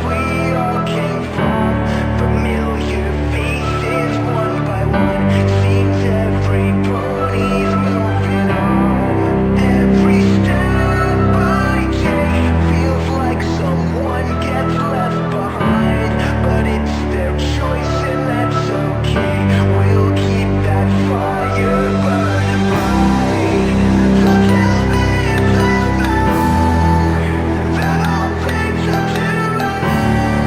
we all came from. Familiar faces, one by one. Seems everybody's moving on. Every step I take feels like someone gets left behind. But it's their choice and that's okay. We'll keep that fire burning bright. So tell me if I'm wrong, that all things are too late.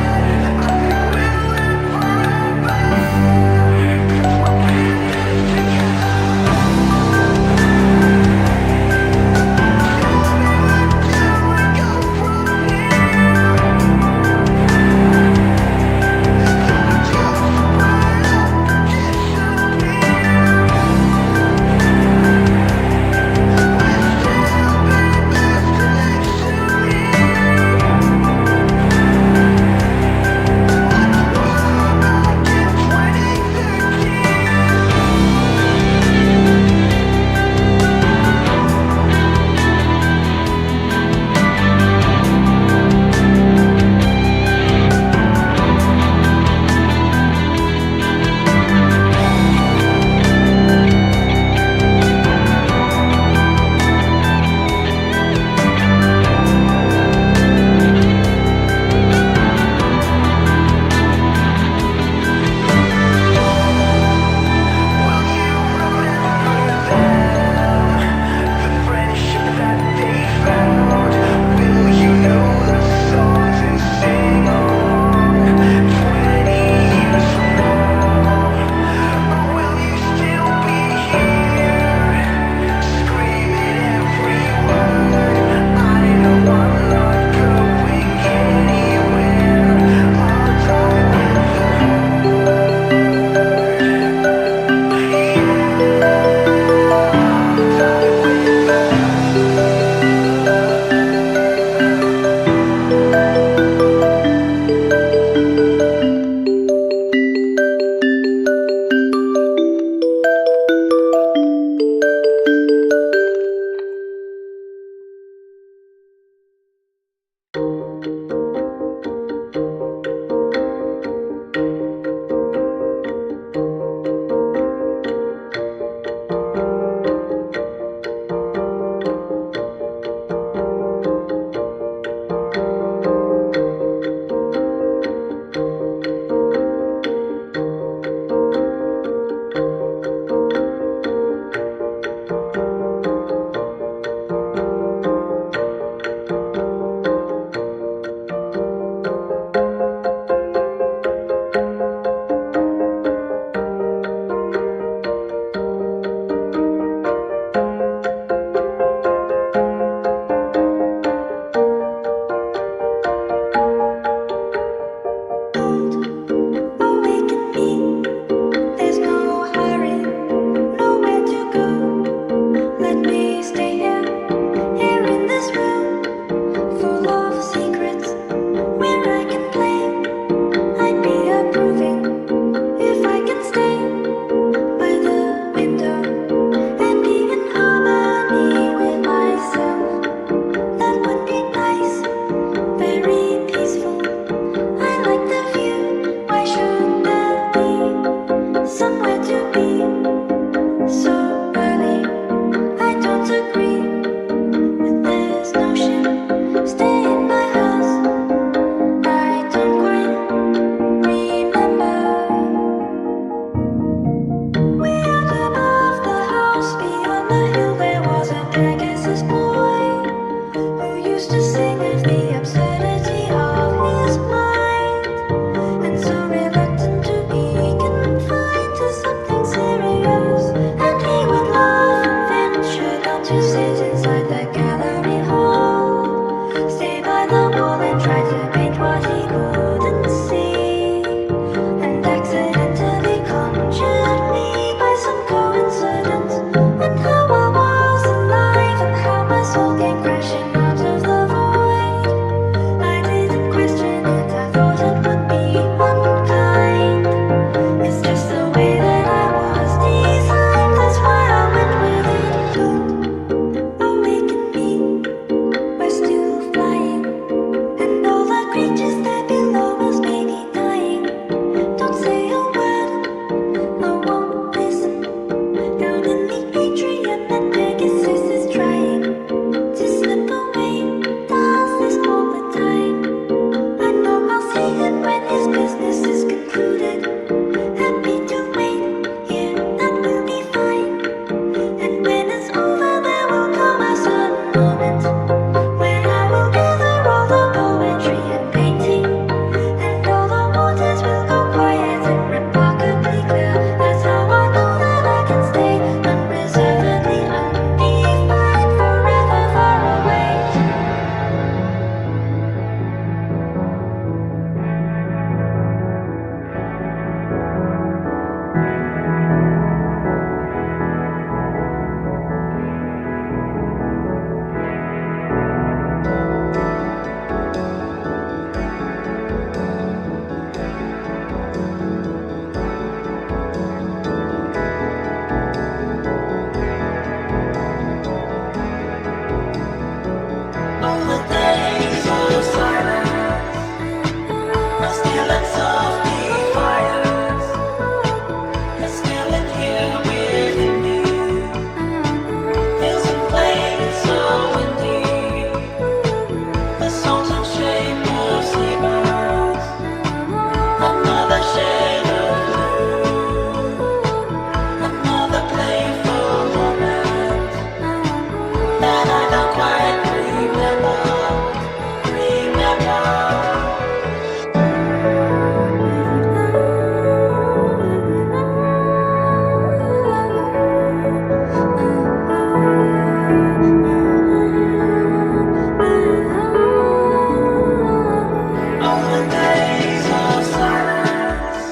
days of silence,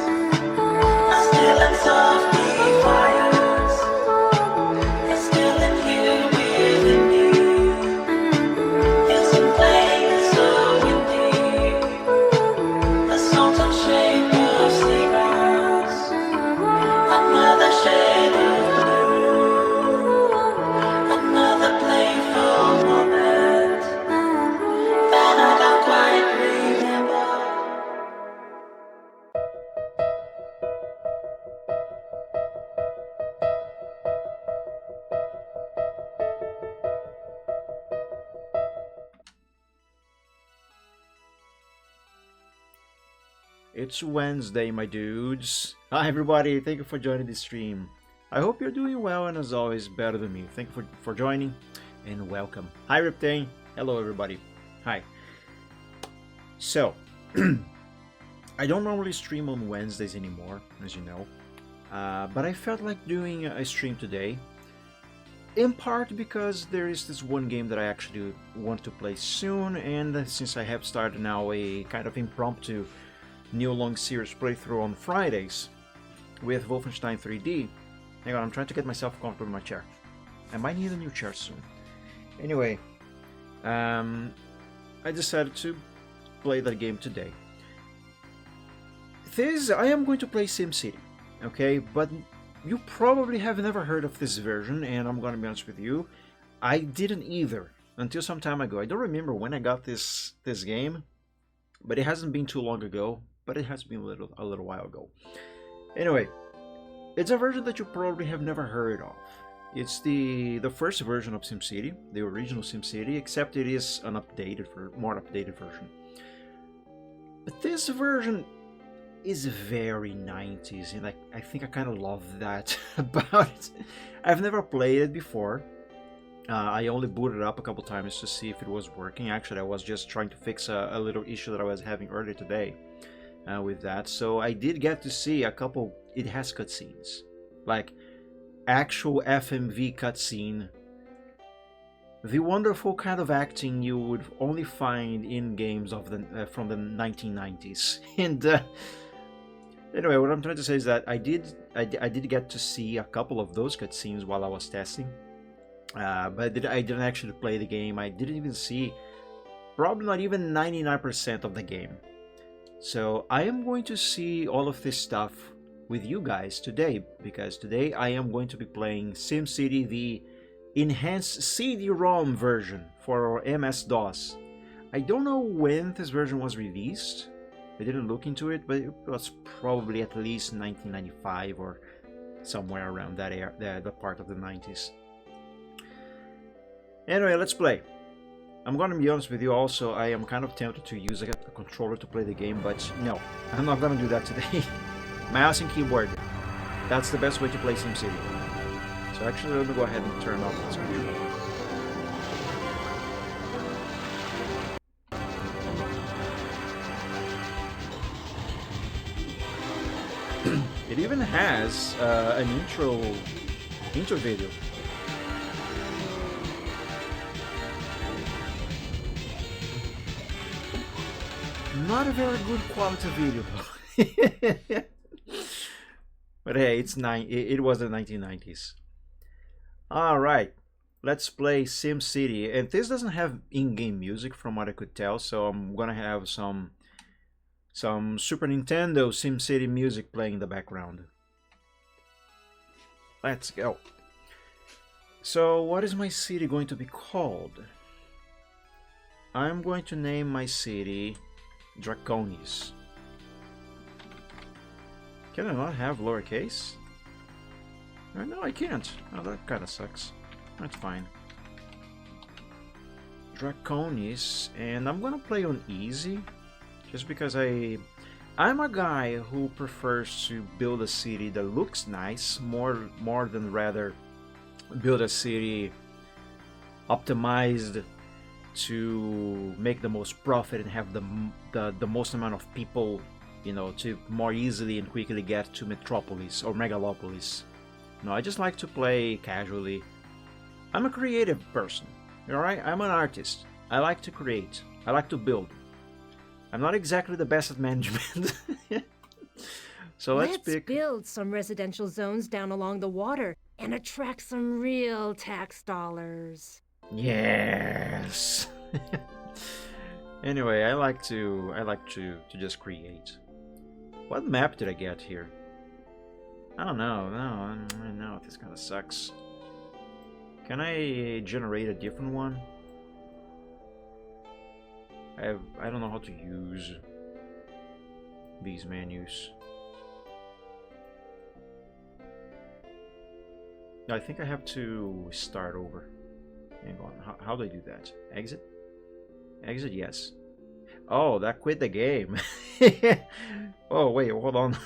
I'm still in soft defiance. It's still in here within me. It's a place so windy. A salted shape of seagrass. Another shade of blue. Another playful moment that I don't quite remember. It's Wednesday, my dudes. Hi, everybody. Thank you for joining the stream. I hope you're doing well, and as always, better than me. Thank you for joining, and welcome. Hi, Riptane. Hello, everybody. Hi. So, I don't normally stream on Wednesdays anymore, as you know, but I felt like doing a stream today, in part because there is this one game that I actually want to play soon, and since I have started now a kind of impromptu new long series playthrough on Fridays with Wolfenstein 3D. Hang on, I'm trying to get myself comfortable in my chair. I might need a new chair soon. Anyway, I decided to play that game today. I am going to play SimCity, okay? But you probably have never heard of this version, and I'm gonna be honest with you, I didn't either until some time ago. I don't remember when I got this game, but it hasn't been too long ago. But it has been a little while ago. Anyway, it's a version that you probably have never heard of. It's the first version of SimCity, the original SimCity, except it is an more updated version. But this version is very 90s, and I think I kind of love that about it. I've never played it before. I only booted it up a couple times to see if it was working. Actually, I was just trying to fix a little issue that I was having earlier today. With that, so I did get to see a couple. It has cutscenes, like actual FMV cutscene, the wonderful kind of acting you would only find in games of from the 1990s. And anyway, what I'm trying to say is that I did get to see a couple of those cutscenes while I was testing, but I didn't actually play the game. I didn't even see, probably not even 99% of the game. So I am going to see all of this stuff with you guys today, because today I am going to be playing SimCity, the enhanced CD-ROM version for MS-DOS. I don't know when this version was released. I didn't look into it, but it was probably at least 1995 or somewhere around that era, the part of the 90s. Anyway, let's play. I'm gonna be honest with you also, I am kind of tempted to use a controller to play the game, but no, I'm not gonna do that today. Mouse and keyboard, that's the best way to play SimCity. So actually, let me go ahead and turn off this controller. It even has an intro video. Not a very good quality video, but hey, it was the 1990s. All right, let's play SimCity, and this doesn't have in-game music from what I could tell, so I'm gonna have some Super Nintendo SimCity music playing in the background. Let's go. So, what is my city going to be called? I'm going to name my city Draconis. Can I not have lowercase? No, I can't. Oh, that kind of sucks. That's fine. Draconis, and I'm gonna play on easy, just because I'm a guy who prefers to build a city that looks nice more than rather build a city optimized to make the most profit and have the most amount of people, you know, to more easily and quickly get to Metropolis or Megalopolis. No, I just like to play casually. I'm a creative person, alright? I'm an artist. I like to create. I like to build. I'm not exactly the best at management. So let's pick... build some residential zones down along the water and attract some real tax dollars. Yes. Anyway, I like to just create. What map did I get here? I don't know. No, this kind of sucks. Can I generate a different one? I don't know how to use these menus. I think I have to start over. Hang on. How do I do that? Exit? Exit, yes. Oh, that quit the game. Oh, wait, hold on.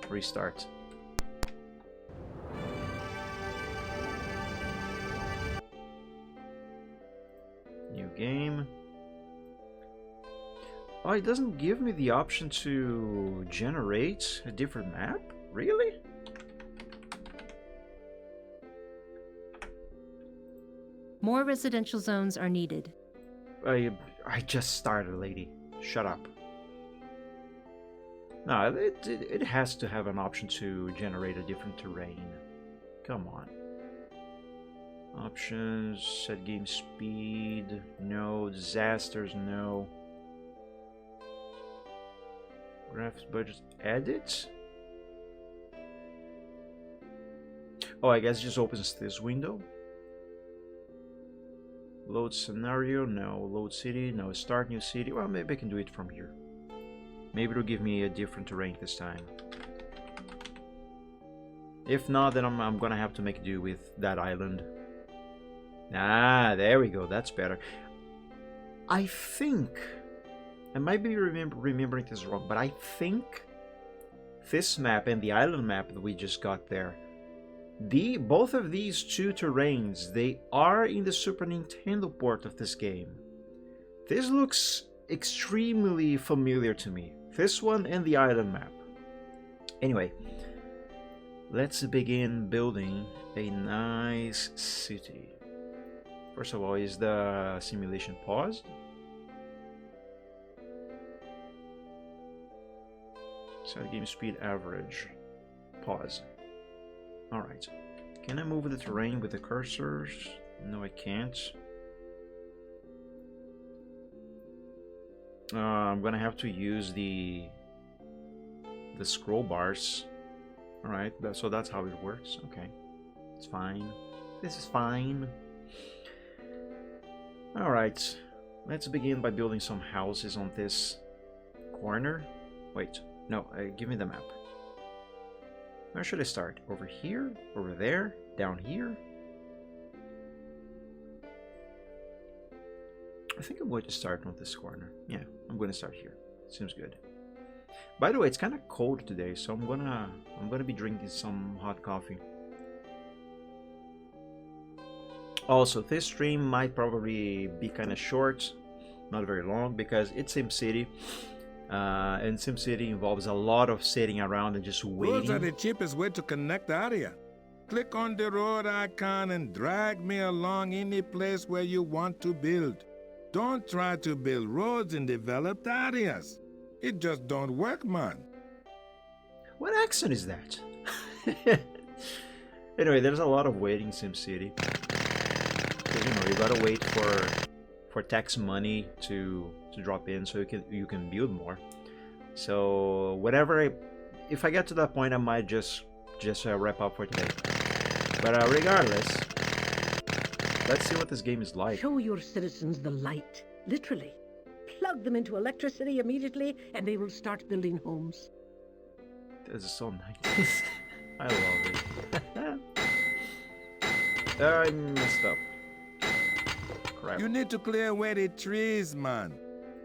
Restart. New game. Oh, it doesn't give me the option to generate a different map? Really? More residential zones are needed. I just started, lady. Shut up. No, it has to have an option to generate a different terrain. Come on. Options, set game speed, no. Disasters, no. Graphics budget, edit? Oh, I guess it just opens this window. Load scenario, no. Load city, no. Start new city. Well, maybe I can do it from here. Maybe it'll give me a different terrain this time. If not, then I'm gonna have to make do with that island. Ah, there we go. That's better. I think... I might be remembering this wrong, but I think this map and the island map that we just got there, both of these two terrains, they are in the Super Nintendo port of this game. This looks extremely familiar to me. This one and the island map. Anyway, let's begin building a nice city. First of all, is the simulation paused? Set game speed average. Pause. Alright. Can I move the terrain with the cursors? No, I can't. I'm gonna have to use the scroll bars. Alright, so that's how it works. Okay. It's fine. This is fine. Alright. Let's begin by building some houses on this corner. Wait. No, give me the map. Where should I start? Over here? Over there? Down here? I think I'm going to start on this corner. Yeah, I'm going to start here. Seems good. By the way, it's kind of cold today, so I'm gonna be drinking some hot coffee. Also, this stream might probably be kind of short, not very long, because it's SimCity. And SimCity involves a lot of sitting around and just waiting. Roads are the cheapest way to connect the area. Click on the road icon and drag me along any place where you want to build. Don't try to build roads in developed areas. It just don't work, man. What accent is that? Anyway, there's a lot of waiting in SimCity. Because, you know, you gotta wait for tax money to drop in so you can build more. So whatever, if I get to that point, I might just wrap up for today. But regardless, let's see what this game is like. Show your citizens the light, literally. Plug them into electricity immediately and they will start building homes. This is so nice. I love it. I messed up. Crap. You need to clear away the trees, man.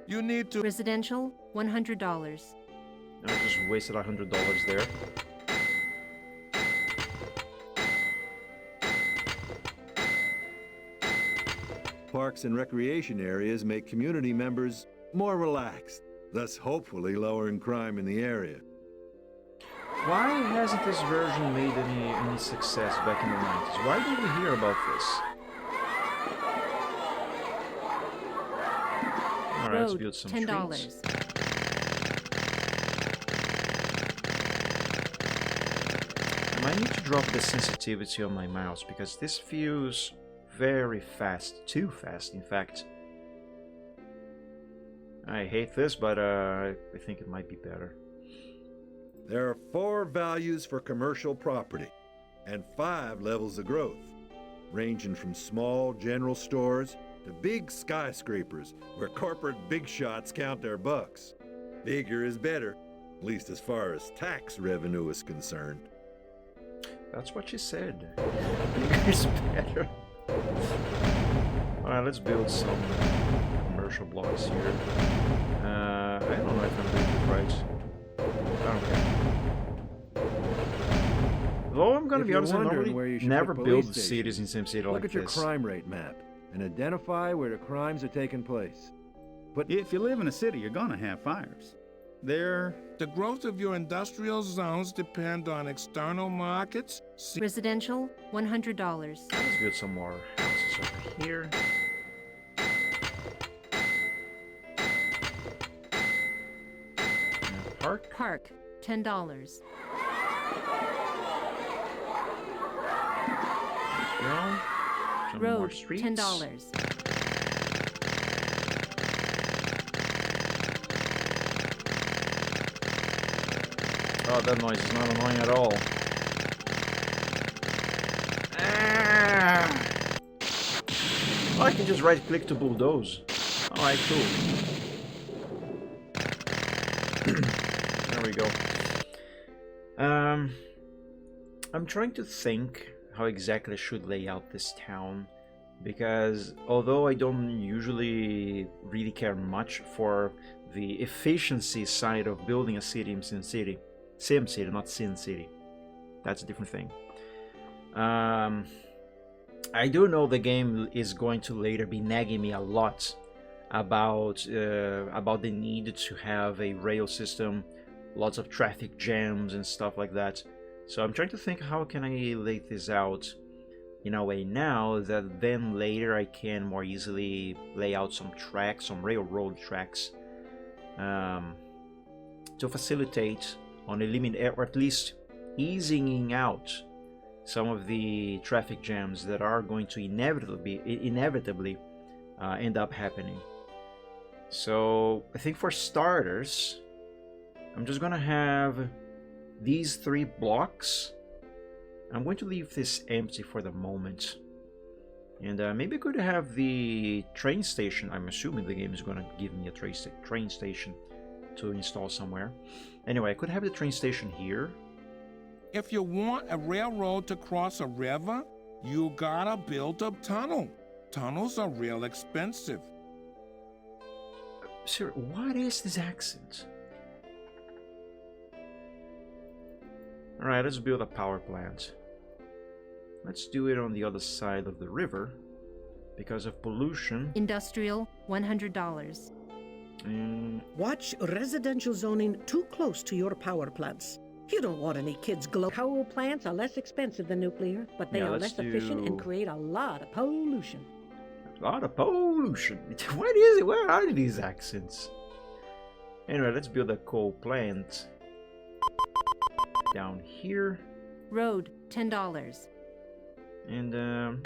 You need to... Residential, $100. I just wasted $100 there. Parks and recreation areas make community members more relaxed, thus hopefully lowering crime in the area. Why hasn't this version made any success back in the 90s? Why did we hear about this? Alright, let's Road, build some $10. streets. I might need to drop the sensitivity on my mouse because this feels very fast. Too fast, in fact. I hate this, but I think it might be better. There are 4 values for commercial property and 5 levels of growth, ranging from small general stores to big skyscrapers where corporate big shots count their bucks. Bigger is better, at least as far as tax revenue is concerned. That's what she said. Bigger is better. Alright, let's build some commercial blocks here. I don't know if I'm doing it right. I don't care. Though I'm gonna If be you're honest, I wondering normally where you should never put build police cities in SimCity Look like at your this. crime rate map and identify where the crimes are taking place. If you live in a city, you're gonna have fires. They're The growth of your industrial zones depend on external markets. Residential, $100. Let's build some more houses over here. And a park. Park, $10. Girl. Some more Road, streets. $10. Oh, that noise is not annoying at all. Ah! Oh, I can just right click to bulldoze. Alright, cool. There we go. I'm trying to think how exactly I should lay out this town, because although I don't usually really care much for the efficiency side of building a city in SimCity, not Sin City, that's a different thing. I do know the game is going to later be nagging me a lot about the need to have a rail system, lots of traffic jams and stuff like that. So I'm trying to think, how can I lay this out in a way now that then later I can more easily lay out some tracks, some railroad tracks, to facilitate on eliminate, or at least easing out some of the traffic jams that are going to inevitably end up happening. So I think for starters, I'm just gonna have these 3 blocks. I'm going to leave this empty for the moment, and maybe I could have the train station. I'm assuming the game is gonna give me a train station to install somewhere. Anyway, I could have the train station here. If you want a railroad to cross a river, you gotta build a tunnel. Tunnels are real expensive. Sir, what is this accent? Alright, let's build a power plant. Let's do it on the other side of the river because of pollution. Industrial, $100. And Watch residential zoning too close to your power plants. You don't want any kids glow. Coal plants are less expensive than nuclear, but they Yeah, are let's less efficient and do- create a lot of pollution. a lot of pollution. What is it? Where are these accents? Anyway, let's build a coal plant down here. Road, $10. And a little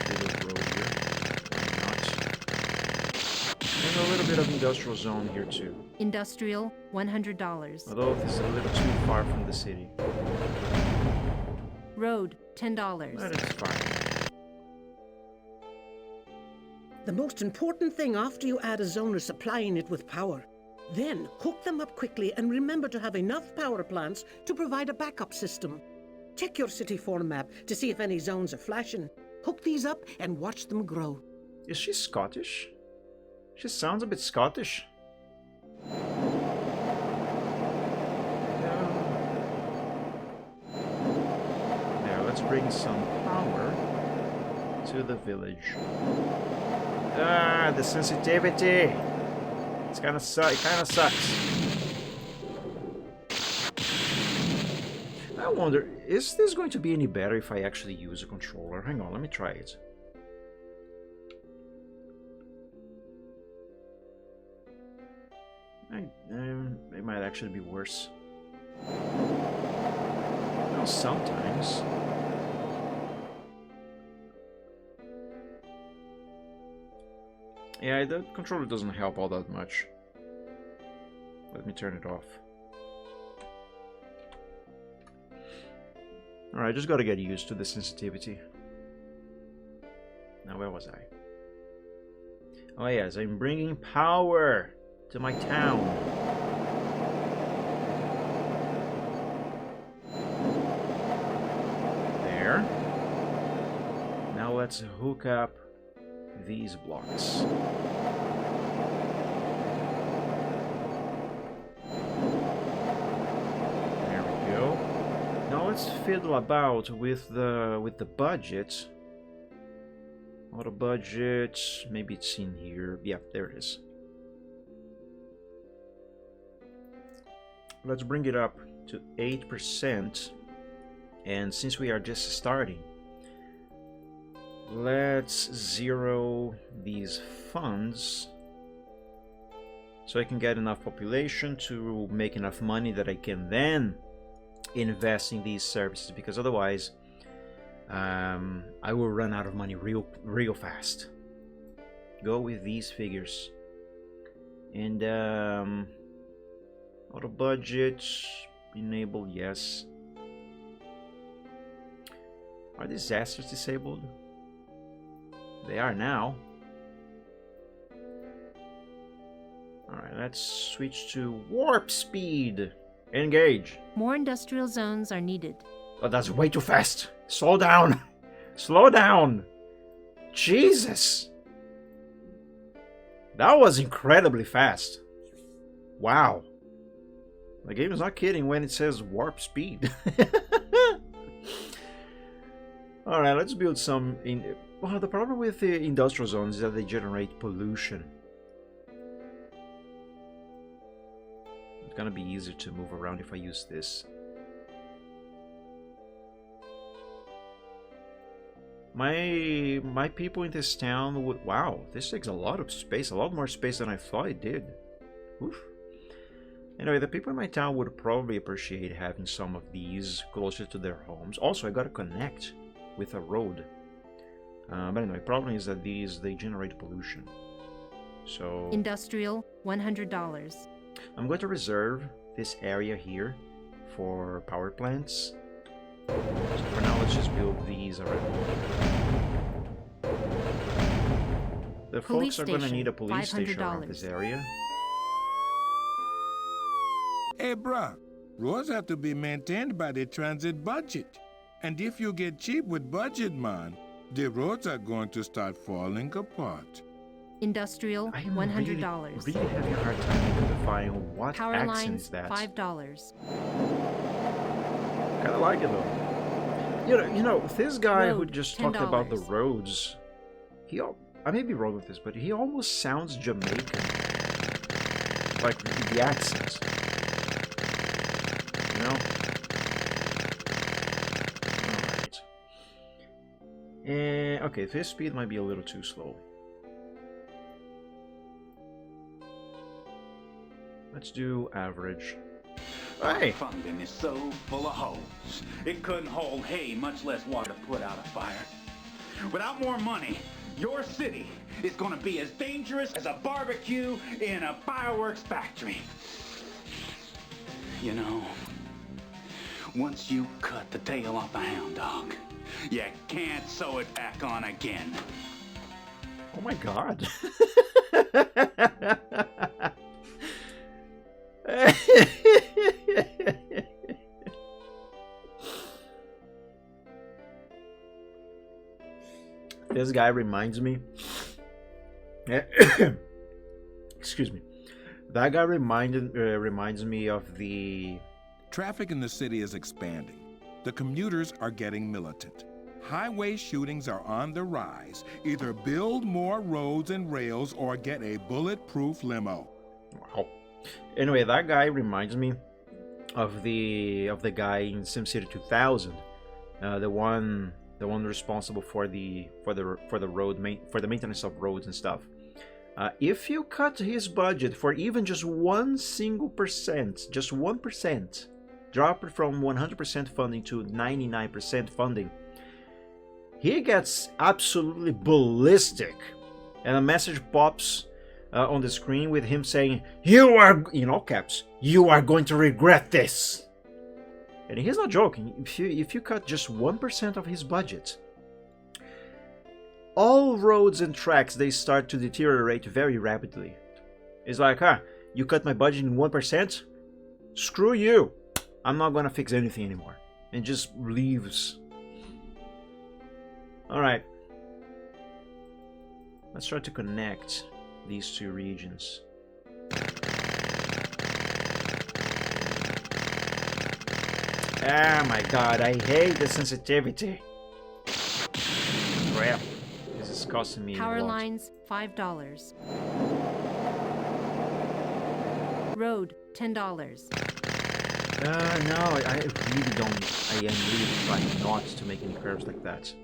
bit of road here. Why not? And a little bit of industrial zone here too. Industrial, $100. Although this is a little too far from the city. Road, $10. But it's fine. The most important thing after you add a zone is supplying it with power. Then hook them up quickly and remember to have enough power plants to provide a backup system. Check your city form map to see if any zones are flashing. Hook these up and watch them grow. Is she Scottish? She sounds a bit Scottish. Now let's bring some power to the village. Ah, the sensitivity. It kind of sucks. I wonder, is this going to be any better if I actually use a controller? Hang on, let me try it. It might actually be worse. Well, sometimes. Yeah, the controller doesn't help all that much. Let me turn it off. Alright, just gotta get used to the sensitivity. Now, where was I? Oh yes, I'm bringing power to my town. There. Now let's hook up these blocks. There we go. Now let's fiddle about with the budget. Auto budget, maybe it's in here. Yeah, there it is. Let's bring it up to 8%. And since we are just starting, let's zero these funds so I can get enough population to make enough money that I can then invest in these services, because otherwise I will run out of money real fast. Go with these figures. And auto budget enable, yes. Are disasters disabled? They are now. Alright, let's switch to warp speed. Engage. More industrial zones are needed. Oh, that's way too fast. Slow down. Slow down. Jesus. That was incredibly fast. Wow. The game is not kidding when it says warp speed. Alright, let's build some... Well, the problem with the industrial zones is that they generate pollution. It's gonna be easier to move around if I use this. My people in this town would... Wow, this takes a lot of space, a lot more space than I thought it did. Oof. Anyway, the people in my town would probably appreciate having some of these closer to their homes. Also, I gotta connect with a road. But anyway, problem is that they generate pollution. So... Industrial, $100. I'm going to reserve this area here for power plants. So for now, let's just build these around. The Police folks are going to station, need a police station around $500. this area. Hey, bruh, roads have to be maintained by the transit budget. And if you get cheap with budget, man, the roads are going to start falling apart. Industrial, I am $100. really having a hard time identifying what Power accent lines, is that. $5. Kind of like it though. You know, this guy who Road, just talked about the $10. roads, I may be wrong with this, but he almost sounds Jamaican. Like the accent. You know? Alright. Okay, this speed might be a little too slow. Let's do average. Hey! Funding is so full of holes. It couldn't hold hay, much less water to put out a fire. Without more money, your city is gonna be as dangerous as a barbecue in a fireworks factory. You know, once you cut the tail off a hound dog, you can't sew it back on again. Oh my god. This guy reminds me. Excuse me. That guy reminds me of the... Traffic in the city is expanding. The commuters are getting militant. Highway shootings are on the rise. Either build more roads and rails or get a bulletproof limo. Wow. Anyway, that guy reminds me of the guy in SimCity 2000, the one responsible for the maintenance of roads and stuff. If you cut his budget for even just 1%, just 1%, drop it from 100% funding to 99% funding, he gets absolutely ballistic. And a message pops on the screen with him saying, "You are," in all caps, "you are going to regret this." And he's not joking. If you cut just 1% of his budget, all roads and tracks, they start to deteriorate very rapidly. It's like, you cut my budget in 1%? Screw you. I'm not gonna fix anything anymore. And just leaves. Alright. Let's try to connect these two regions. Oh my god, I hate the sensitivity. Crap. This is costing me Power a lot. lines, $5. Road, $10. No, I really don't. I am really trying not to make any curves like that.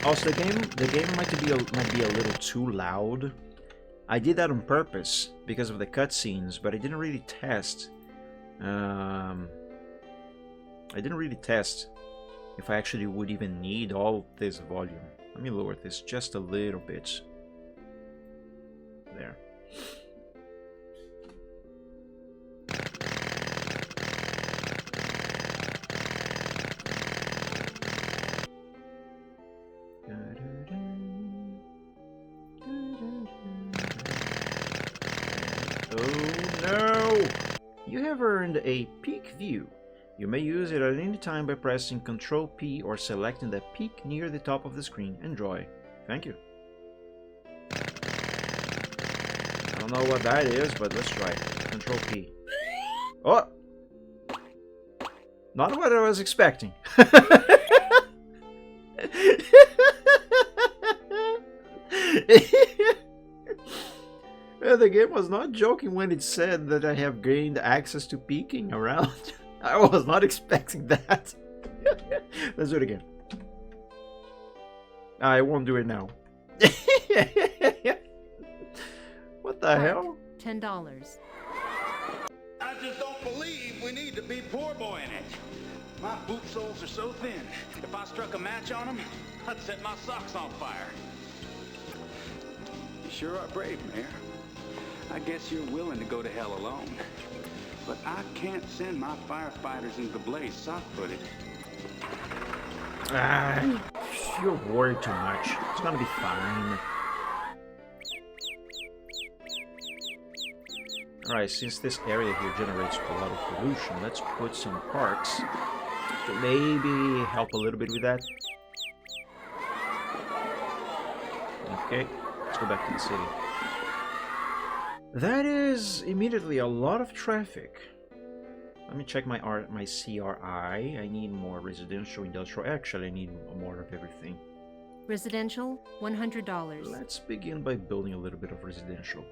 Also, the game might be a little too loud. I did that on purpose because of the cutscenes, but I didn't really test. I didn't really test if I actually would even need all this volume. Let me lower this just a little bit. There. Oh no! You have earned a peak view. You may use it at any time by pressing Ctrl P or selecting the peak near the top of the screen. Enjoy. Thank you. I don't know what that is, but let's try it. Ctrl P. Oh! Not what I was expecting. The game was not joking when it said that I have gained access to peeking around. I was not expecting that. Let's do it again. I won't do it now. What the hell? $10. I just don't believe we need to be poor boying it. My boot soles are so thin, if I struck a match on them, I'd set my socks on fire. You sure are brave, Mayor. I guess you're willing to go to hell alone. But I can't send my firefighters into the blaze sock-footed. You're worried too much. It's gonna be fine. Alright, since this area here generates a lot of pollution, let's put some parks to maybe help a little bit with that. Okay, let's go back to the city. That is immediately a lot of traffic. Let me check my CRI. I need more residential, industrial. Actually, I need more of everything. Residential, $100. Let's begin by building a little bit of residential.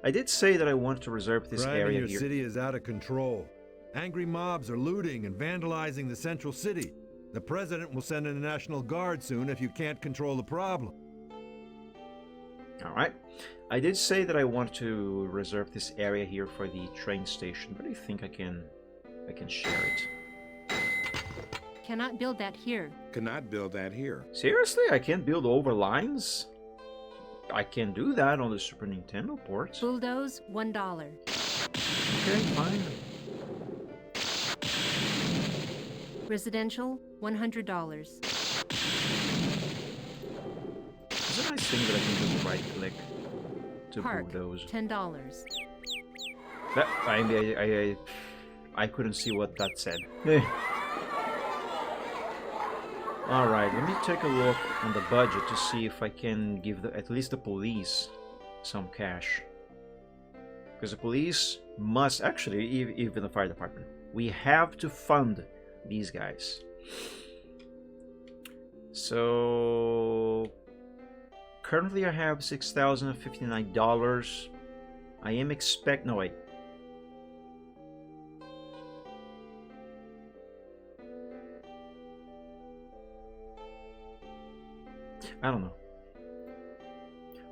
I did say that I wanted to reserve this Crime area in your here. city is out of control. Angry mobs are looting and vandalizing the central city. The president will send in the National Guard soon if you can't control the problem. Alright. I did say that I want to reserve this area here for the train station, but I think I can share it. Cannot build that here. Cannot build that here. Seriously? I can't build over lines? I can do that on the Super Nintendo port. Bulldoze, $1. Okay, fine. Residential, $100. It's a nice thing that I can just right click to Park, bulldoze. $10. I couldn't see what that said. Alright, let me take a look on the budget to see if I can give at least the police some cash. Because the police must, actually, even the fire department, we have to fund these guys. So currently I have $6,059. I am no wait. I don't know.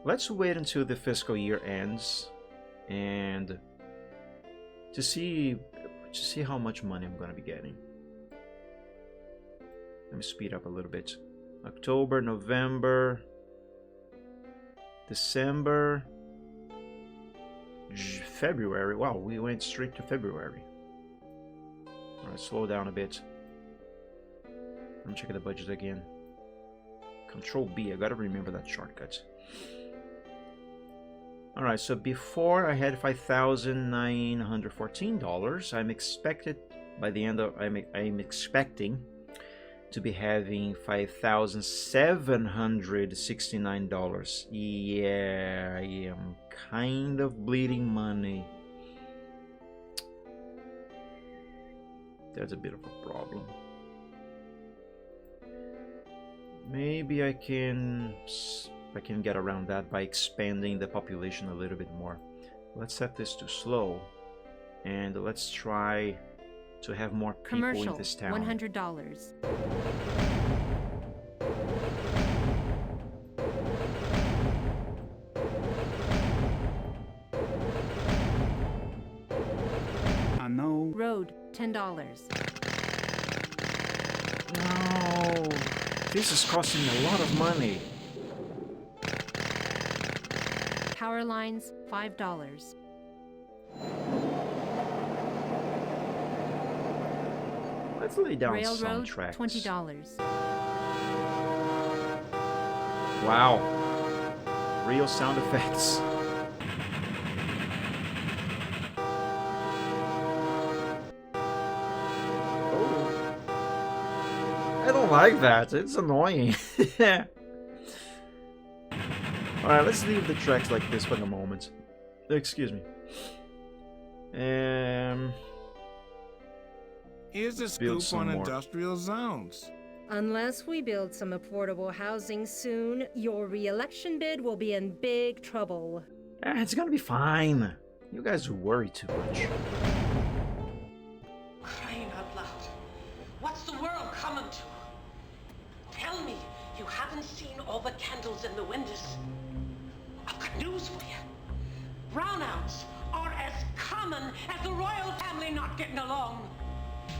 let's wait until the fiscal year ends and to see how much money I'm gonna be getting. Let me speed up a little bit. October, November, December, February. Wow, we went straight to February. Alright, slow down a bit. I'm checking the budget again. Control B, I gotta remember that shortcut. Alright, so before I had $5,914. I'm expected by the end of I'm expecting to be having $5,769. Yeah, I am kind of bleeding money. That's a bit of a problem. Maybe I can get around that by expanding the population a little bit more. Let's set this to slow, and let's try to have more people in this town. $100. I know. Road, $10. No, this is costing me a lot of money. Power lines, $5. Let's lay down some Railroad, tracks. $20. Wow, real sound effects. Oh, I don't like that. It's annoying. Alright, let's leave the tracks like this for the moment. Excuse me. Here's the Build scoop some on more. industrial zones. Unless we build some affordable housing soon, your re-election bid will be in big trouble. It's gonna be fine. You guys worry too much. Crying out loud. What's the world coming to? Tell me you haven't seen all the candles in the windows. I've got news for you. Brownouts are as common as the royal family not getting along.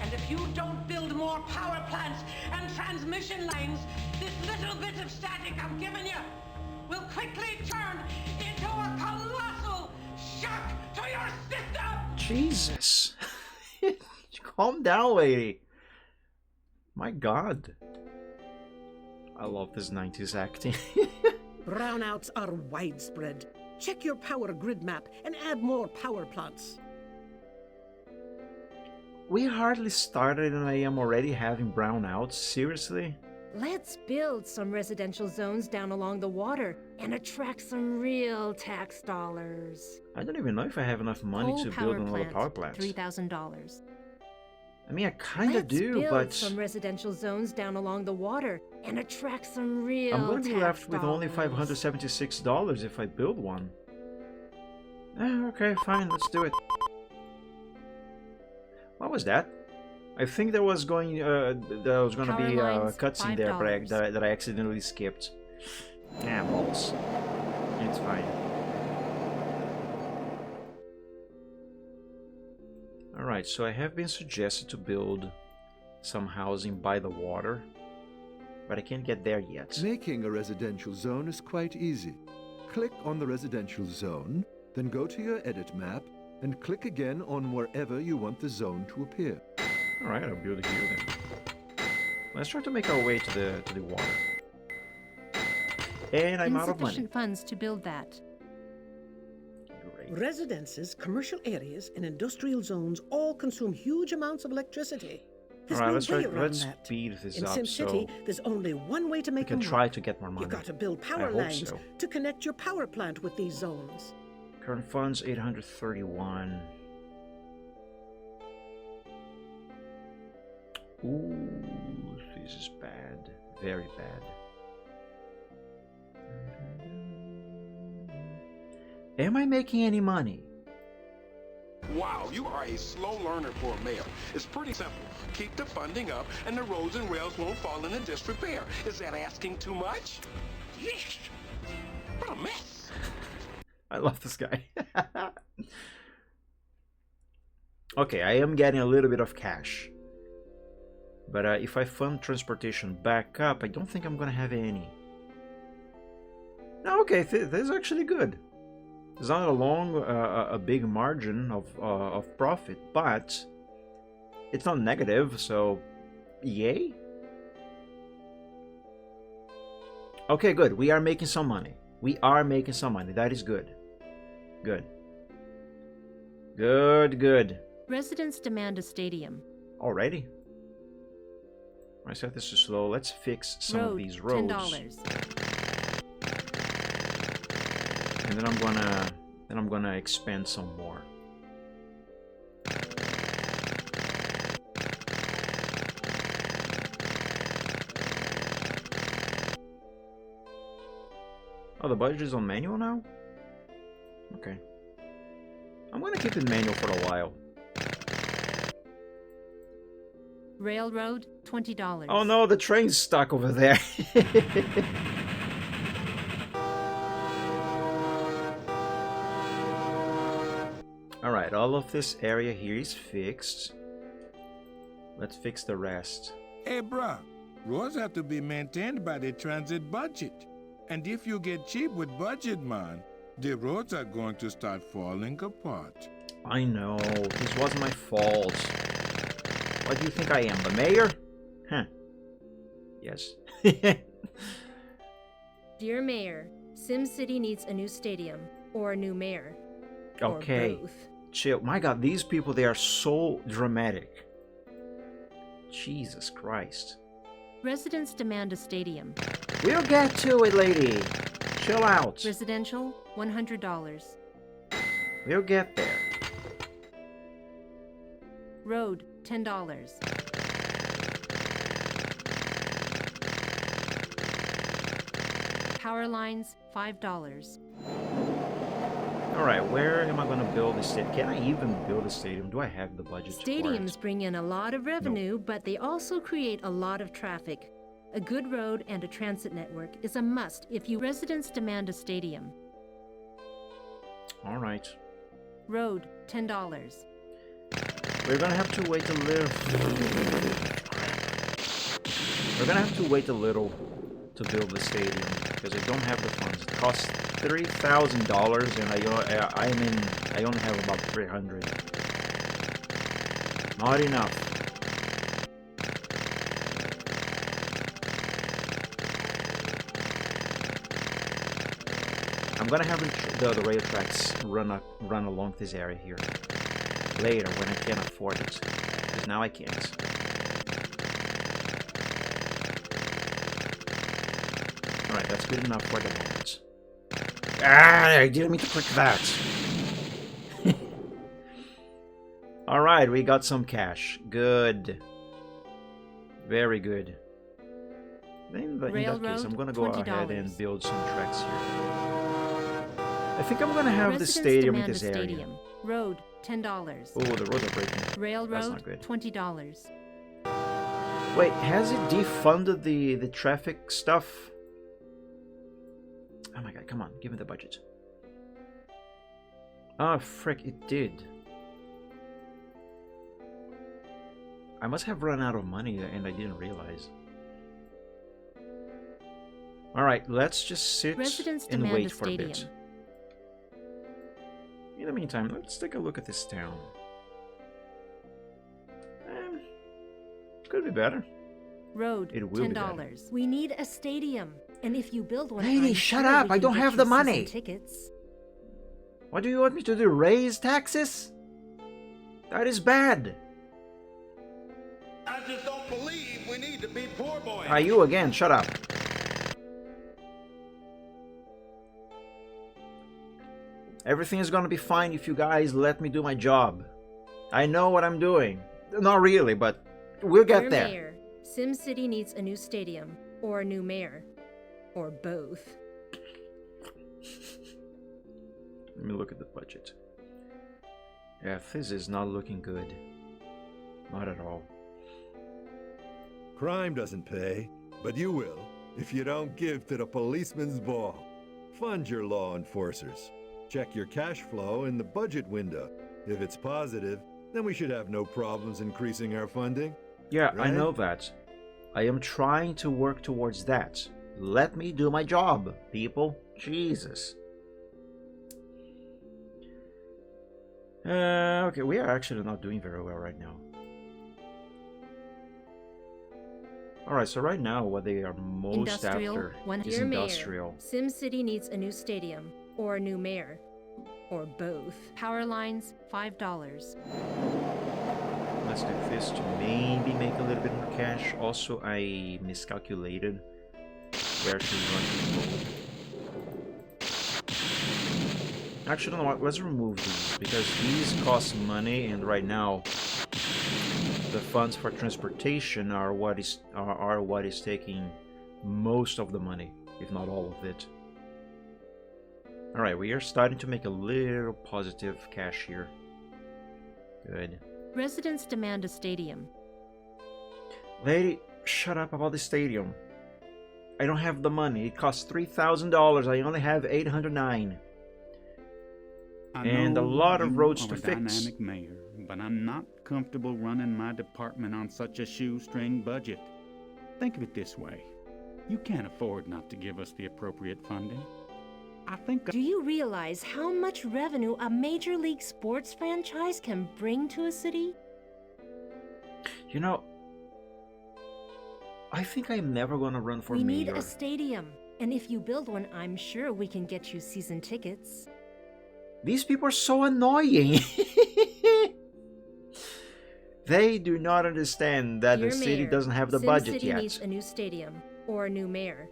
And if you don't build more power plants and transmission lines, this little bit of static I'm giving you will quickly turn into a colossal shock to your system! Jesus. Calm down, lady. My God. I love this 90s acting. Brownouts are widespread. Check your power grid map and add more power plants. We hardly started and I am already having brownouts. Seriously? Let's build some residential zones down along the water and attract some real tax dollars. I don't even know if I have enough money Coal to power build another plant, power plant. $3,000. I mean, I kind of Let's do, build but some residential zones down along the water and attract some real I'm going to be tax left with only dollars. $576 if I build one. Okay, fine, let's do it. What was that? I think there was going be Power a lines, cutscene there, but $5. that I accidentally skipped. Nah, balls. It's fine. Alright, so I have been suggested to build some housing by the water, but I can't get there yet. Making a residential zone is quite easy. Click on the residential zone, then go to your edit map, and click again on wherever you want the zone to appear. Alright, I'll build it here then. Let's try to make our way to the water. And I'm out of money. Insufficient funds to build that. Great. Residences, commercial areas, and industrial zones all consume huge amounts of electricity. There's Alright, no way around let's that. speed this In up SimCity, so there's only one way to we make can them try work. to get more money. You've got to build I power hope lines so. to connect your power plant with these zones. Current funds 831. Ooh, this is bad. Very bad. Am I making any money? Wow, you are a slow learner for a mayor. It's pretty simple. Keep the funding up and the roads and rails won't fall into disrepair. Is that asking too much? Yeesh. What a mess. I love this guy. Okay, I am getting a little bit of cash. But if I fund transportation back up, I don't think I'm gonna have any. No, okay, this is actually good. It's not a big margin of profit, but it's not negative, so yay. Okay, good. We are making some money. We are making some money. That is good. Good. Good, good. Residents demand a stadium. Already? I said this is slow. Let's fix some of these roads. $10. And then I'm gonna expand some more. Oh, the budget is on manual now? Okay. I'm gonna keep it manual for a while. Railroad, $20. Oh no, the train's stuck over there. Alright, all of this area here is fixed. Let's fix the rest. Hey, bruh, roads have to be maintained by the transit budget. And if you get cheap with budget, man, the roads are going to start falling apart. I know, this wasn't my fault. What do you think I am, the mayor? Huh. Yes. Dear Mayor, SimCity needs a new stadium or a new mayor. Okay. Or both. Chill. My god, these people, they are so dramatic. Jesus Christ. Residents demand a stadium. We'll get to it, lady. Chill out. Residential, $100. We'll get there. Road, $10. Power lines, $5. Alright, where am I going to build a stadium? Can I even build a stadium? Do I have the budget for Stadiums it? bring in a lot of revenue, but they also create a lot of traffic. A good road and a transit network is a must if you residents demand a stadium. Alright. Road, $10. We're gonna have to wait a little. We're gonna have to wait a little to build the stadium because I don't have the funds. It costs $3,000, and I only have about 300. Not enough. I'm gonna have the rail tracks run along this area here later when I can afford it, because now I can't. Alright, that's good enough for the moment. Ah, I didn't mean to click that. Alright, we got some cash. Good. Very good. In that case, I'm gonna go ahead and build some tracks here. I think I'm gonna have the stadium in this area. Road, $10. Oh, the roads are breaking. Railroad, That's not good. $20. Wait, has it defunded the traffic stuff? Oh my god, come on, give me the budget. Ah, frick, it did. I must have run out of money and I didn't realize. Alright, let's just sit and wait for a bit. In the meantime, let's take a look at this town. Could be better. Road, it will $10. We need a stadium, and if you build one, lady, shut up! I don't have the money. Tickets. What do you want me to do? Raise taxes? That is bad. I just don't believe we need to be poor boys. Ah, you again? Shut up. Everything is gonna be fine if you guys let me do my job. I know what I'm doing. Not really, but we'll get there. Mayor, SimCity needs a new stadium, or a new mayor, or both. Let me look at the budget. Yeah, this is not looking good. Not at all. Crime doesn't pay, but you will if you don't give to the policeman's ball. Fund your law enforcers. Check your cash flow in the budget window. If it's positive, then we should have no problems increasing our funding. Yeah, I Right? know that. I am trying to work towards that. Let me do my job, people. Jesus. Okay, we are actually not doing very well right now. Alright, so right now what they are most after is industrial. SimCity needs a new stadium, or a new mayor, or both. Power lines, $5. Let's do this to maybe make a little bit more cash. Also, I miscalculated where to run people. Actually, you know what? Let's remove these because these cost money, and right now the funds for transportation are what is taking most of the money, if not all of it. All right, we are starting to make a little positive cash here. Good. Residents demand a stadium. Lady, shut up about the stadium. I don't have the money. It costs $3,000. I only have $809. And a lot of roads to fix. Dynamic mayor, but I'm not comfortable running my department on such a shoestring budget. Think of it this way. You can't afford not to give us the appropriate funding. I think... Do you realize how much revenue a major league sports franchise can bring to a city? You know, I think I'm never gonna run for mayor. We need a stadium, and if you build one, I'm sure we can get you season tickets. These people are so annoying. They do not understand that the city doesn't have the budget yet. SimCity needs a new stadium, or a new mayor.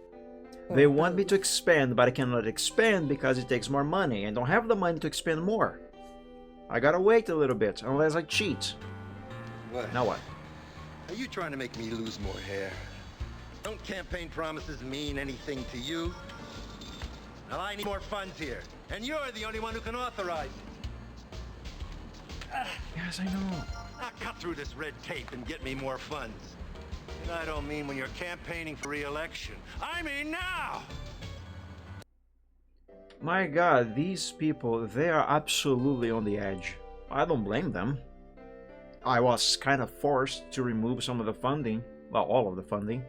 They want me to expand, but I cannot expand because it takes more money, and don't have the money to expand more. I gotta wait a little bit, unless I cheat. What? Now what? Are you trying to make me lose more hair? Don't campaign promises mean anything to you? Now I need more funds here, and you're the only one who can authorize it. Yes, I know. Now cut through this red tape and get me more funds. And I don't mean when you're campaigning for re-election. I mean now! My God, these people, they are absolutely on the edge. I don't blame them. I was kind of forced to remove some of the funding. Well, all of the funding.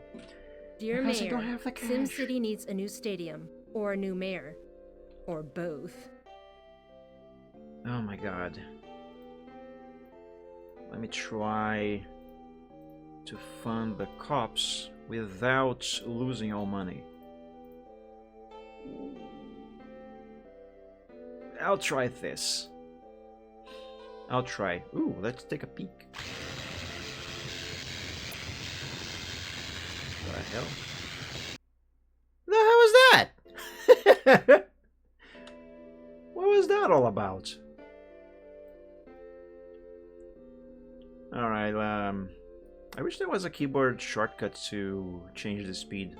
Dear because Mayor, I don't have the cash. SimCity needs a new stadium, or a new mayor, or both. Oh my God. Let me try to fund the cops without losing all money. I'll try this. I'll try. Ooh, let's take a peek. What the hell? The hell was that? What was that all about? Alright, I wish there was a keyboard shortcut to change the speed.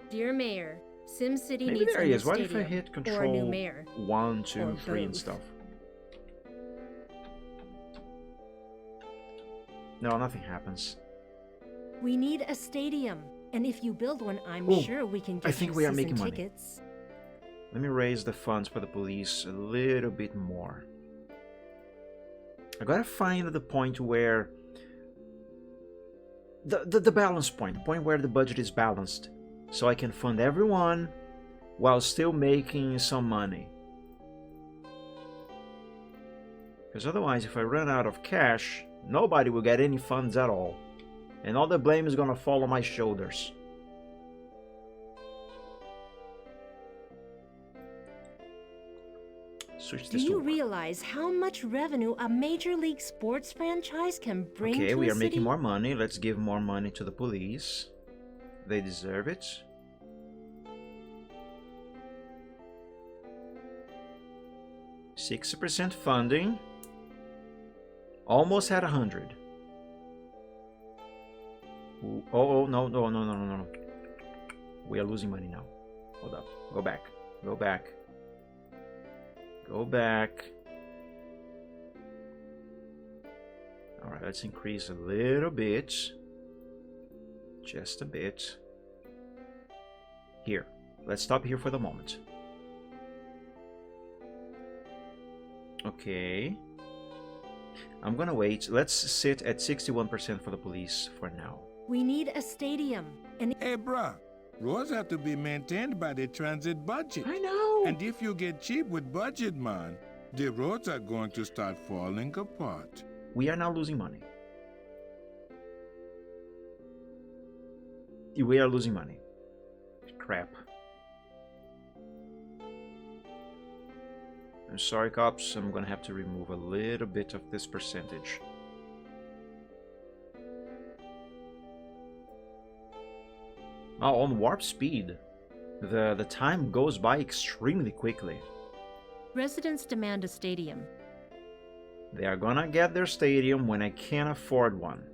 Dear Mayor, SimCity Maybe needs there a he new is. What if I stadium, hit or a new control mayor, 1, 2, or 3 and both. stuff? No, nothing happens. We need a stadium, and if you build one, I'm Ooh, sure we can I get think you we are season making money. tickets. Let me raise the funds for the police a little bit more. I gotta find the point where the balance point, the point where the budget is balanced, so I can fund everyone while still making some money. Because otherwise, if I run out of cash, nobody will get any funds at all, and all the blame is gonna fall on my shoulders. Switch Do this you over. realize how much revenue a major league sports franchise can bring Okay, to we a are making city? more money. Let's give more money to the police. They deserve it. %60 funding. Almost at 100. Ooh, oh, no. We are losing money now. Hold up. Go back. Go back. Go back. Alright, let's increase a little bit. Just a bit. Here. Let's stop here for the moment. Okay. I'm gonna wait. Let's sit at 61% for the police for now. We need a stadium. And Hey, bruh, roads have to be maintained by the transit budget. I know. And if you get cheap with budget, man, the roads are going to start falling apart. We are now losing money. We are losing money. Crap. I'm sorry, cops. I'm gonna have to remove a little bit of this percentage. Oh, on warp speed, the time goes by extremely quickly. residents demand a stadium. They are gonna get their stadium when I can't afford one.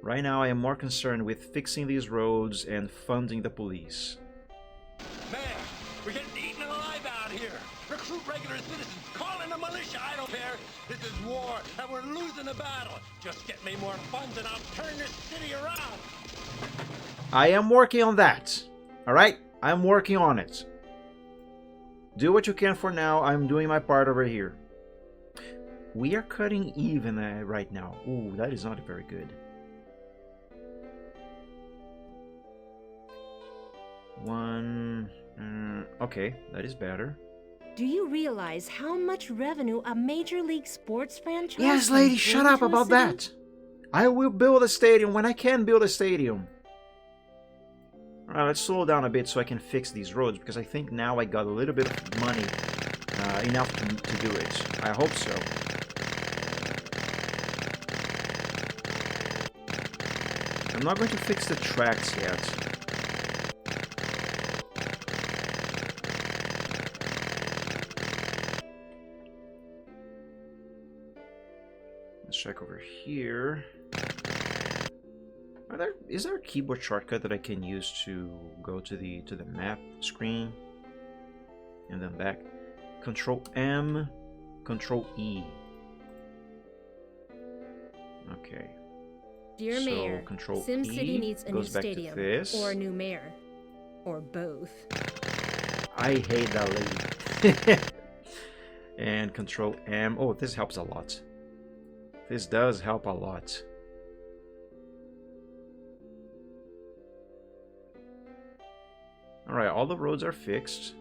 Right now, I am more concerned with fixing these roads and funding the police. Man, we're getting eaten alive out here. Recruit regular citizens, call in the militia, I don't care. This is war, and we're losing the battle. Just get me more funds and I'll turn this city around. I am working on that. Alright? I'm working on it. Do what you can for now. I'm doing my part over here. We are cutting even right now. Ooh, that is not very good. Okay, that is better. Do you realize how much revenue a major league sports franchise? Yes, can lady, bring shut up to a about city? that. I will build a stadium when I can build a stadium. Alright, let's slow down a bit so I can fix these roads, because I think now I got a little bit of money, enough to do it. I hope so. I'm not going to fix the tracks yet. Let's check over here. Is there a keyboard shortcut that I can use to go to the map screen and then back? Control M, Control E. Okay. Dear So, Mayor, Control SimCity E needs a new goes back to stadium this. or a new mayor, or both. I hate that lady. And Control M. Oh, this helps a lot. This does help a lot. Alright, all the roads are fixed.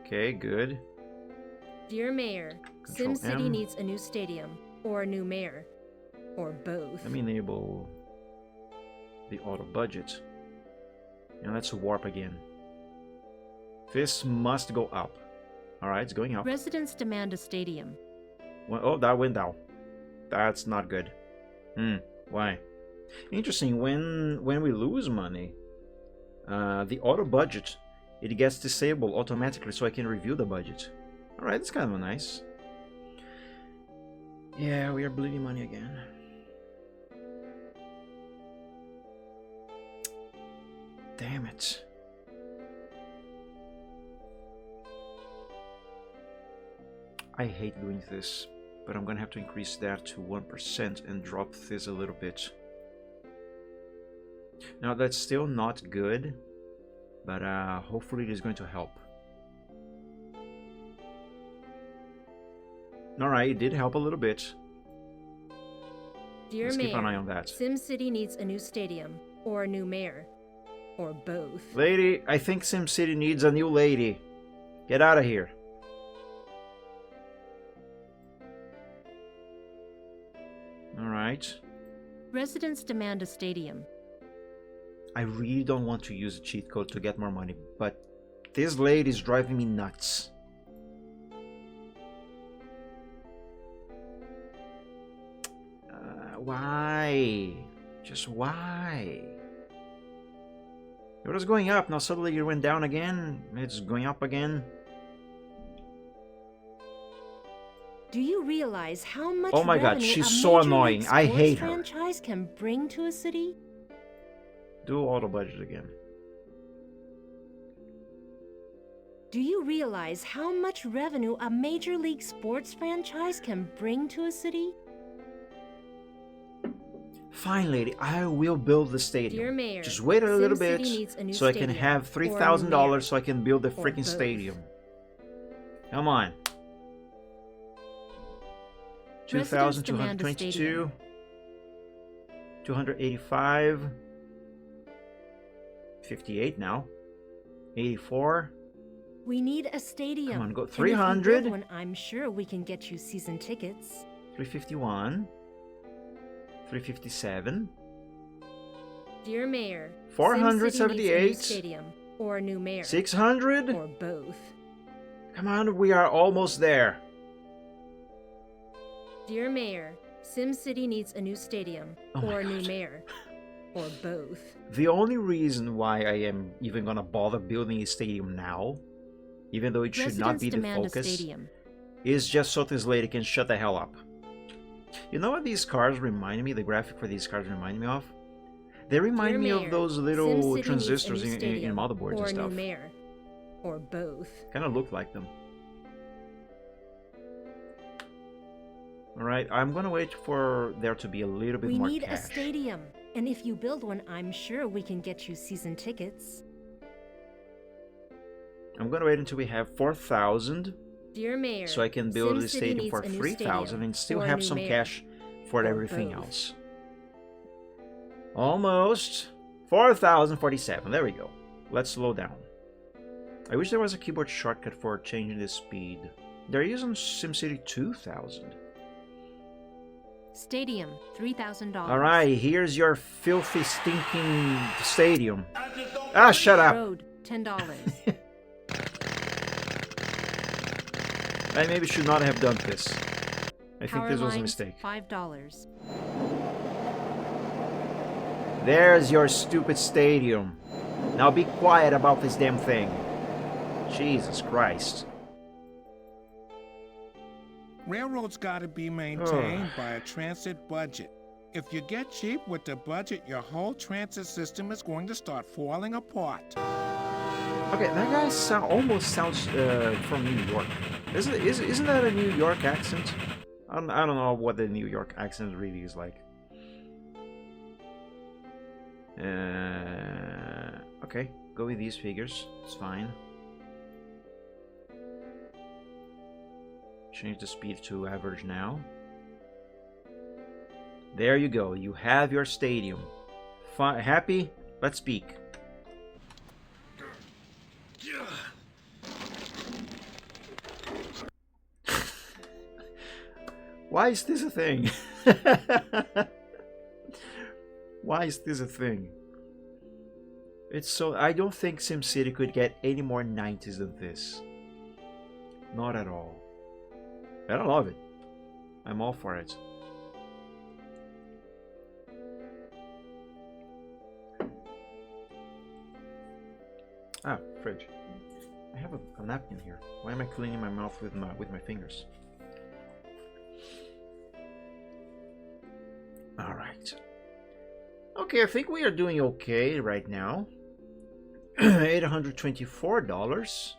Okay, good. Dear Mayor, Control SimCity M. needs a new stadium or a new mayor, or both. Let me enable the auto budget. And let's warp again. This must go up. Alright, it's going up. Residents demand a stadium. Well, oh, that went down. That's not good. Why? Interesting, when we lose money, the auto budget, it gets disabled automatically so I can review the budget. Alright, that's kind of nice. Yeah, we are bleeding money again. Damn it. I hate doing this, but I'm gonna have to increase that to 1% and drop this a little bit. Now that's still not good, but hopefully it is going to help. Alright, it did help a little bit. Dear Let's Mayor, keep an eye on that. SimCity needs a new stadium or a new mayor, or both. Lady, I think SimCity needs a new lady. Get out of here. Alright. Residents demand a stadium. I really don't want to use a cheat code to get more money, but this lady is driving me nuts. Why? Just why? It was going up, now suddenly it went down again. It's going up again. Do you realize how much Oh my God, revenue she's a so Major annoying. League I Sports hate her. franchise can bring to a city? Do auto budget again. Do you realize how much revenue a Major League Sports franchise can bring to a city? Fine, lady, I will build the stadium. Dear Mayor, just wait a little SimCity bit needs a new so I can stadium have or a new $3,000 mayor, so I can build the or freaking both. stadium. Come on. Residents demand a 2,222, stadium. 285, 58 now, 84. We need a stadium. Come on, go And if you 300. build one, I'm sure we can get you season tickets. 351, 357, Dear Mayor, 478, SimCity needs a new stadium or a new mayor 600. or both. Come on, we are almost there. Dear Mayor, SimCity needs a new stadium Oh my or a new God. mayor or both. The only reason why I am even gonna bother building a stadium now, even though it should not Residents be the demand focus, a stadium. is just so this lady can shut the hell up. You know what these cars remind me, the graphic for these cars remind me of? They remind Dear me Mayor, of those little SimCity needs a transistors new in stadium motherboards or and a stuff. new mayor or both. Kind of look like them. Alright, I'm gonna wait for there to be a little bit We more need cash. a stadium, and if you build one, I'm sure we can get you season tickets. I'm gonna wait until we have 4,000 Dear Mayor, so I can build the SimCity stadium needs for a new 3,000 stadium and still or a have new some mayor cash for or everything both. else. Almost 4,047. There we go. Let's slow down. I wish there was a keyboard shortcut for changing the speed. There is on SimCity 2000. Stadium, $3,000. Alright, here's your filthy, stinking stadium. Ah, shut up! Road, $10. I maybe should not have done this. I think Power this was a lines, mistake. $5. There's your stupid stadium. Now be quiet about this damn thing. Jesus Christ. Railroads gotta be maintained by a transit budget. If you get cheap with the budget, your whole transit system is going to start falling apart. Okay, that guy almost sounds from New York. Isn't that a New York accent? I don't know what the New York accent really is like. Okay, go with these figures. It's fine. Change the speed to average now. There you go. You have your stadium. Happy? Let's speak. Why is this a thing? Why is this a thing? It's so... I don't think SimCity could get any more 90s than this. Not at all. I don't love it. I'm all for it. Ah, fridge. I have a napkin here. Why am I cleaning my mouth with my fingers? All right. Okay, I think we are doing okay right now. $824.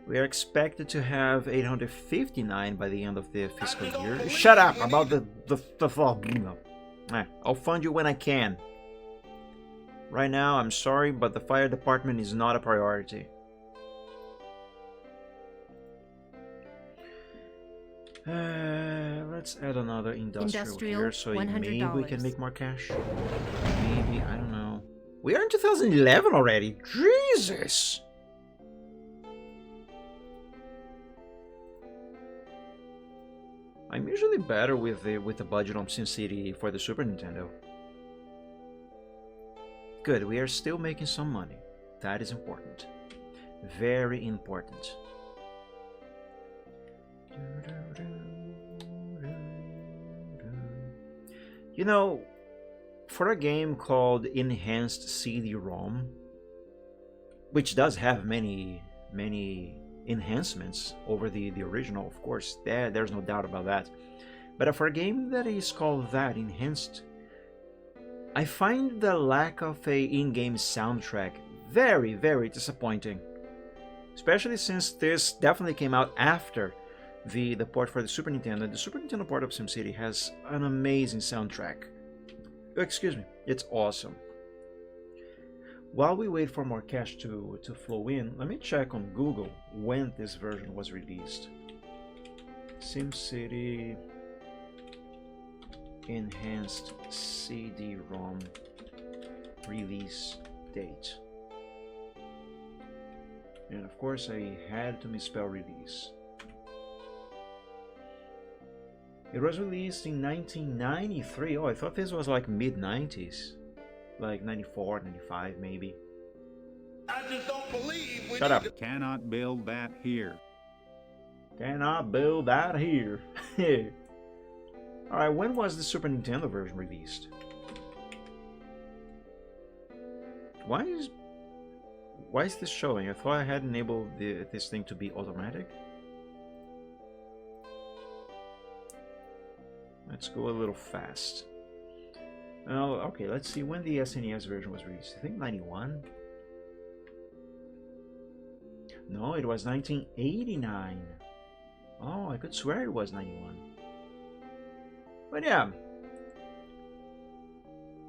We are expected to have 859 by the end of the fiscal year. Shut up about the I'll fund you when I can. Right now, I'm sorry, but the fire department is not a priority. Let's add another industrial here, so maybe we can make more cash. Maybe, I don't know. We are in 2011 already. Jesus! I'm usually better with the budget on SimCity for the Super Nintendo. Good, we are still making some money. That is important. Very important. You know, for a game called Enhanced CD-ROM, which does have many enhancements over the original, of course, there's no doubt about that. But for a game that is called that, Enhanced, I find the lack of a in-game soundtrack very, very disappointing. Especially since this definitely came out after the port for the Super Nintendo. The Super Nintendo port of SimCity has an amazing soundtrack. Excuse me, it's awesome. While we wait for more cash to flow in, let me check on Google when this version was released. SimCity enhanced CD-ROM release date. And of course I had to misspell release. It was released in 1993. Oh, I thought this was like mid-90s. Like 94, 95 maybe. I just don't believe we Shut up. Cannot build that here. Cannot build that here. Alright, when was the Super Nintendo version released? Why is this showing? I thought I had enabled this thing to be automatic. Let's go a little fast. Oh, okay, let's see when the SNES version was released. I think 91? No, it was 1989. Oh, I could swear it was 91. But yeah.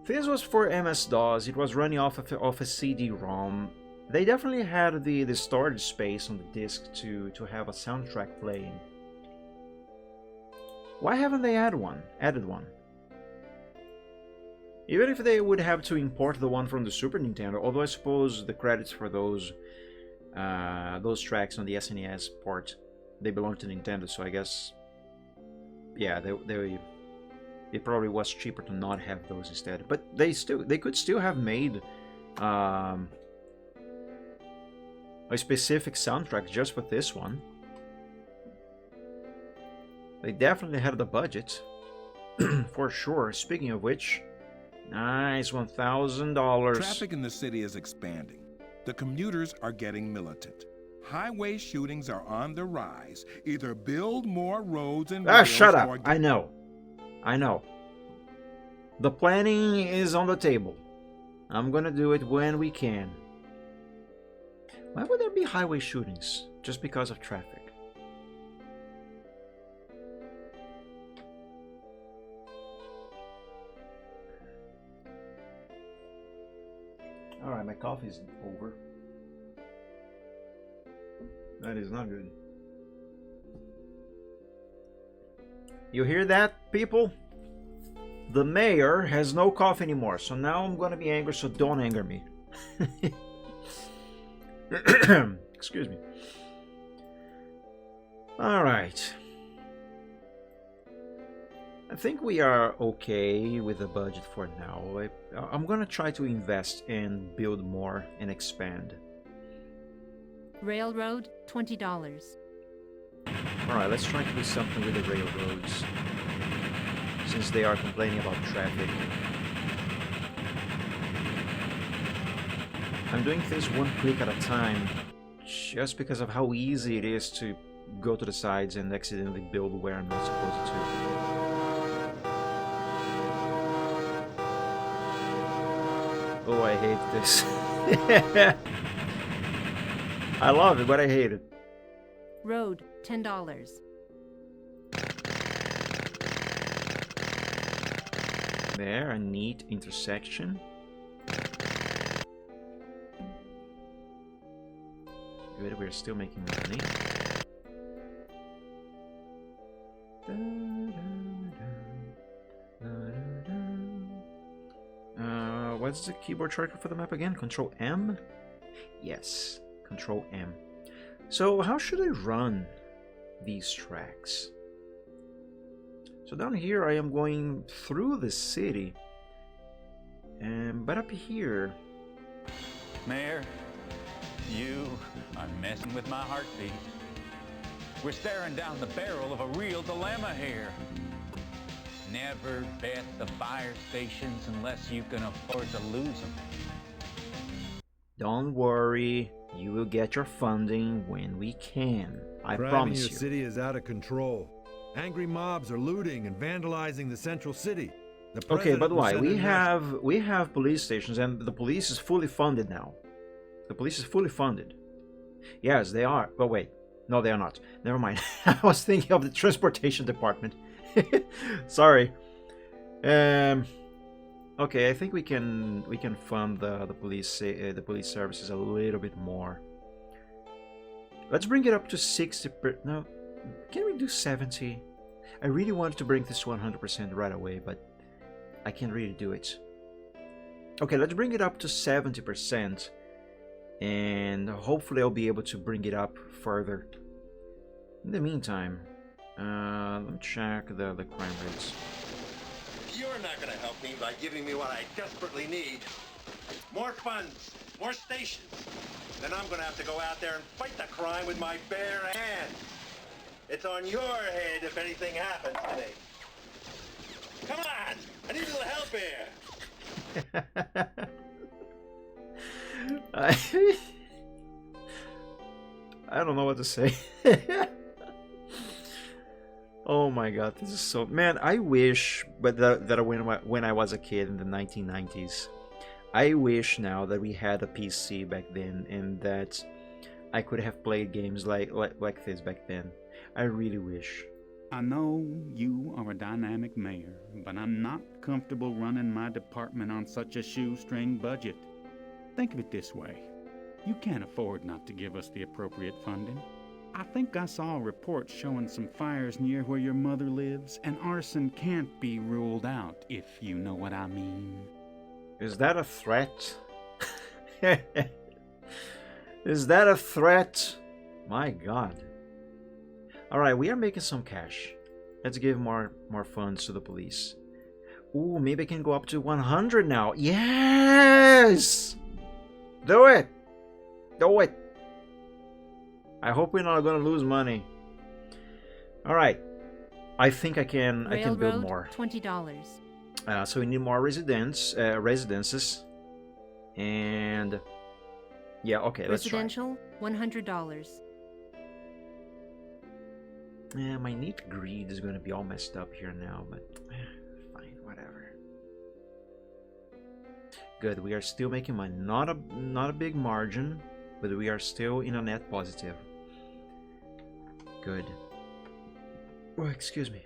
This was for MS-DOS. It was running off a CD-ROM. They definitely had the storage space on the disc to have a soundtrack playing. Why haven't they added one? Even if they would have to import the one from the Super Nintendo, although I suppose the credits for those tracks on the SNES port, they belong to Nintendo, so I guess, yeah, it probably was cheaper to not have those instead. But they could still have made a specific soundtrack just for this one. They definitely had the budget, for sure. Speaking of which, nice, $1,000. Traffic in the city is expanding. The commuters are getting militant. Highway shootings are on the rise. Either build more roads and rails, shut up. or I know. The planning is on the table. I'm gonna do it when we can. Why would there be highway shootings? Just because of traffic? Alright, my coffee's over. That is not good. You hear that, people? The mayor has no coffee anymore, so now I'm gonna be angry, so don't anger me. Excuse me. Alright. I think we are okay with the budget for now. I'm gonna try to invest and build more and expand. Railroad, $20. Alright, let's try to do something with the railroads, since they are complaining about traffic. I'm doing things one click at a time, just because of how easy it is to go to the sides and accidentally build where I'm not supposed to. Oh, I hate this. I love it, but I hate it. Road, $10. There, a neat intersection. Good, we're still making money. What's the keyboard shortcut for the map again? Control M? Yes, Control M. So how should I run these tracks? So down here I am going through the city, but up here... Mayor, you are messing with my heartbeat. We're staring down the barrel of a real dilemma here. Never bet the fire stations unless you can afford to lose them. Don't worry, you will get your funding when we can. I Crime promise in your you. city is out of control. Angry mobs are looting and vandalizing the central city. The Okay, president but why? will send We have police stations, and the police is fully funded now. The police is fully funded. Yes, they are. But wait, no, they are not. Never mind. I was thinking of the transportation department. Sorry. Okay, I think we can fund the police services a little bit more. Let's bring it up to 60%. No, Can we do 70? I really wanted to bring this to 100% right away, but I can't really do it. Okay, let's bring it up to 70%, and hopefully I'll be able to bring it up further. In the meantime, let me check the crime rates. You're not gonna help me by giving me what I desperately need. More funds, more stations. Then I'm gonna have to go out there and fight the crime with my bare hands. It's on your head if anything happens today. Come on, I need a little help here. I don't know what to say. Oh my god, this is so... Man, I wish, but that when I was a kid in the 1990s, I wish now that we had a PC back then and that I could have played games like this back then. I really wish. I know you are a dynamic mayor, but I'm not comfortable running my department on such a shoestring budget. Think of it this way. You can't afford not to give us the appropriate funding. I think I saw a report showing some fires near where your mother lives, and arson can't be ruled out, if you know what I mean. Is that a threat? Is that a threat? My god. Alright, we are making some cash. Let's give more funds to the police. Ooh, maybe I can go up to 100 now. Yes! Do it! Do it! I hope we're not gonna lose money. Alright. I think I can build more. $20. So we need more residences. And yeah, okay, let's try. Residential, $100. Yeah, my neat greed is gonna be all messed up here now, but fine, whatever. Good, we are still making money. Not a big margin, but we are still in a net positive. Good. Oh, excuse me.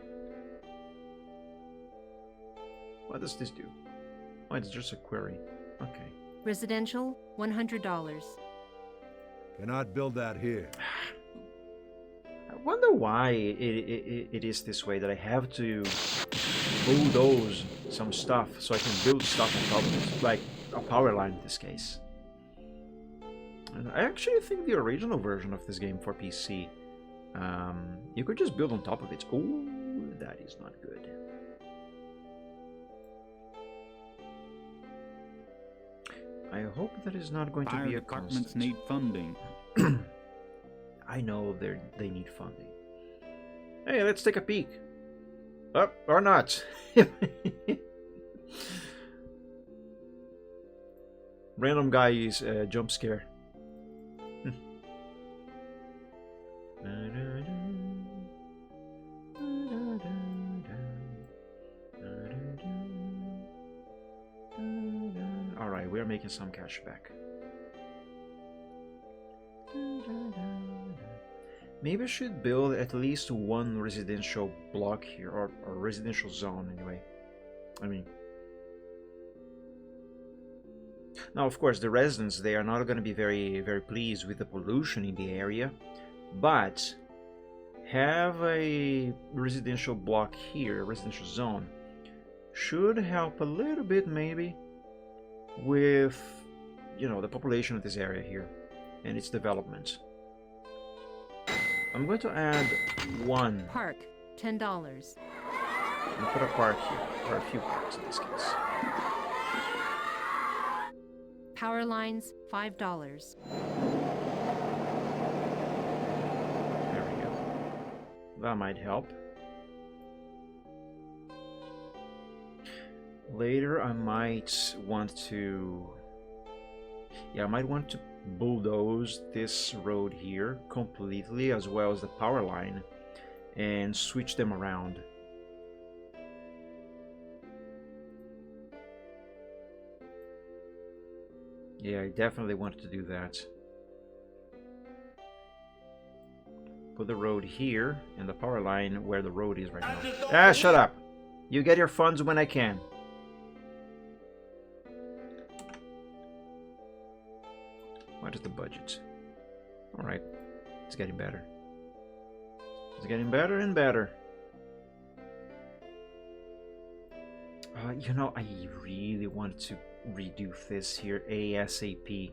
What does this do? Oh, it's just a query. Okay. Residential, $100. Cannot build that here. I wonder why it is this way, that I have to bulldoze some stuff so I can build stuff on top of it, like a power line in this case. And I actually think the original version of this game for PC, you could just build on top of it. Oh, that is not good. I hope that is not going to be a departments constant. need funding. I know they need funding. Hey, let's take a peek. Oh, or not. Random guy's jump scare. Alright, we are making some cash back. Maybe I should build at least one residential block here, or residential zone anyway. I mean... Now, of course, the residents, they are not going to be very pleased with the pollution in the area, but have a residential block here, a residential zone, should help a little bit maybe with, you know, the population of this area here and its development. I'm going to add one. Park, $10. And put a park here, or a few parks in this case. Power lines, $5. There we go. That might help. Later I might want to... Yeah, I might want to bulldoze this road here completely, as well as the power line, and switch them around. Yeah, I definitely wanted to do that. Put the road here and the power line where the road is right now. Ah, shut up! You get your funds when I can. What is the budget? Alright, it's getting better. It's getting better and better. You know, I really wanted to redo this here ASAP.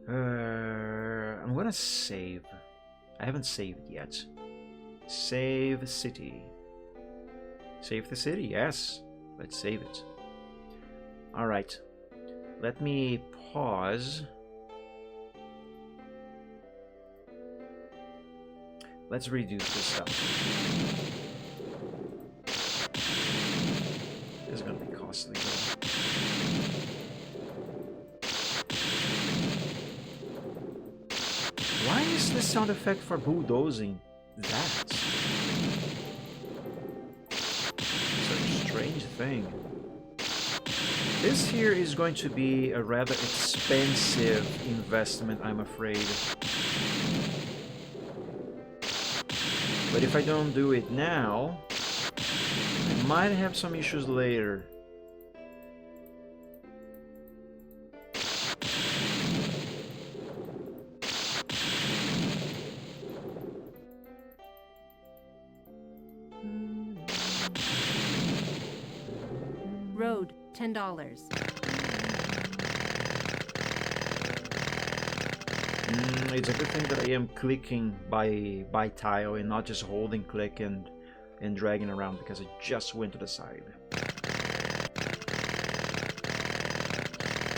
I'm gonna save. I haven't saved yet. Save city. Save the city, yes. Let's save it. Alright. Let me pause. Let's redo this stuff. This is gonna be costly though. Why is the sound effect for bulldozing that? Such a strange thing. This here is going to be a rather expensive investment, I'm afraid. But if I don't do it now, I might have some issues later. Road, $10. It's a good thing that I am clicking by tile and not just holding click and dragging around, because I just went to the side.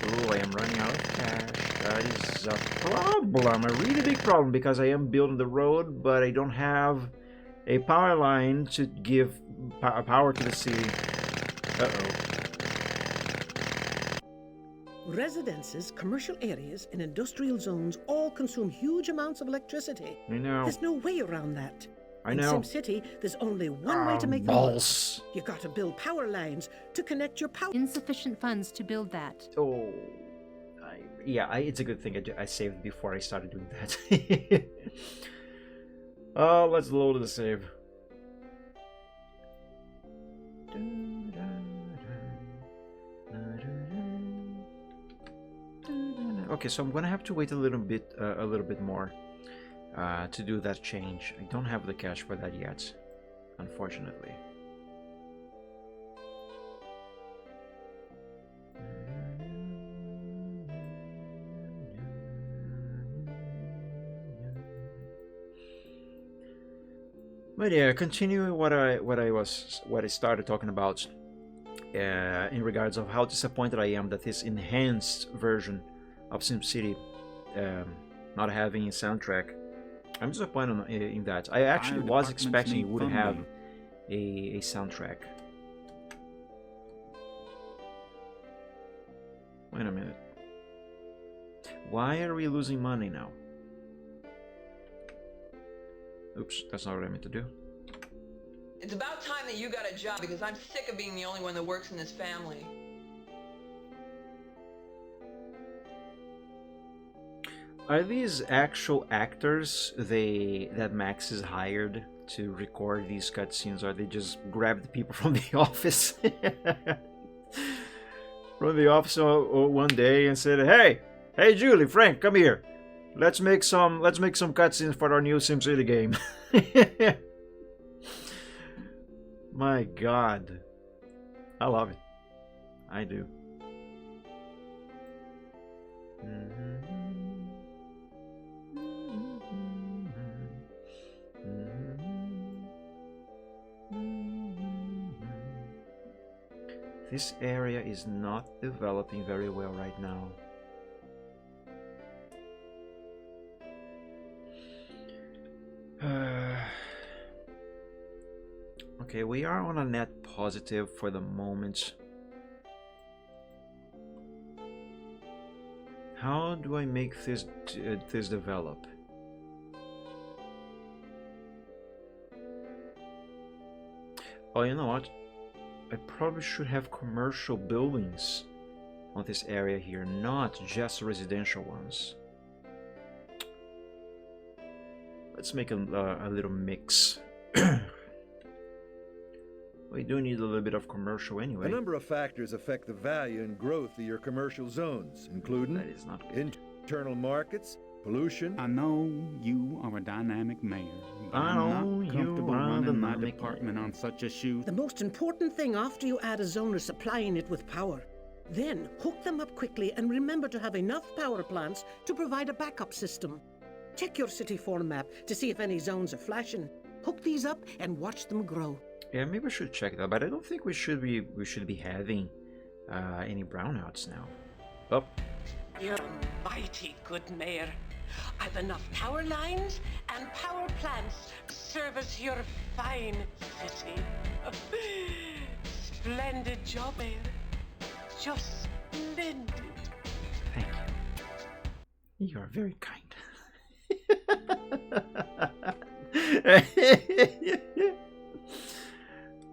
Oh, I am running out of cash. That is a problem, a really big problem, because I am building the road, but I don't have a power line to give power to the city. Uh-oh. Residences, commercial areas, and industrial zones all consume huge amounts of electricity. I know. There's no way around that. I In know. SimCity, there's only one way to make them balls. work. You gotta build power lines to connect your power. Insufficient funds to build that. Oh, yeah, it's a good thing I saved before I started doing that. Oh, let's load the save. Okay, so I'm gonna have to wait a little bit more to do that change. I don't have the cash for that yet, unfortunately. But yeah, continuing what I started talking about in regards of how disappointed I am that this enhanced version of SimCity not having a soundtrack. I'm disappointed in that. I actually was expecting it would have a soundtrack. Wait a minute. Why are we losing money now? Oops, that's not what I meant to do. It's about time that you got a job, because I'm sick of being the only one that works in this family. Are these actual actors that Max is hired to record these cutscenes, or they just grabbed people from the office one day and said, "Hey, Julie, Frank, come here. Let's make some cutscenes for our new SimCity game." My God, I love it. I do. This area is not developing very well right now. Okay, we are on a net positive for the moment. How do I make this develop? Oh, you know what? I probably should have commercial buildings on this area here, not just residential ones. Let's make a little mix. We do need a little bit of commercial anyway. A number of factors affect the value and growth of your commercial zones, including That is not good. internal markets, Pollution? I know you are a dynamic mayor, but I I'm know not you comfortable are running my dynamic department on such a shoe. The most important thing after you add a zoner supplying it with power. Then hook them up quickly and remember to have enough power plants to provide a backup system. Check your city form map to see if any zones are flashing. Hook these up and watch them grow. Yeah, maybe I should check that, but I don't think we should be having any brownouts now. Oh, You're a mighty good mayor. I've enough power lines and power plants to service your fine city. Splendid job, mayor. Just splendid. thank you. You are very kind.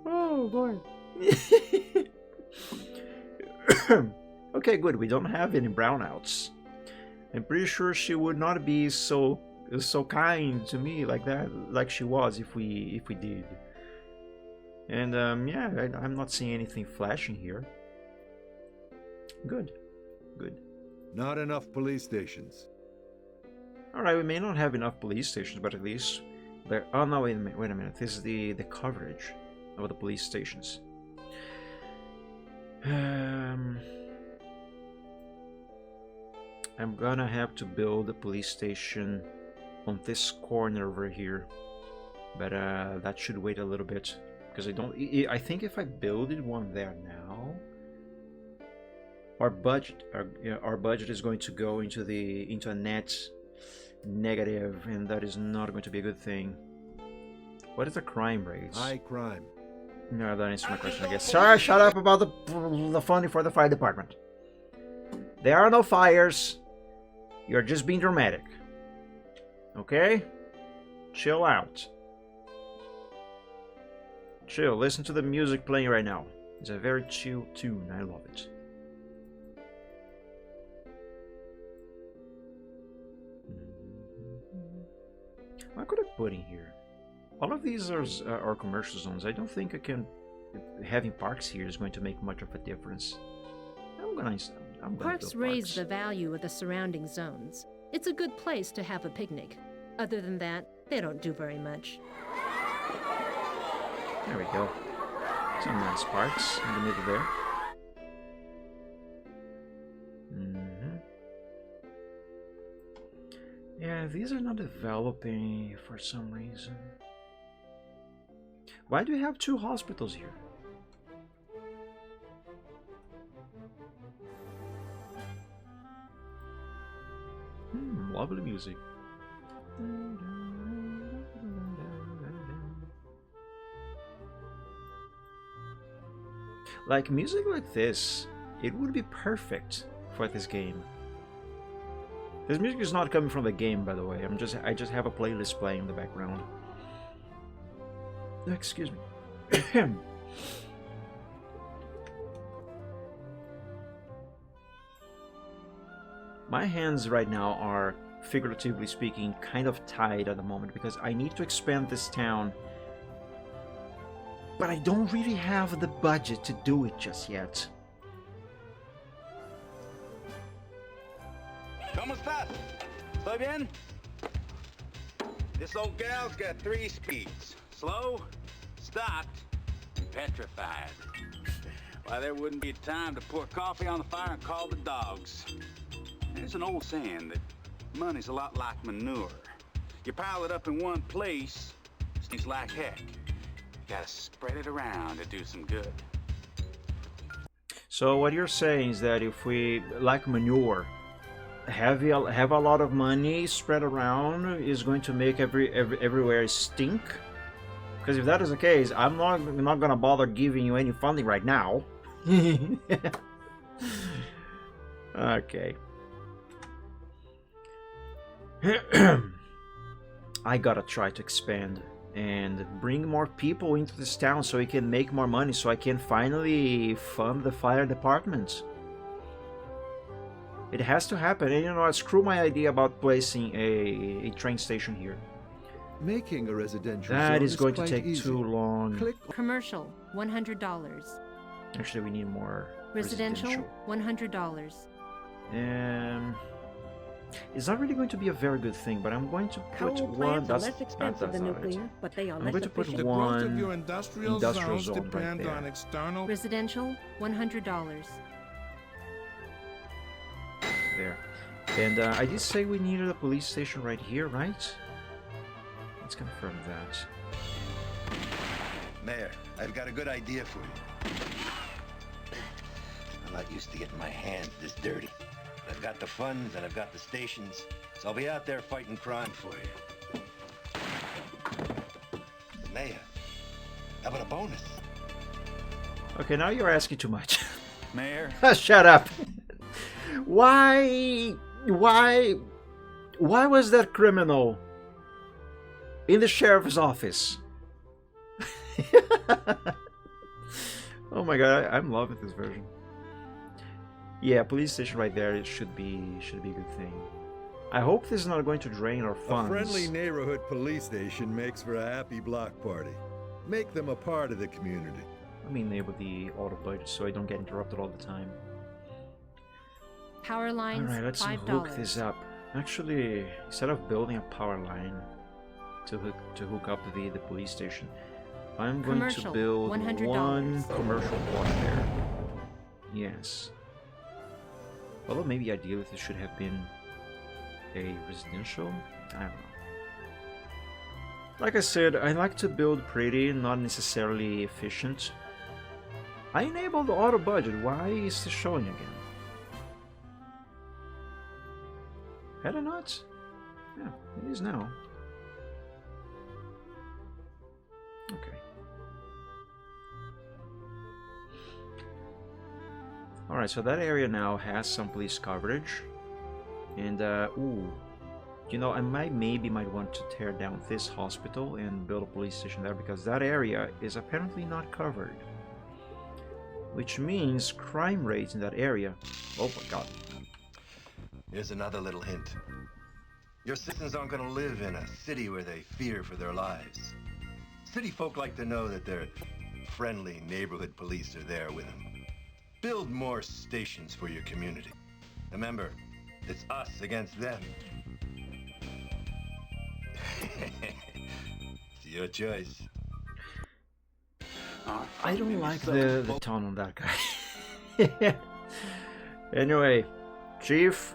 Oh boy. Okay, good. We don't have any brownouts. I'm pretty sure she would not be so kind to me like that, like she was if we did. And yeah, I'm not seeing anything flashing here. Good, good. Not enough police stations. All right, we may not have enough police stations, but at least there. Oh no, wait a minute. This is the coverage of the police stations. I'm gonna have to build a police station on this corner over here, but that should wait a little bit because I think if I build one there now, our budget is going to go into a net negative, and that is not going to be a good thing. What is the crime rate? High crime. No, that answers my question, I guess. Sorry, shut up about the funding for the fire department. There are no fires. You're just being dramatic. Okay? Chill out. Chill. Listen to the music playing right now. It's a very chill tune. I love it. What could I put in here? All of these are commercial zones. I don't think having parks here is going to make much of a difference. I'm gonna Parks raise the value of the surrounding zones. It's a good place to have a picnic. Other than that, they don't do very much. There we go. Some nice parks in the middle there. Yeah, these are not developing for some reason. Why do you have 2 hospitals here? Lovely music. Like music like this, it would be perfect for this game. This music is not coming from the game, by the way. I just have a playlist playing in the background. Excuse me. My hands right now are, figuratively speaking, kind of tied at the moment because I need to expand this town, but I don't really have the budget to do it just yet. ¿Cómo estás? ¿Estoy bien? This old gal's got 3 speeds. Slow, stopped, and petrified. Why, there wouldn't be time to pour coffee on the fire and call the dogs. There's an old saying that money's a lot like manure. You pile it up in one place, it stinks like heck. You gotta spread it around to do some good. So what you're saying is that if we, like manure, have a lot of money spread around is going to make everywhere stink? Because if that is the case, I'm not gonna bother giving you any funding right now. Okay. I gotta try to expand and bring more people into this town so we can make more money, so I can finally fund the fire department. It has to happen, and you know, screw my idea about placing a train station here. Making a residential That zone is going to quite take easy. too long. Click. Commercial, $100. Actually, we need more Residential, $100. It's not really going to be a very good thing, but I'm going to put Coal one. plants are less expensive than not it. nuclear, but they are I'm less going to put efficient. The growth of one your industrial zones zone right depend there. on external... Residential, $100. There. And I did say we needed a police station right here, right? Let's confirm that. Mayor, I've got a good idea for you. I'm not used to getting my hands this dirty. I've got the funds and I've got the stations, so I'll be out there fighting crime for you. Mayor, how about a bonus? Okay, now you're asking too much. Mayor, Shut up. Why was that criminal in the sheriff's office? Oh my god, I'm loving this version. Yeah, police station right there. It should be a good thing. I hope this is not going to drain our A funds. friendly neighborhood police station makes for a happy block party. Make them a part of the community. Let me enable the auto budget so I don't get interrupted all the time. Power lines, Alright, let's $5. hook this up. Actually, instead of building a power line to hook up the police station, I'm going to Commercial, build $100. one commercial block there. Yes. Although maybe ideally this should have been a residential. I don't know. Like I said, I like to build pretty, not necessarily efficient. I enabled the auto budget. Why is this showing again? Had I not? Yeah, it is now. Okay. Alright, so that area now has some police coverage. And, ooh. You know, I maybe might want to tear down this hospital and build a police station there, because that area is apparently not covered. Which means crime rates in that area... Oh my god. Here's another little hint. Your citizens aren't going to live in a city where they fear for their lives. City folk like to know that their friendly neighborhood police are there with them. Build more stations for your community. Remember, it's us against them. It's your choice. I don't like the tone on that guy. Anyway, Chief,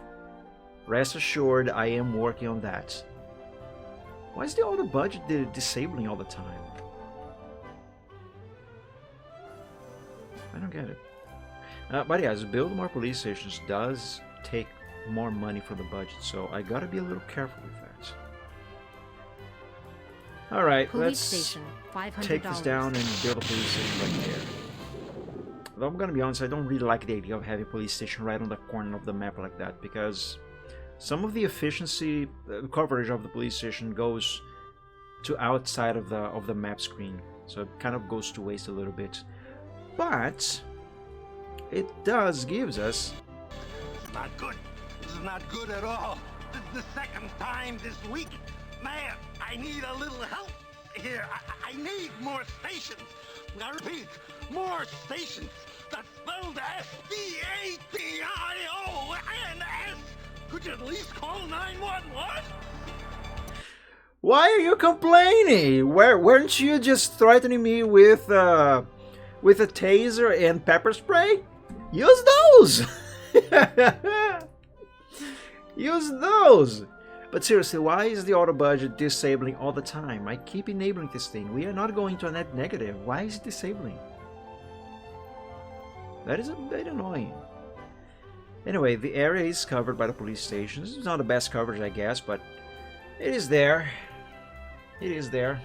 rest assured I am working on that. Why is the auto budget disabling all the time? I don't get it. But yes, building more police stations does take more money from the budget, so I gotta be a little careful with that. Alright, Police let's station, $500. take this down and build a police station right there. Though I'm gonna be honest, I don't really like the idea of having a police station right on the corner of the map like that, because some of the efficiency coverage of the police station goes to outside of the map screen, so it kind of goes to waste a little bit. But it does gives us... It's not good. This is not good at all. This is the second time this week. Mayor, I need a little help here. I need more stations. I repeat, more stations. That's spelled S-D-A-T-I-O-N-S. Could you at least call 911? Why are you complaining? Weren't you just threatening me with a taser and pepper spray? Use those! Use those! But seriously, why is the auto budget disabling all the time? I keep enabling this thing. We are not going to a net negative. Why is it disabling? That is a bit annoying. Anyway, the area is covered by the police stations. It's not the best coverage, I guess, but it is there. It is there.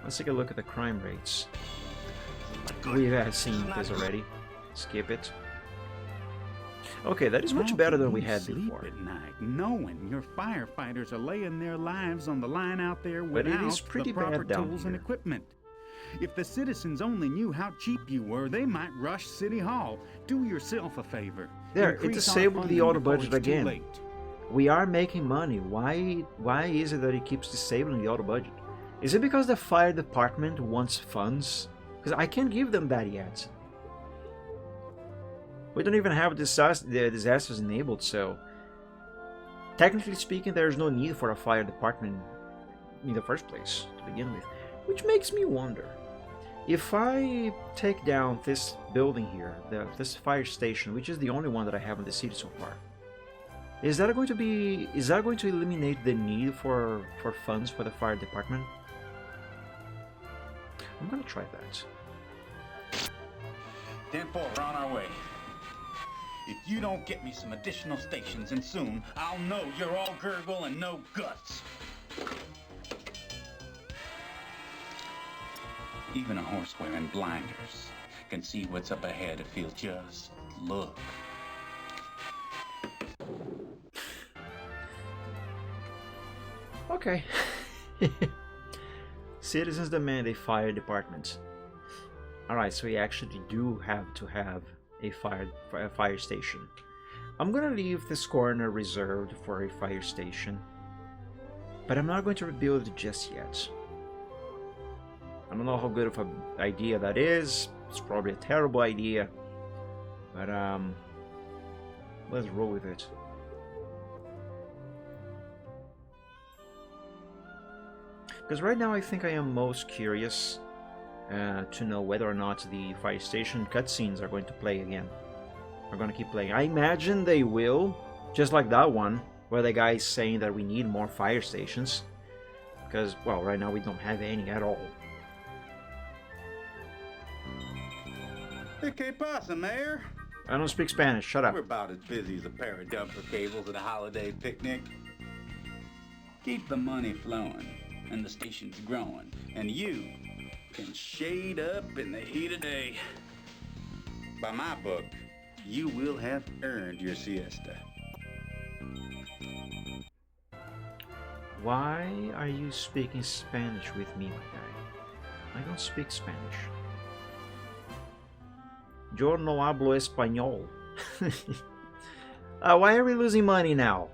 Let's take a look at the crime rates. We've seen this already. Skip it. Okay, that is much better than we had before. At night, knowing your firefighters are laying their lives on the line out there But it without is pretty the proper bad down tools and here. equipment. If the citizens only knew how cheap you were, they might rush City Hall. Do yourself a favor. There, it Increase our disabled the funding auto before budget it's too again. late. We are making money. Why is it that it keeps disabling the auto budget? Is it because the fire department wants funds? Because I can't give them that yet. We don't even have the disasters enabled, so technically speaking, there's no need for a fire department in the first place to begin with, which makes me wonder if I take down this building here, this fire station, which is the only one that I have in the city so far. Is that going to eliminate the need for funds for the fire department? I'm gonna try that. 10-4, we're on our way. If you don't get me some additional stations, and soon, I'll know you're all gurgle and no guts. Even a horse wearing blinders can see what's up ahead if he'll just look. Okay. Citizens demand a fire department. Alright, so we actually do have to have a fire station. I'm gonna leave this corner reserved for a fire station, but I'm not going to rebuild it just yet. I don't know how good of an idea that is. It's probably a terrible idea, but let's roll with it. Because right now I think I am most curious to know whether or not the fire station cutscenes are going to play again. Are going to keep playing. I imagine they will, just like that one, where the guy's saying that we need more fire stations. Because, well, right now we don't have any at all. Hey, ¿qué pasa, Mayor? I don't speak Spanish, shut up. We're about as busy as a pair of dumper cables at a holiday picnic. Keep the money flowing, and the station's growing, and you can shade up in the heat of day. By my book, you will have earned your siesta. Why are you speaking Spanish with me, my guy? I don't speak Spanish. Yo no hablo español. Why are we losing money now?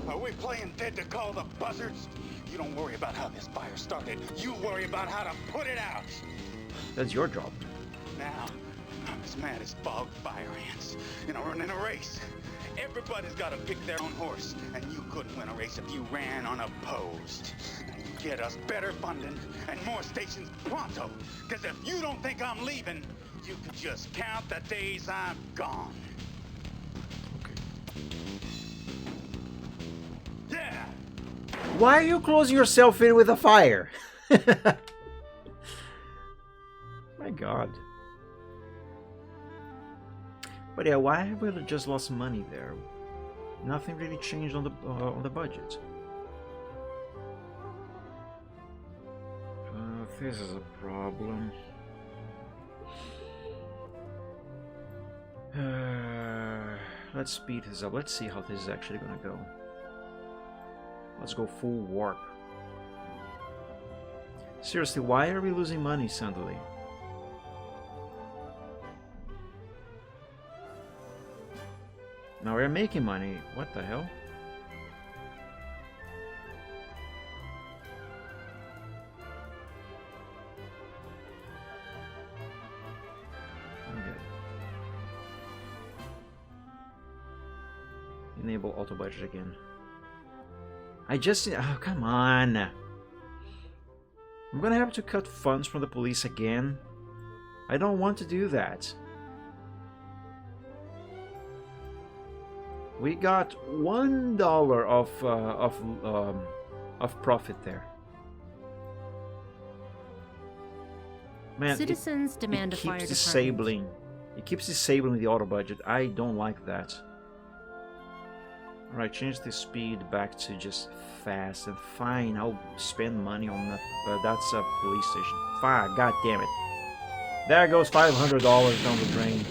Are we playing dead to call the buzzards? You don't worry about how this fire started. You worry about how to put it out. That's your job. Now, I'm as mad as bog fire ants in a race. Everybody's got to pick their own horse, and you couldn't win a race if you ran unopposed. Now you get us better funding and more stations pronto, because if you don't think I'm leaving, you can just count the days I'm gone. Yeah! Why are you closing yourself in with a fire? My God. But yeah, why have we just lost money there? Nothing really changed on the budget. This is a problem. Let's speed this up. Let's see how this is actually gonna go. Let's go full warp. Seriously, why are we losing money suddenly? Now we're making money. What the hell? Okay. Enable auto budget again. Oh, come on. I'm gonna have to cut funds from the police again. I don't want to do that. We got $1 of profit there. Man, Citizens demand a fire department. It keeps disabling the auto budget. I don't like that. Alright, change the speed back to just fast and fine. I'll spend money on that. That's a police station. Fine, god damn it. There goes $500 down the drain.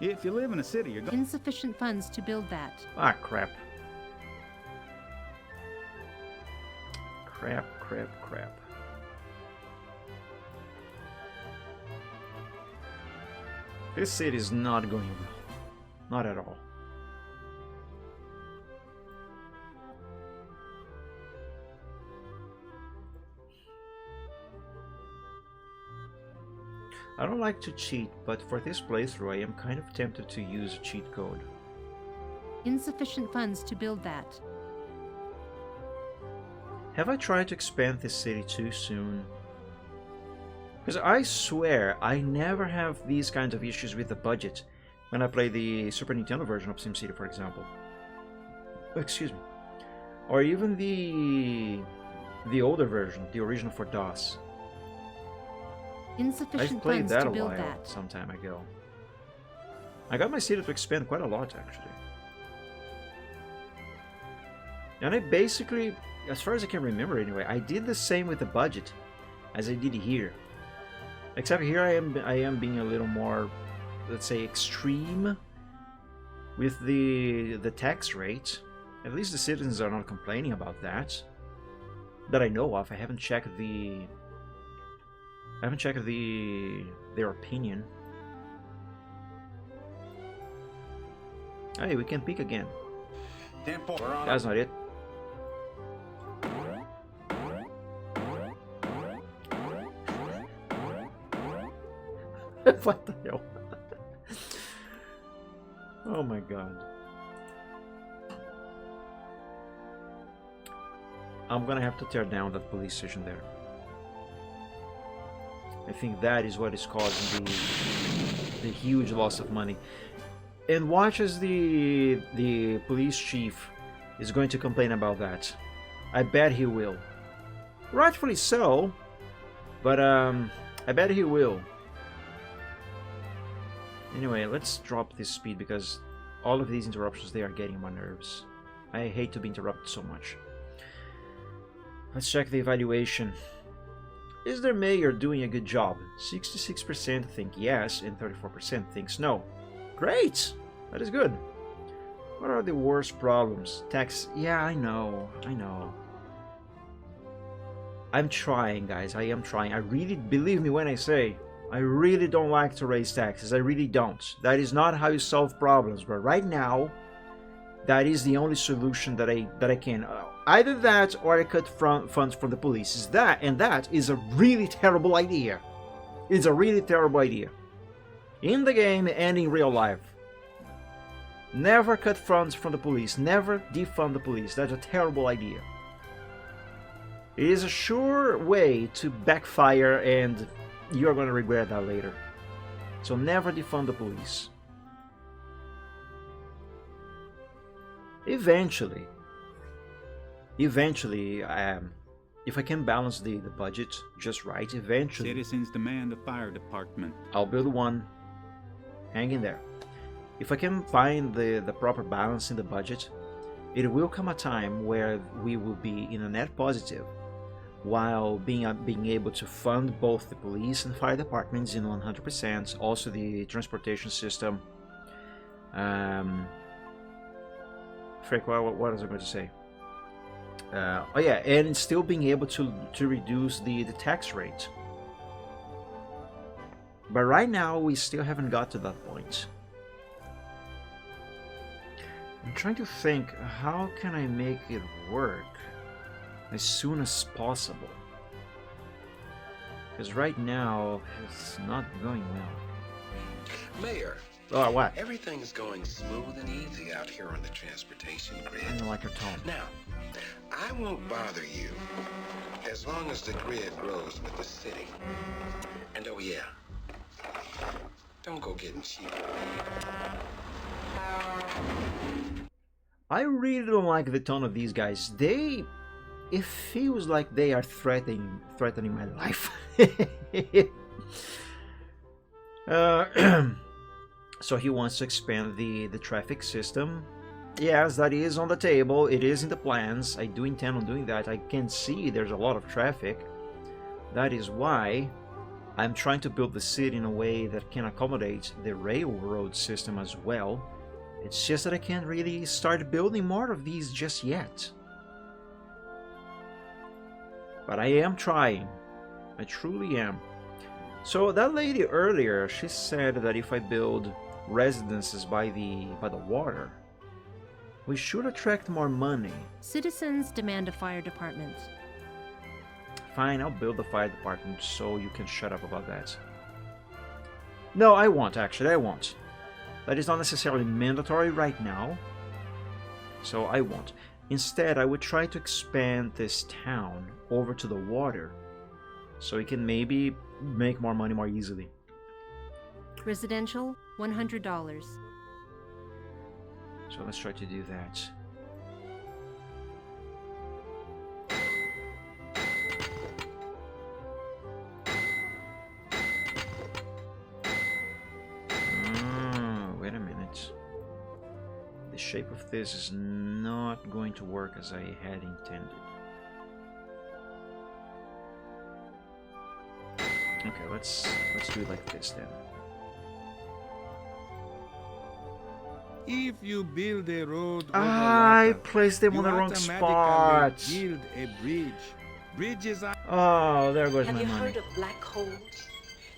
If you live in a city, you're going Insufficient funds to build that. Ah, crap. Crap. This city is not going well. Not at all. I don't like to cheat, but for this playthrough I am kind of tempted to use a cheat code. Insufficient funds to build that. Have I tried to expand this city too soon? Because I swear I never have these kinds of issues with the budget when I play the Super Nintendo version of SimCity, for example. Excuse me. Or even the older version, the original for DOS. Insufficient I've played funds that to a build while, that. some time ago. I got my city to expand quite a lot, actually. And I basically, as far as I can remember anyway, I did the same with the budget as I did here. Except here I am being a little more, let's say, extreme with the tax rate. At least the citizens are not complaining about that. That I know of. I haven't checked their opinion. Hey, we can peek again. 10-4. We're on. That's not it. What the hell? Oh my god. I'm gonna have to tear down that police station there. I think that is what is causing the huge loss of money. And watch as the police chief is going to complain about that. I bet he will. Rightfully so, but I bet he will. Anyway, let's drop this speed because all of these interruptions, they are getting my nerves. I hate to be interrupted so much. Let's check the evaluation. Is their mayor doing a good job? 66% think yes and 34% thinks no. Great! That is good. What are the worst problems? Tax. Yeah, I know. I'm trying, guys. I am trying. I really, believe me when I say, I really don't like to raise taxes. I really don't. That is not how you solve problems. But right now, that is the only solution that I can. Either that or I cut funds from the police. Is that, and that is a really terrible idea. It's a really terrible idea. In the game and in real life. Never cut funds from the police. Never defund the police. That's a terrible idea. It is a sure way to backfire and you're going to regret that later. So never defund the police. Eventually, if I can balance the budget just right, eventually... Citizens demand a fire department. I'll build one. Hang in there. If I can find the proper balance in the budget, it will come a time where we will be in a net positive, while being able to fund both the police and fire departments in 100%, also the transportation system. Frick, what was I going to say? Oh yeah, and still being able to reduce the tax rate. But right now, we still haven't got to that point. I'm trying to think, how can I make it work as soon as possible? Because right now, it's not going well. Mayor. Oh, what? Everything is going smooth and easy out here on the transportation grid. I don't like your tone. Now, I won't bother you as long as the grid grows with the city. And oh yeah, don't go getting cheap. I really don't like the tone of these guys. It feels like they are threatening my life. So he wants to expand the traffic system. Yes, that is on the table. It is in the plans. I do intend on doing that. I can see there's a lot of traffic. That is why I'm trying to build the city in a way that can accommodate the railroad system as well. It's just that I can't really start building more of these just yet. But I am trying. I truly am. So that lady earlier, she said that if I build residences by the water, we should attract more money. Citizens demand a fire department. Fine, I'll build the fire department so you can shut up about that. No, I won't, actually, I won't. That is not necessarily mandatory right now, So I won't. Instead, I would try to expand this town over to the water so we can maybe make more money more easily. Residential, $100. So let's try to do that. Wait a minute. The shape of this is not going to work as I had intended. Okay, let's do it like this then. If you build a road over I water, placed them on you the wrong automatically spot. build a bridge. Bridges are... Oh, there goes Have my you money. heard of black holes?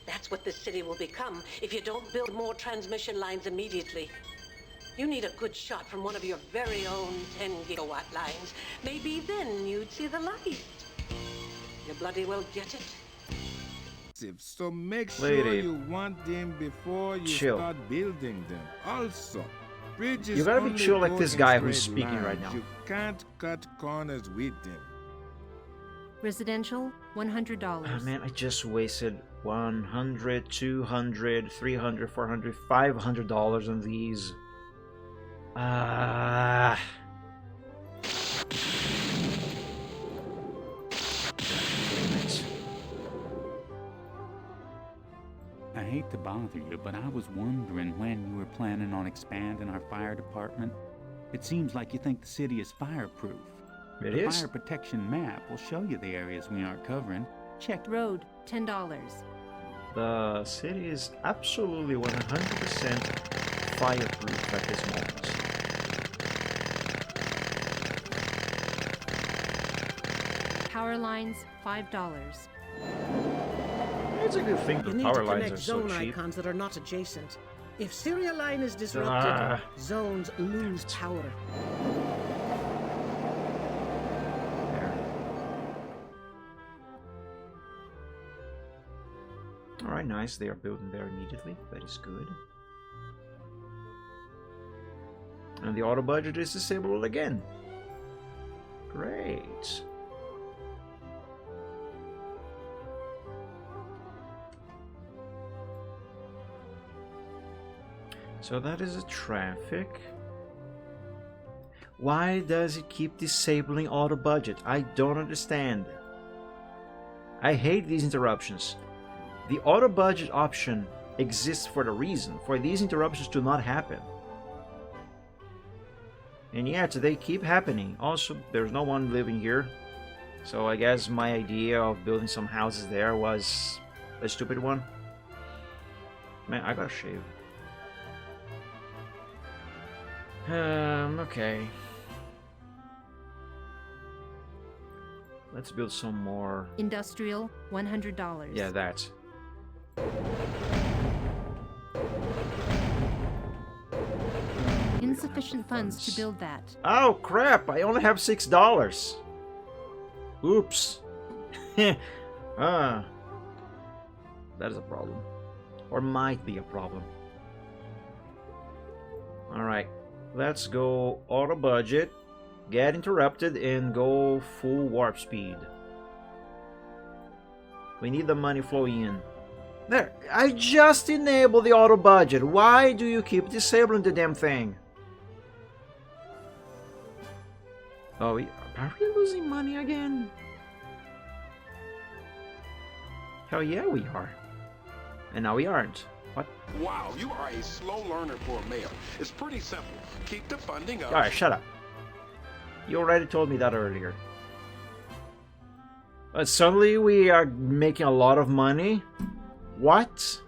That's what this city will become if you don't build more transmission lines immediately. You need a good shot from one of your very own 10 gigawatt lines. Maybe then you'd see the light. You bloody well get it. So make sure Lady, you want them before you chill. start building them. Also, bridges You gotta be only chill like go this in guy who's straight speaking right lines. now. You can't cut corners with them. Residential, $100. Oh, man, I just wasted $100, $200, $300, $400, $500 on these. Ah. I hate to bother you, but I was wondering when you were planning on expanding our fire department. It seems like you think the city is fireproof. It The is? fire protection map will show you the areas we aren't covering. Check. Road, $10. The city is absolutely 100% fireproof at this moment. Power lines, $5. It's a good thing You the need power to lines connect are so zone cheap. icons that are not adjacent. If serial line is disrupted, zones lose power. Alright, nice. They are building there immediately. That is good. And the auto budget is disabled again. Great. So that is a traffic. Why does it keep disabling auto budget? I don't understand. I hate these interruptions. The auto budget option exists for the reason, for these interruptions to not happen. And yet they keep happening. Also, there's no one living here. So I guess my idea of building some houses there was a stupid one. Man, I gotta shave. Okay. Let's build some more. Industrial, $100. Yeah, that. Insufficient funds to build that. Oh crap! I only have $6. Oops. That is a problem, or might be a problem. All right, let's go auto budget, get interrupted, and go full warp speed. We need the money flowing in. There, I just enabled the auto budget. Why do you keep disabling the damn thing? Oh, are we losing money again? Hell yeah, we are. And now we aren't. What? Wow, you are a slow learner for a male. It's pretty simple. Keep the funding up. Alright, shut up. You already told me that earlier. But suddenly we are making a lot of money? What?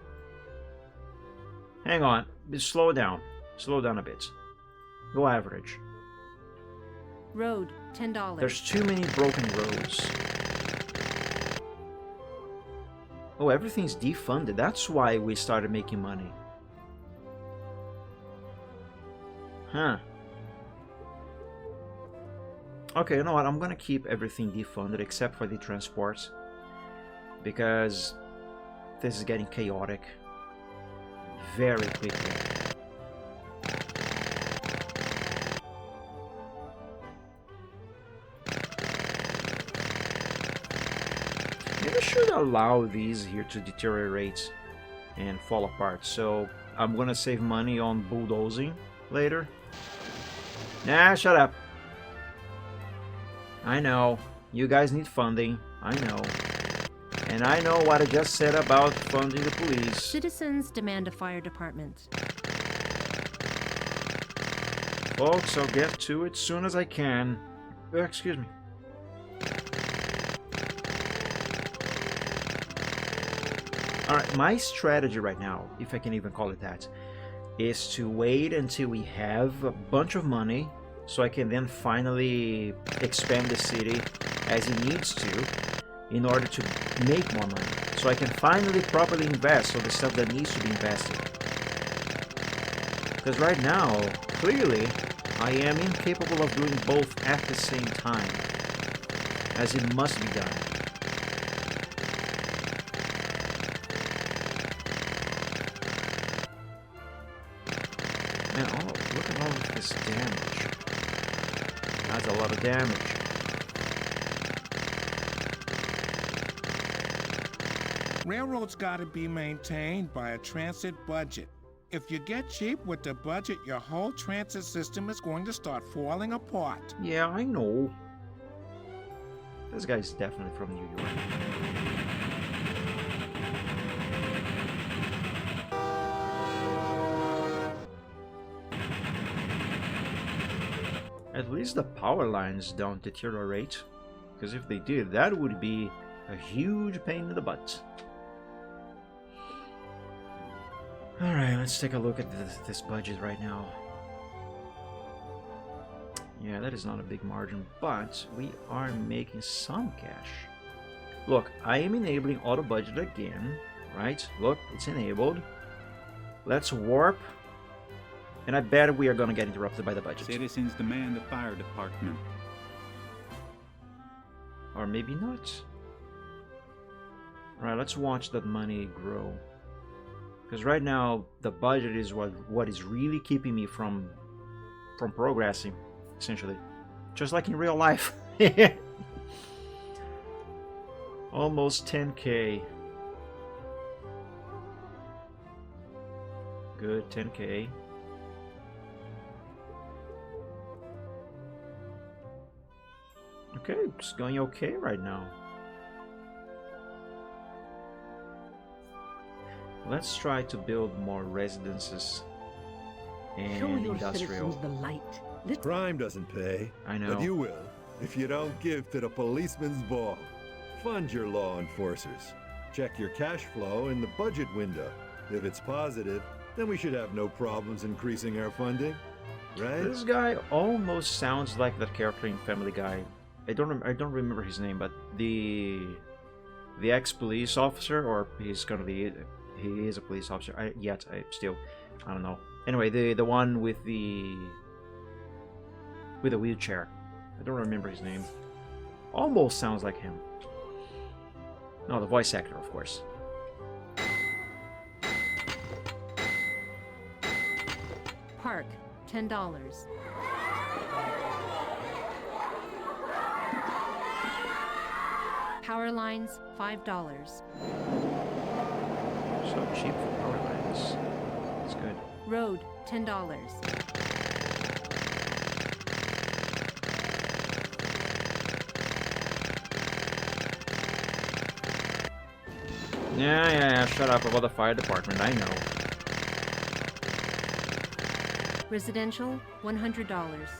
Hang on. Slow down. Slow down a bit. Go average. Road, $10. There's too many broken roads. Oh, everything's defunded. That's why we started making money. Huh. Okay, you know what? I'm gonna keep everything defunded except for the transport. Because this is getting chaotic. Very quickly. I should allow these here to deteriorate and fall apart. So I'm gonna save money on bulldozing later. Nah, shut up. I know. You guys need funding. I know. And I know what I just said about funding the police. Citizens demand a fire department. Folks, I'll get to it as soon as I can. Excuse me. Alright, my strategy right now, if I can even call it that, is to wait until we have a bunch of money so I can then finally expand the city as it needs to in order to make more money. So I can finally properly invest on the stuff that needs to be invested. Because right now, clearly, I am incapable of doing both at the same time, as it must be done. Man, look at all of this damage. That's a lot of damage. Railroads gotta be maintained by a transit budget. If you get cheap with the budget, your whole transit system is going to start falling apart. Yeah, I know. This guy's definitely from New York. At least the power lines don't deteriorate. Because if they did, that would be a huge pain in the butt. Alright, let's take a look at this budget right now. Yeah, that is not a big margin, but we are making some cash. Look, I am enabling auto budget again, right? Look, it's enabled. Let's warp. And I bet we are going to get interrupted by the budget. Citizens demand a fire department. Or maybe not. Alright, let's watch that money grow. Because right now, the budget is what is really keeping me from progressing, essentially. Just like in real life. Almost 10k. Good, 10k. Okay, it's going okay right now. Let's try to build more residences and Show your industrial. citizens the light. Crime doesn't pay. I know. But you will if you don't give to the policeman's ball. Fund your law enforcers. Check your cash flow in the budget window. If it's positive, then we should have no problems increasing our funding, right? This guy almost sounds like that character in Family Guy. I don't remember his name, but the ex-police officer, or he's gonna be. He is a police officer. I don't know. Anyway, the one with the wheelchair. I don't remember his name. Almost sounds like him. No, the voice actor, of course. Park, $10. Power lines, $5. So cheap for power lines. It's good. Road, $10. Yeah, shut up about the fire department, I know. Residential, $100.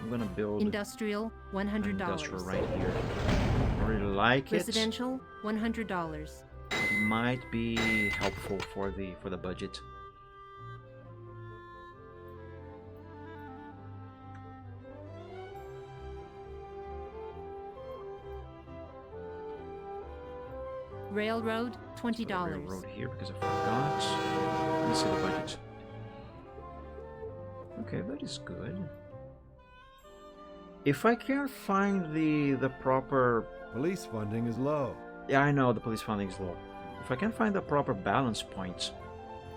I'm gonna build Industrial, $100. industrial right here. I really like it. Residential, $100. It might be helpful for the budget. Railroad, $20. So railroad here because I forgot. Let me see the budget. Okay, that is good. If I can't find the proper... Police funding is low. Yeah, I know the police funding is low. If I can't find the proper balance points,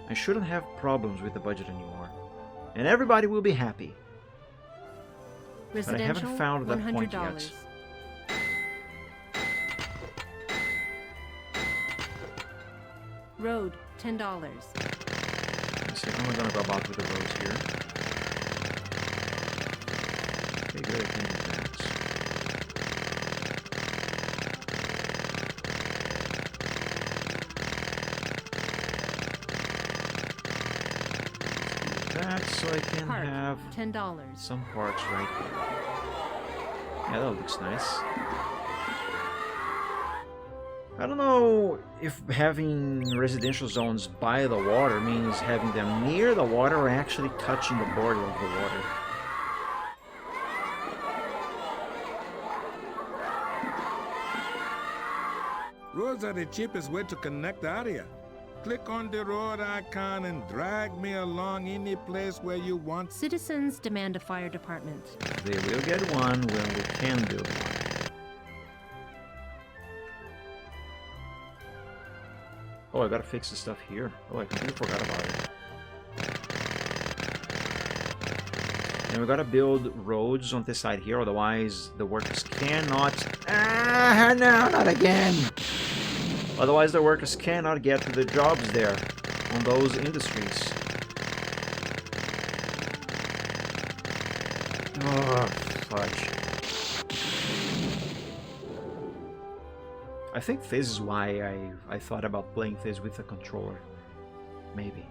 I shouldn't have problems with the budget anymore. And everybody will be happy. But I haven't found that point yet. Road, $10. Let's see, how am I gonna go about with the roads here? Okay, good, I can do that. That so I can Park, have $10. some parks right here. Yeah, that looks nice. I don't know if having residential zones by the water means having them near the water or actually touching the border of the water. Roads are the cheapest way to connect the area. Click on the road icon and drag me along any place where you want. Citizens demand a fire department. They will get one when we can build one. Oh, I gotta fix the stuff here. Oh, I completely forgot about it. And we gotta build roads on this side here, otherwise the workers cannot... Ah, no, not again! Otherwise the workers cannot get to the jobs there, on those industries. Oh, fudge. I think this is why I thought about playing this with a controller. Maybe.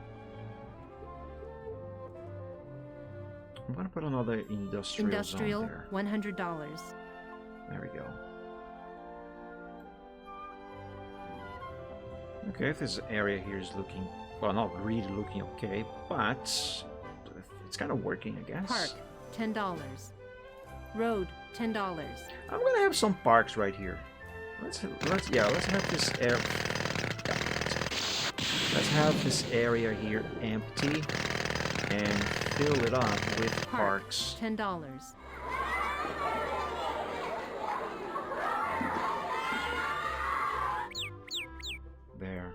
I'm gonna put another industrial zone there. $100. There we go. Okay, if this area here is looking, well, not really looking okay, but it's kind of working, I guess. Park, $10. Road, $10. I'm gonna have some parks right here. Let's have this area. Let's have this area here empty and fill it up with parks. $10. There.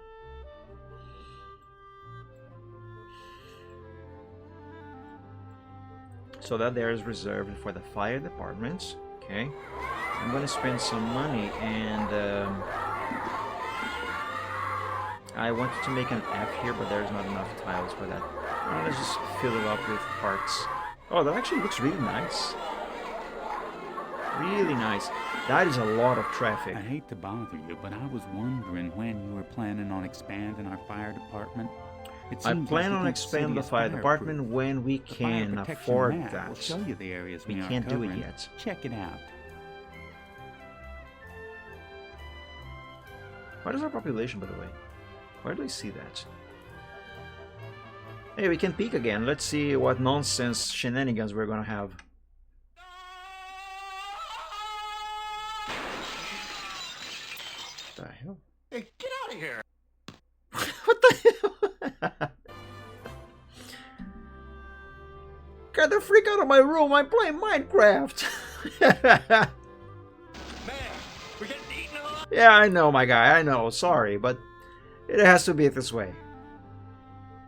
So that there is reserved for the fire departments. Okay. I'm gonna spend some money and I wanted to make an F here, but there's not enough tiles for that. Let's just fill it up with parks. Oh, that actually looks really nice. Really nice. That is a lot of traffic. I hate to bother you, but I was wondering when you were planning on expanding our fire department. I plan on expanding the fire department when we can afford that. We'll show you the areas we aren't can't do it covering. yet. Check it out. What is our population, by the way? Where do I see that? Hey, we can peek again. Let's see what nonsense shenanigans we're gonna have. What the hell? Hey, get out of here! What the hell? Get the freak out of my room! I'm playing Minecraft! Man, we're getting eaten alive! Yeah, I know, my guy. I know. Sorry, but it has to be this way.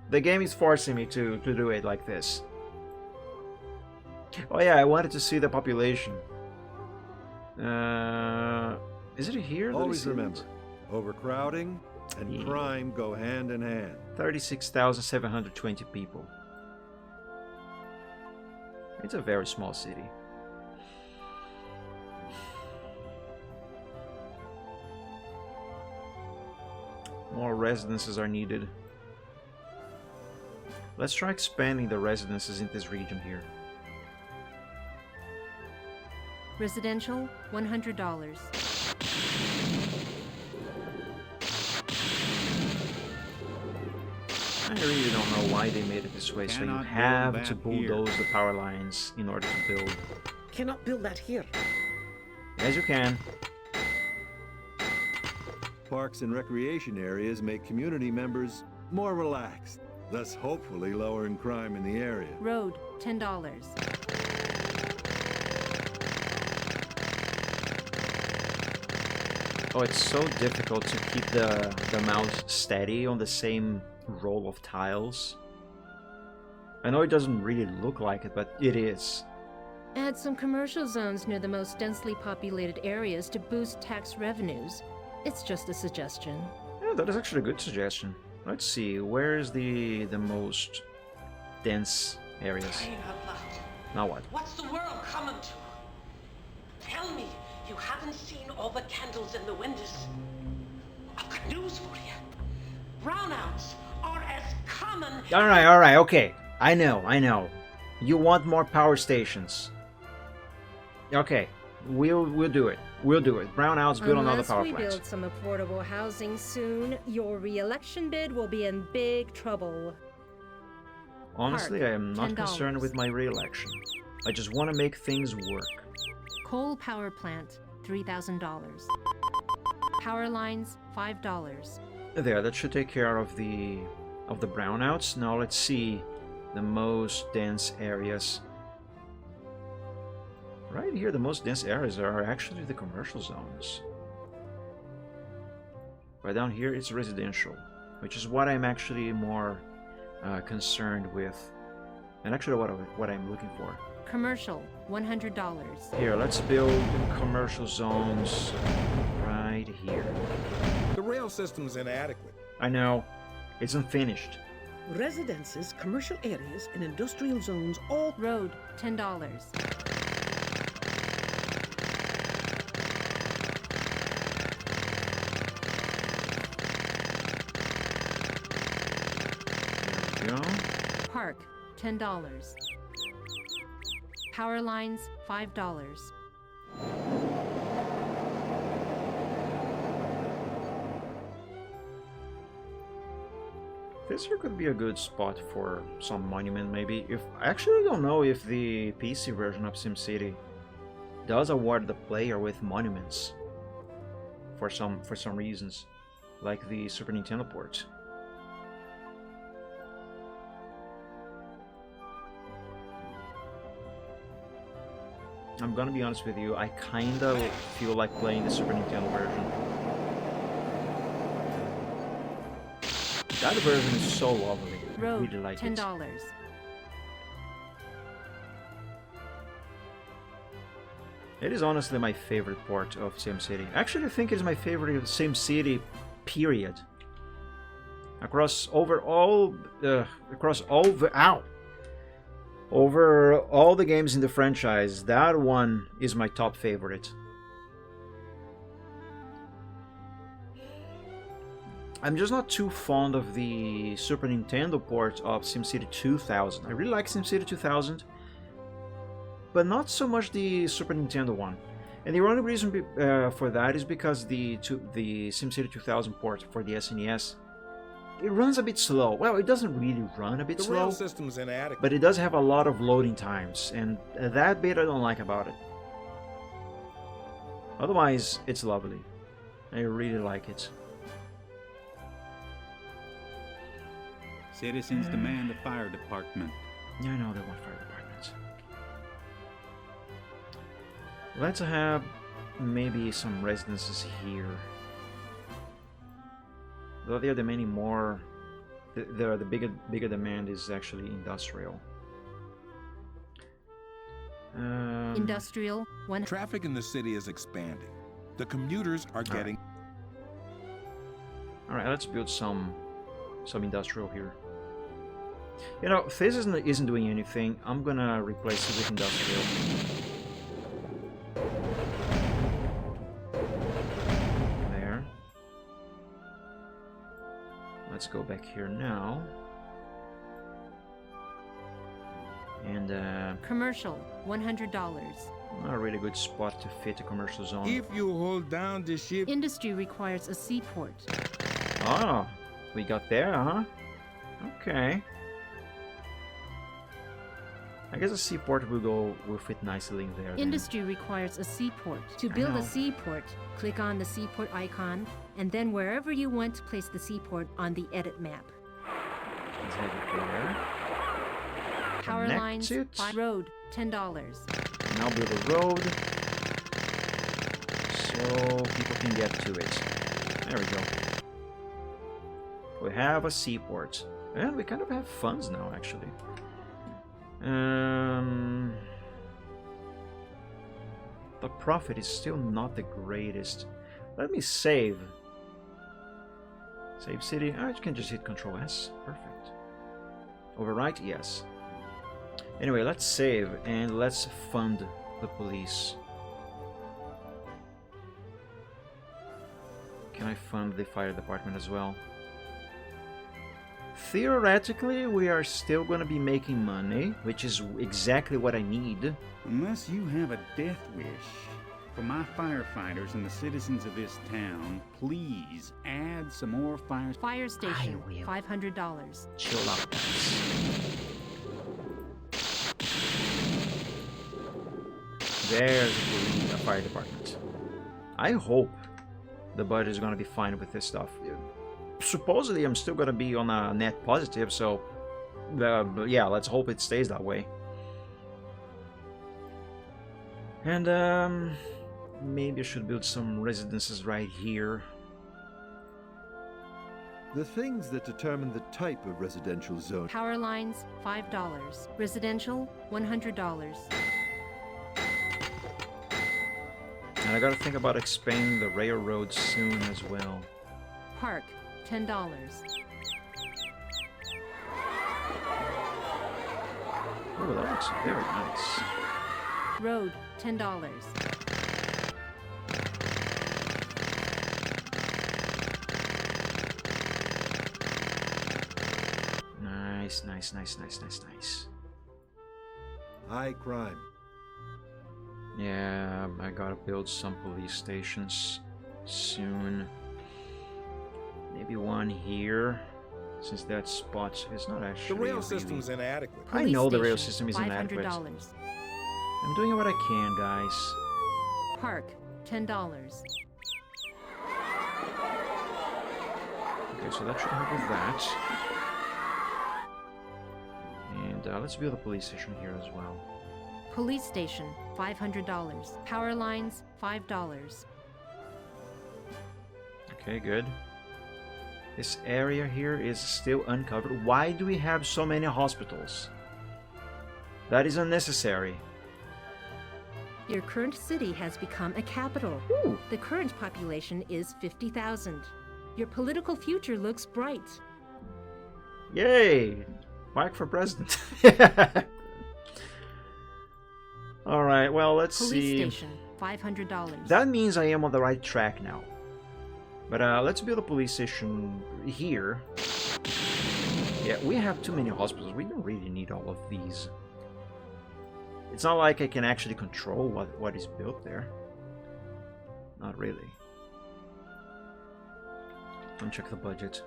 The game is forcing me to do it like this. Oh yeah, I wanted to see the population. Is it here? Always remember, overcrowding and crime go hand in hand. 36,720 people. It's a very small city. More residences are needed. Let's try expanding the residences in this region here. Residential, $100. I really don't know why they made it this way, so you have to bulldoze the power lines in order to build. Cannot build that here. As you can. Parks and recreation areas make community members more relaxed, thus hopefully lowering crime in the area. Road, $10. Oh, it's so difficult to keep the mouse steady on the same row of tiles. I know it doesn't really look like it, but it is. Add some commercial zones near the most densely populated areas to boost tax revenues. It's just a suggestion. Yeah, that is actually a good suggestion. Let's see, where is the most dense areas? Crying out loud. Now what? What's the world coming to? Tell me, you haven't seen all the candles in the windows. I've got news for you. Brownouts are as common. All right, okay. I know. You want more power stations. Okay, we'll do it. Brownouts build another power Unless we plant. build some affordable housing soon, your re-election bid will be in big trouble. Honestly, Park, I am not $10. concerned with my re-election. I just want to make things work. Coal power plant, $3,000. Power lines, $5. There, that should take care of the brownouts. Now let's see the most dense areas. Right here, the most dense areas are actually the commercial zones. Right down here, it's residential, which is what I'm actually more concerned with, and actually what I'm looking for. Commercial, $100. Here, let's build commercial zones right here. The rail system's inadequate. I know, it's unfinished. Residences, commercial areas, and industrial zones all... Road, $10. There we go. Park, $10. Power lines, $5. This here could be a good spot for some monument, maybe. I actually don't know if the PC version of SimCity does award the player with monuments for some reasons, like the Super Nintendo port. I'm gonna be honest with you, I kinda feel like playing the Super Nintendo version. That version is so lovely. I Road, really like $10. it. It is honestly my favorite port of SimCity. Actually, I think it's my favorite of SimCity, period. Over all the games in the franchise, that one is my top favorite. I'm just not too fond of the Super Nintendo port of SimCity 2000. I really like SimCity 2000, but not so much the Super Nintendo one. And the only reason for that is because the SimCity 2000 port for the SNES, it runs a bit slow. Well, it doesn't really run a bit The slow, rail system's inadequate. but it does have a lot of loading times, and that bit I don't like about it. Otherwise, it's lovely. I really like it. Citizens demand a fire department. Yeah, I know they want fire departments. Let's have maybe some residences here. Though they are demanding more, the bigger demand is actually industrial. Industrial, one. Traffic in the city is expanding. The commuters are getting... Alright, let's build some industrial here. You know, this isn't doing anything. I'm gonna replace it with industrial. There. Let's go back here now. And Commercial, $100. not a really good spot to fit a commercial zone. If you hold down the ship... Industry requires a seaport. Oh, we got there, huh? Okay. I guess a seaport will fit nicely in there. Then. Industry requires a seaport. To build a seaport, click on the seaport icon, and then wherever you want to place the seaport on the edit map. Let's head it there. Power Connect lines, it. road, $10. Now build a road so people can get to it. There we go. We have a seaport. And we kind of have funds now, actually. The profit is still not the greatest. Let me save. Save city. Oh, you can just hit Control S. Perfect. Overwrite? Yes. Anyway, let's save and let's fund the police. Can I fund the fire department as well? Theoretically, we are still going to be making money, which is exactly what I need. Unless you have a death wish. For my firefighters and the citizens of this town, please add some more fires. Fire station, I will. $500. Chill out, guys. There's the fire department. I hope the budget is going to be fine with this stuff. Supposedly, I'm still going to be on a net positive, so yeah, let's hope it stays that way. And maybe I should build some residences right here. The things that determine the type of residential zone. Power lines, $5. Residential, $100. And I gotta think about expanding the railroad soon as well. Park, $10. Oh, that looks very nice. Road, $10. Nice, nice, nice, nice, nice, nice. High crime. Yeah, I gotta build some police stations soon. Maybe one here, since that spot is not actually. The rail really... system is inadequate. I know the rail system is $500. inadequate. I'm doing what I can, guys. Park, $10. Okay, so that should help with that. And let's build a police station here as well. Police station, $500. Power lines, $5. Okay, good. This area here is still uncovered. Why do we have so many hospitals? That is unnecessary. Your current city has become a capital. Ooh. The current population is 50,000. Your political future looks bright. Yay! Mike for president. Alright, well, let's see. Police station, $500. That means I am on the right track now. But let's build a police station here. Yeah, we have too many hospitals. We don't really need all of these. It's not like I can actually control what is built there. Not really. Let me check the budget.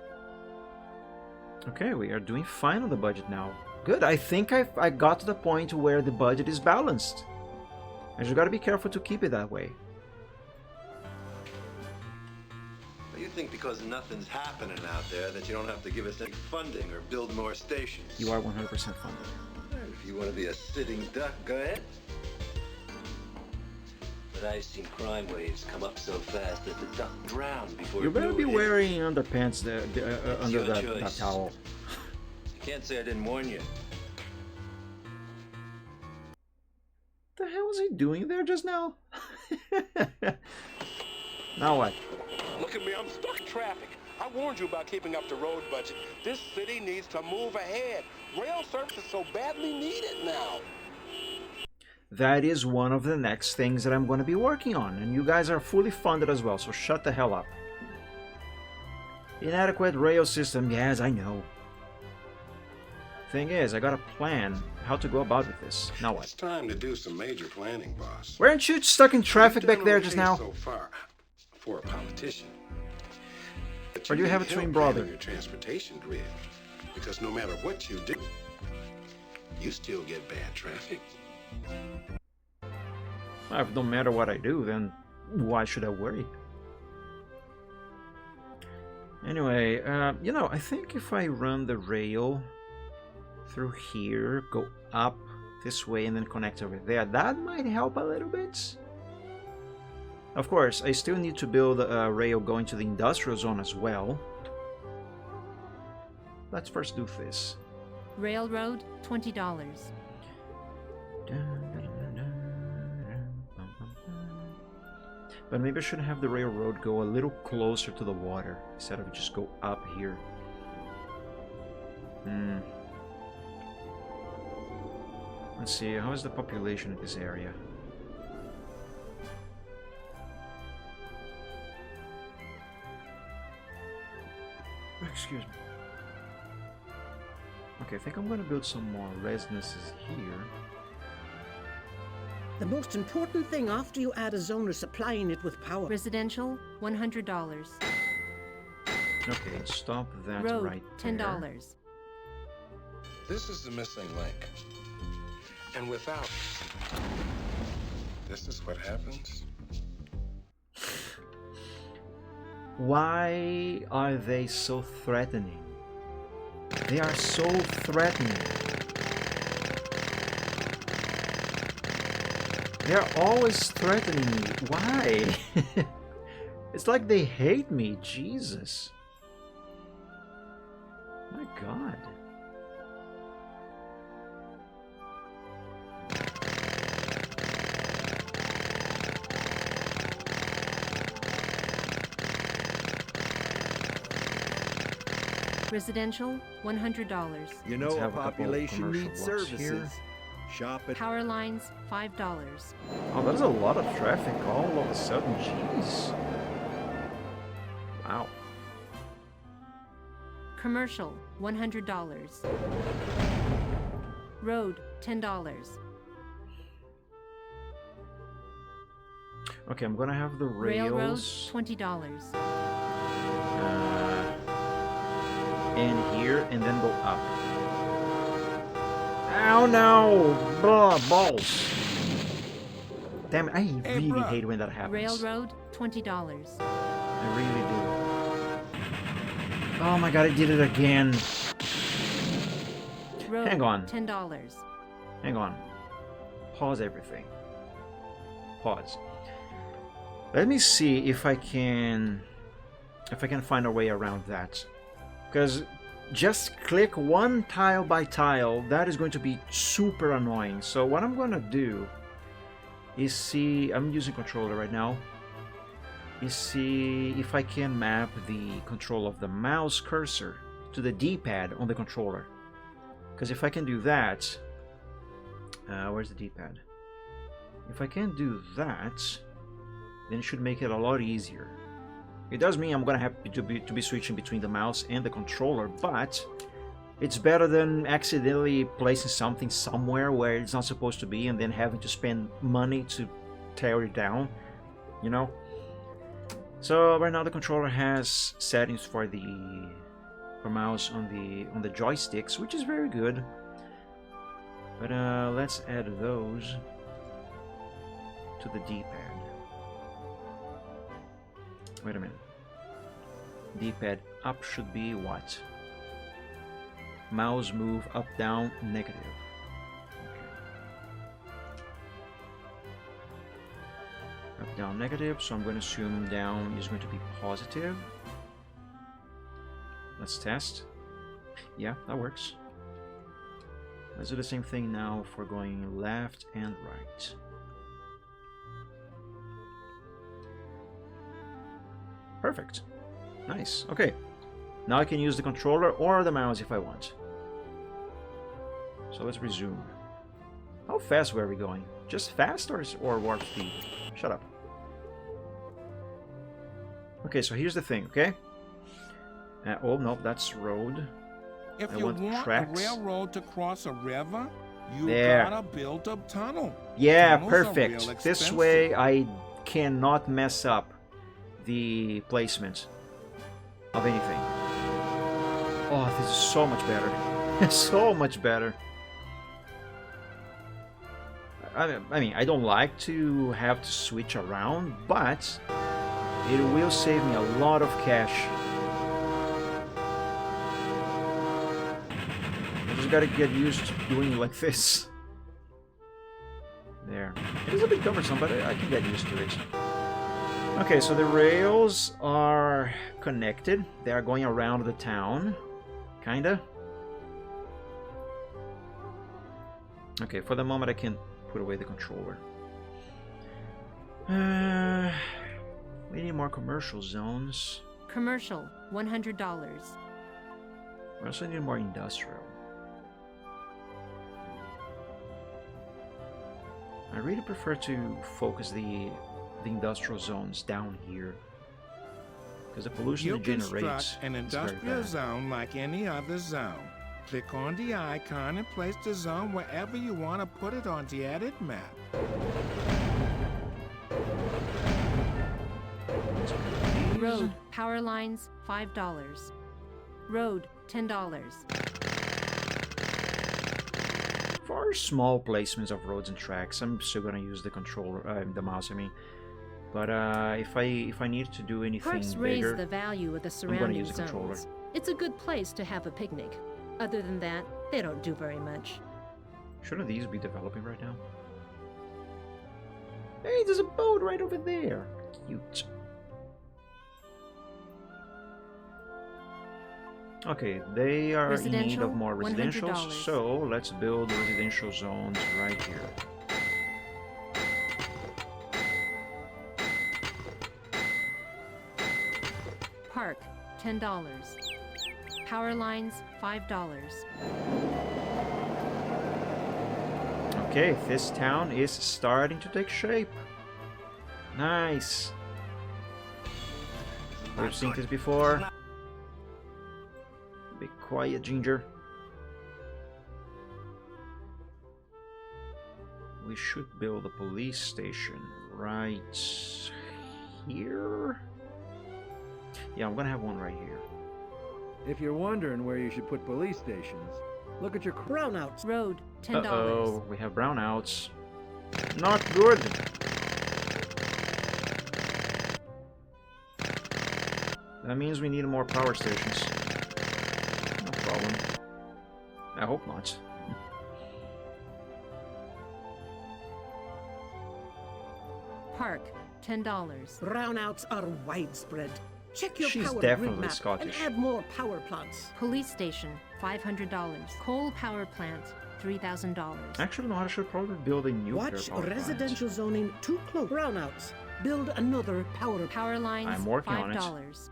Okay, we are doing fine on the budget now. Good, I think I got to the point where the budget is balanced. I just gotta be careful to keep it that way. You think because nothing's happening out there that you don't have to give us any funding or build more stations? You are 100% funded. If you want to be a sitting duck, go ahead. But I've seen crime waves come up so fast that the duck drowned before. You better it be knew it. wearing underpants under your that choice. towel. You can't say I didn't warn you. What the hell was he doing there just now? Now what? Look at me, I'm stuck in traffic. I warned you about keeping up the road budget. This city needs to move ahead. Rail service is so badly needed now. That is one of the next things that I'm going to be working on, and you guys are fully funded as well, so shut the hell up. Inadequate rail system, yes, I know. Thing is, I got a plan how to go about with this. Now what? It's time to do some major planning, boss. Weren't you stuck in traffic You've back done there okay just now? So far, for a politician. But Or do you have a need twin help brother? planning your transportation grid, because no matter what you do, you still get bad traffic. Well, if no matter what I do, then why should I worry? Anyway, you know, I think if I run the rail through here, go up this way and then connect over there, that might help a little bit. Of course, I still need to build a rail going to the industrial zone as well. Let's first do this. Railroad, $20. But maybe I should have the railroad go a little closer to the water instead of just go up here. Let's see, how is the population in this area? Excuse me. Okay, I think I'm gonna build some more residences here. The most important thing after you add a zone is supplying it with power. Residential, $100. Okay, stop that Road, right $10. there. This is the missing link. And without... This is what happens. Why are they so threatening? They are so threatening. They're always threatening me. Why? It's like they hate me. Jesus. My God. Residential, $100. You Let's know, a have a couple population commercial needs blocks services. here. Shop at Power lines, $5. Oh, that is a lot of traffic all of a sudden. Jeez. Wow. Commercial, $100. Road, $10. Okay, I'm gonna have the Railroad, rails $20. in here and then go up. Oh no! Blah, balls. Damn it, I really bruh. hate when that happens. Railroad, $20. I really do. Oh my god, I did it again. Road, Hang on. $10. Hang on. Pause everything. Pause. Let me see if I can find a way around that. Because just click one tile by tile, that is going to be super annoying. So what I'm gonna do is see, I'm using controller right now, is see if I can map the control of the mouse cursor to the D-pad on the controller. Because if I can do that, where's the D-pad? If I can do that, then it should make it a lot easier. It does mean I'm gonna have to be switching between the mouse and the controller, but it's better than accidentally placing something somewhere where it's not supposed to be and then having to spend money to tear it down, you know? So right now the controller has settings for mouse on the joysticks, which is very good. But let's add those to the D-pad. Wait a minute. D-pad up should be what? Mouse move up, down, negative. Okay. Up, down, negative. So I'm going to assume down is going to be positive. Let's test. Yeah, that works. Let's do the same thing now for going left and right. Perfect. Nice. Okay. Now I can use the controller or the mouse if I want. So let's resume. How fast were we going? Just fast or warp speed? Shut up. Okay, so here's the thing, okay? Oh, no, that's road. If I you want want tracks. a railroad to cross a river, you There. gotta build a tunnel. Yeah, Tunnels are perfect. real This expensive. way I cannot mess up the placement of anything. Oh, this is so much better. So much better. I mean, I don't like to have to switch around, but it will save me a lot of cash. I just gotta get used to doing it like this. There. It is a bit cumbersome, but I can get used to it. Okay, so the rails are connected. They are going around the town. Kinda. Okay, for the moment I can put away the controller. We need more commercial zones. Commercial, $100. We also need more industrial. I really prefer to focus the industrial zones down here, because the pollution You it generates construct an is very industrial bad. zone like any other zone. Click on the icon and place the zone wherever you want to put it on the edit map. Road, power lines, $5. Road, $10. For small placements of roads and tracks, I'm still gonna use the controller, the mouse. I mean, but if I need to do anything Parks raise bigger, the value of the I'm gonna surrounding use the controller. zones. It's a good place to have a picnic. Other than that, they don't do very much. Shouldn't these be developing right now? Hey, there's a boat right over there. Cute. Okay, they are in need Residential, of more residentials, $100. so let's build residential zones right here. Park, $10. Power lines, $5. Okay, this town is starting to take shape. Nice. We've seen this before. Be quiet, Ginger. We should build a police station right here. Yeah, I'm gonna have one right here. If you're wondering where you should put police stations, look at your Brownouts. Road, $10. Uh-oh, we have brownouts. Not good. That means we need more power stations. No problem. I hope not. Park, $10. Brownouts are widespread. Check your She's power definitely grid map Scottish. and add more power plants. Police station, $500. Coal power plant, $3,000. Actually, no, I should probably build a nuclear Watch power plant. residential zoning too close. Brownouts. Build another power plant. Power lines, I'm working on it. $5.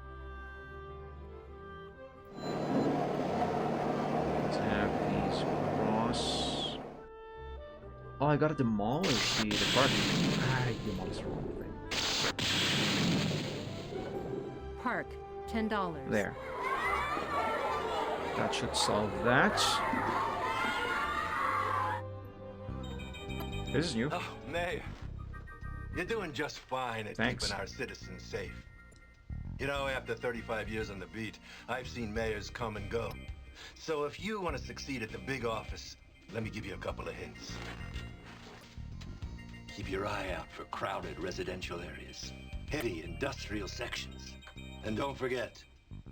Let's have these cross. Oh, I gotta demolish the parking. I demolished the wrong thing. Park, $10. There. That should solve that. This is new. Oh, Mayor, you're doing just fine at Thanks. keeping our citizens safe. You know, after 35 years on the beat, I've seen mayors come and go. So if you want to succeed at the big office, let me give you a couple of hints. Keep your eye out for crowded residential areas, heavy industrial sections. And don't forget,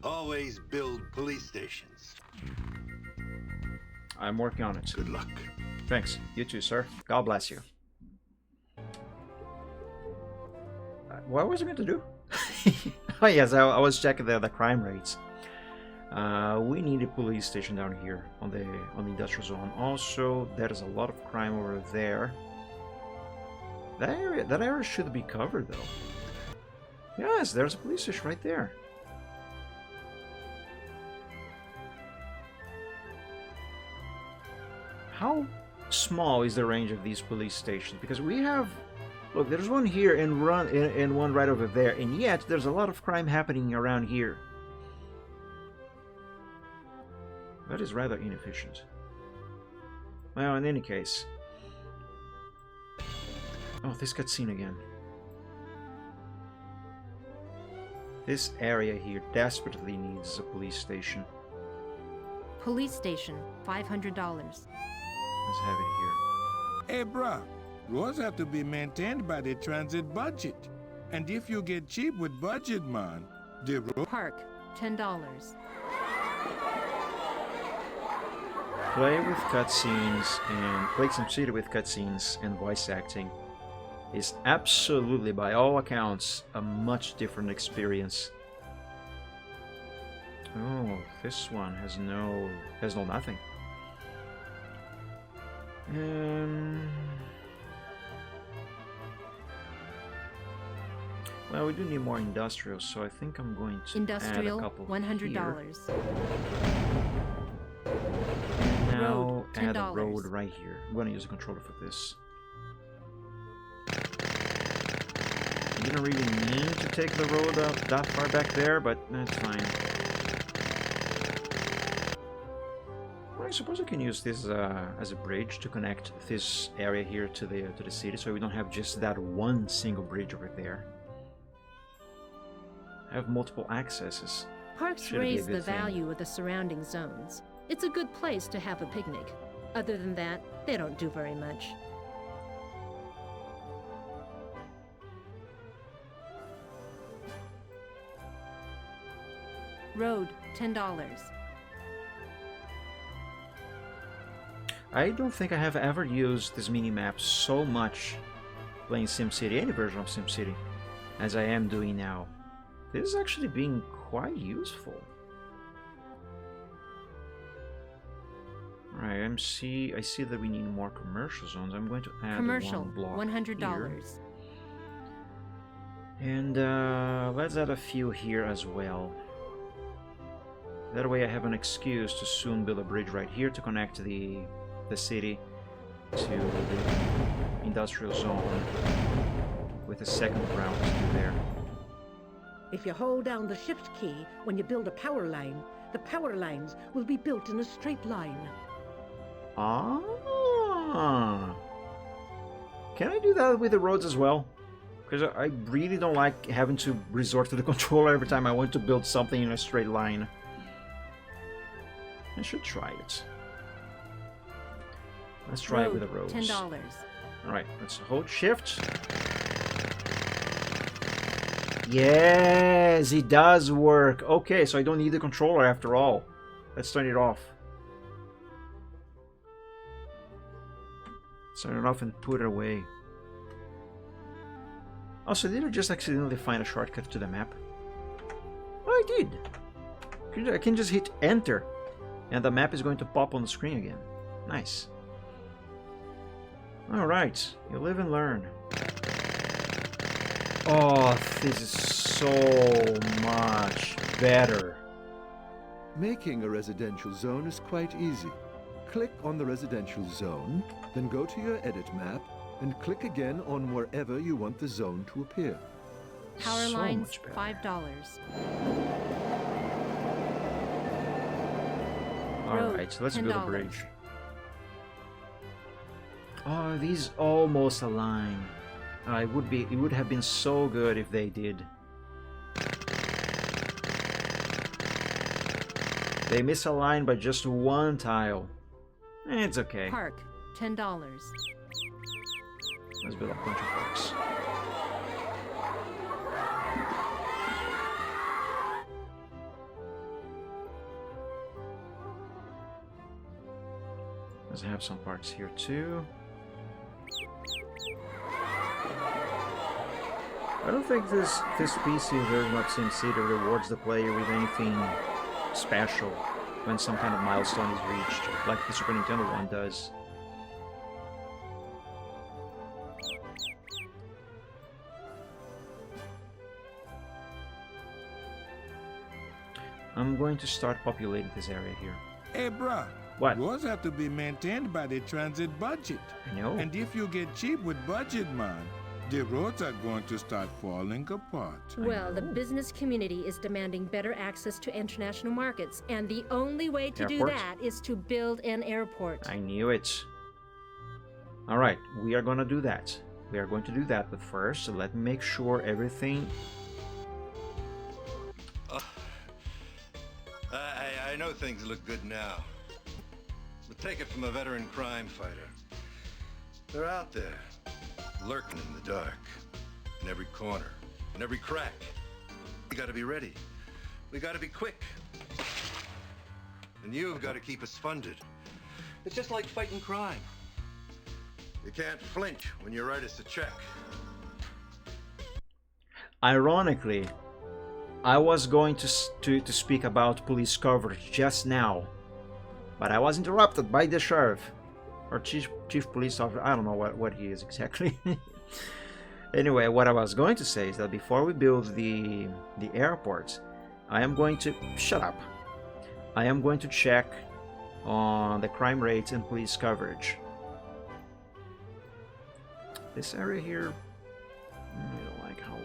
always build police stations. I'm working on it. Good luck. Thanks. You too, sir. God bless you. What was I going to do? Oh yes, I was checking the crime rates. We need a police station down here on the industrial zone. Also, there is a lot of crime over there. That area should be covered though. Yes, there's a police station right there. How small is the range of these police stations? Because we have, look, there's one here and one right over there, and yet there's a lot of crime happening around here. That is rather inefficient. Well, in any case. Oh, this cutscene again. This area here desperately needs a police station. Police station, $500. Let's have it here. Hey, bruh, roads have to be maintained by the transit budget. And if you get cheap with budget, man, the road... Park, $10. Play with cutscenes and play SimCity with cutscenes and voice acting is absolutely, by all accounts, a much different experience. Oh, this one has no nothing. Well, we do need more industrial, so I think I'm going to Industrial, add a couple $100. here. And now Road, add a $10. road right here. I'm going to use a controller for this. I didn't really mean to take the road that far back there, but that's fine. Well, I suppose I can use this as a bridge to connect this area here to the city, so we don't have just that one single bridge over there. I have multiple accesses. Parks Should be a raise the good thing. value of the surrounding zones. It's a good place to have a picnic. Other than that, they don't do very much. Road, $10. I don't think I have ever used this mini-map so much playing SimCity, any version of SimCity, as I am doing now. This is actually being quite useful. Alright, I see that we need more commercial zones. I'm going to add Commercial, one block $100. here. And let's add a few here as well. That way I have an excuse to soon build a bridge right here to connect the city to the industrial zone with a second route to there. If you hold down the shift key when you build a power line, the power lines will be built in a straight line. Ah! Can I do that with the roads as well? Because I really don't like having to resort to the controller every time I want to build something in a straight line. I should try it. Let's try it with the roads. $10. Alright, let's hold shift. Yes, it does work. Okay, so I don't need the controller after all. Let's turn it off. Turn it off and put it away. Also, did I just accidentally find a shortcut to the map? Oh, I did. I can just hit enter and the map is going to pop on the screen again. Nice. Alright, you live and learn. Oh, this is so much better. Making a residential zone is quite easy. Click on the residential zone, then go to your edit map, and click again on wherever you want the zone to appear. Power So lines, much better. $5. Alright, so let's build a $10. bridge. Oh, these almost align. It would have been so good if they did. They misaligned by just one tile. It's okay. Park, $10. Let's build a bunch of parks. Let's have some parks here too. I don't think this PC version of SimCity rewards the player with anything special when some kind of milestone is reached, like the Super Nintendo one does. I'm going to start populating this area here. Hey, bruh. What? Roads have to be maintained by the transit budget. I know. And if you get cheap with budget, man, the roads are going to start falling apart. Well, the business community is demanding better access to international markets, and the only way to do Airport? that is to build an airport. I knew it. Alright, we are gonna do that. We are going to do that, but first, let me make sure everything... I know things look good now. But take it from a veteran crime fighter. They're out there, lurking in the dark, in every corner, in every crack. We gotta be ready. We gotta be quick. And you've gotta keep us funded. It's just like fighting crime. You can't flinch when you write us a check. Ironically, I was going to speak about police coverage just now, but I was interrupted by the sheriff, or chief police officer. I don't know what he is exactly. Anyway, what I was going to say is that before we build the airport, I am going to... Shut up. I am going to check on the crime rates and police coverage. This area here, I don't like how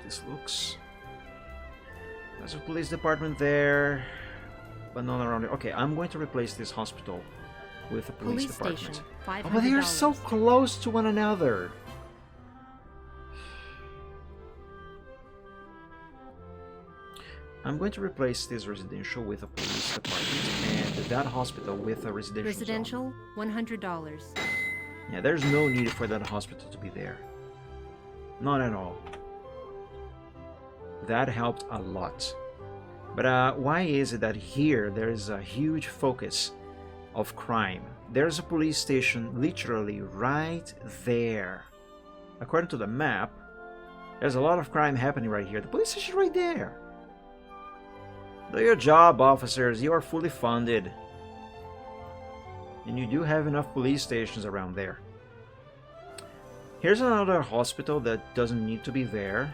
this looks. There's a police department there, but none around it. Okay, I'm going to replace this hospital with a police department. Station, Oh, but they are so close to one another. I'm going to replace this residential with a police department and that hospital with a residential Residential, zone. $100. Yeah, there's no need for that hospital to be there. Not at all. That helped a lot. But why is it that here there is a huge focus of crime? There's a police station literally right there. According to the map, there's a lot of crime happening right here. The police station right there. Do your job, officers. You are fully funded. And you do have enough police stations around there. Here's another hospital that doesn't need to be there.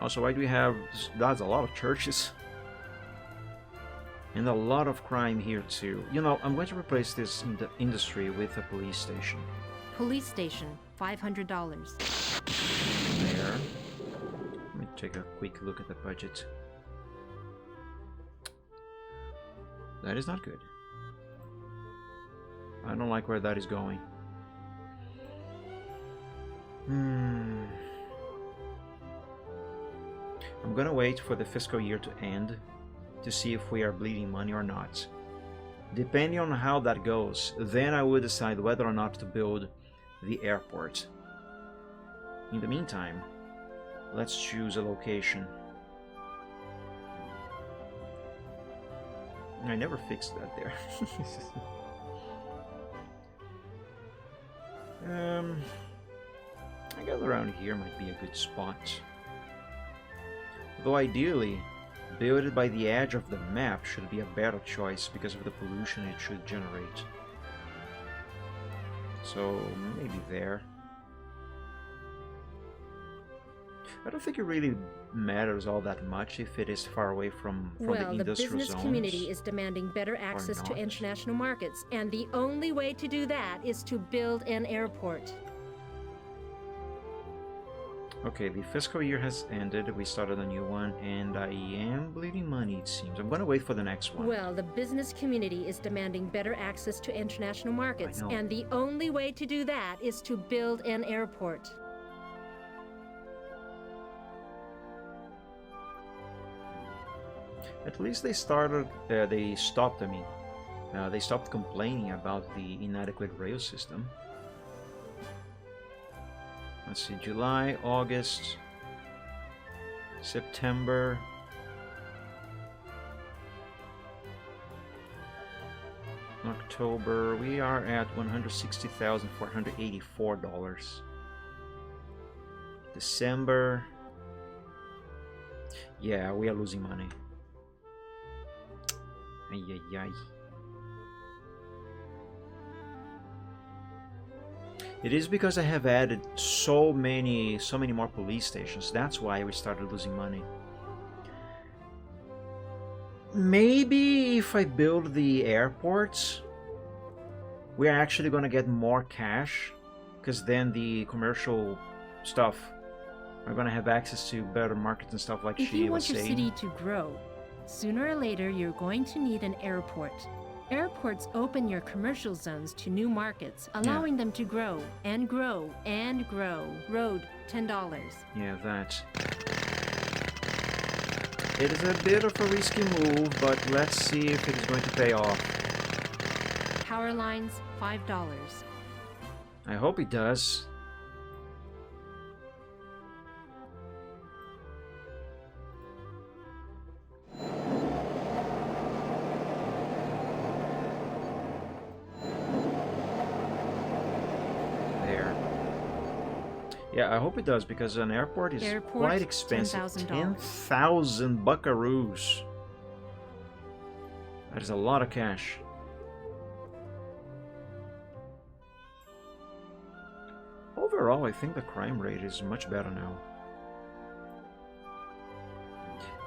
Also, why do we have... That's a lot of churches. And a lot of crime here too. You know, I'm going to replace this industry with a police station. Police station, $500. There. Let me take a quick look at the budget. That is not good. I don't like where that is going. I'm gonna wait for the fiscal year to end to see if we are bleeding money or not. Depending on how that goes, then I will decide whether or not to build the airport. In the meantime, let's choose a location. I never fixed that there. I guess around here might be a good spot. Though ideally, build it by the edge of the map should be a better choice because of the pollution it should generate. So maybe there. I don't think it really matters all that much if it is far away from the industrial Well, the business zones. community is demanding better access to not. international markets, and the only way to do that is to build an airport. Okay, the fiscal year has ended, we started a new one, and I am bleeding money, it seems. I'm gonna wait for the next one. Well, the business community is demanding better access to international markets, know. and the only way to do that is to build an airport. At least they stopped complaining about the inadequate rail system. Let's see, July, August, September. October, we are at $160,484. December, yeah, we are losing money. Ay, ay, ay. It is because I have added so many more police stations. That's why we started losing money. Maybe if I build the airports, we're actually gonna get more cash, because then the commercial stuff are gonna have access to better markets and stuff like If she you was want your saying. city to grow, sooner or later you're going to need an airport. Airports open your commercial zones to new markets, allowing them to grow and grow and grow. Road, $10. Yeah, that. It is a bit of a risky move, but let's see if it is going to pay off. Power lines, $5. I hope it does. Yeah, I hope it does, because an airport is quite expensive. $10,000. 10,000 buckaroos. That is a lot of cash. overall, I think the crime rate is much better now.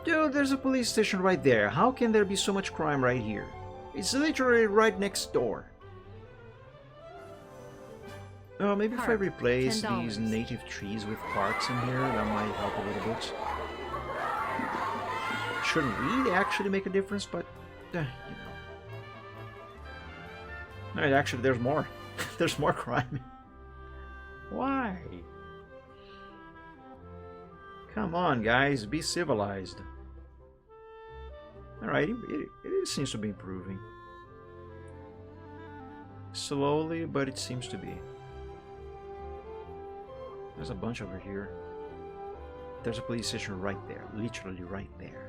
Dude, there's a police station right there. How can there be so much crime right here? It's literally right next door. Oh, maybe if I Park, replace $10. these native trees with parks in here, that might help a little bit. Shouldn't really actually make a difference, but, you know. Alright, actually, there's more. There's more crime. Why? Come on, guys, be civilized. Alright, it seems to be improving. Slowly, but it seems to be. There's a bunch over here. There's a police station right there, literally right there.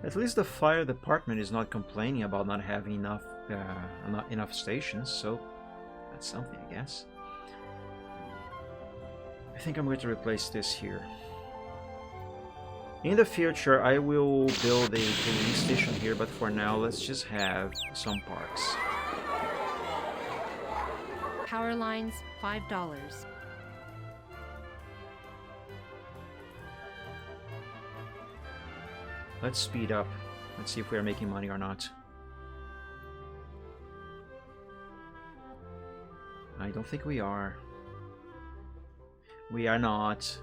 At least the fire department is not complaining about not having enough stations, so that's something, I guess. I think I'm going to replace this here. In the future, I will build a police station here, but for now, let's just have some parks. Power lines, $5. Let's speed up. Let's see if we are making money or not. I don't think we are. We are not.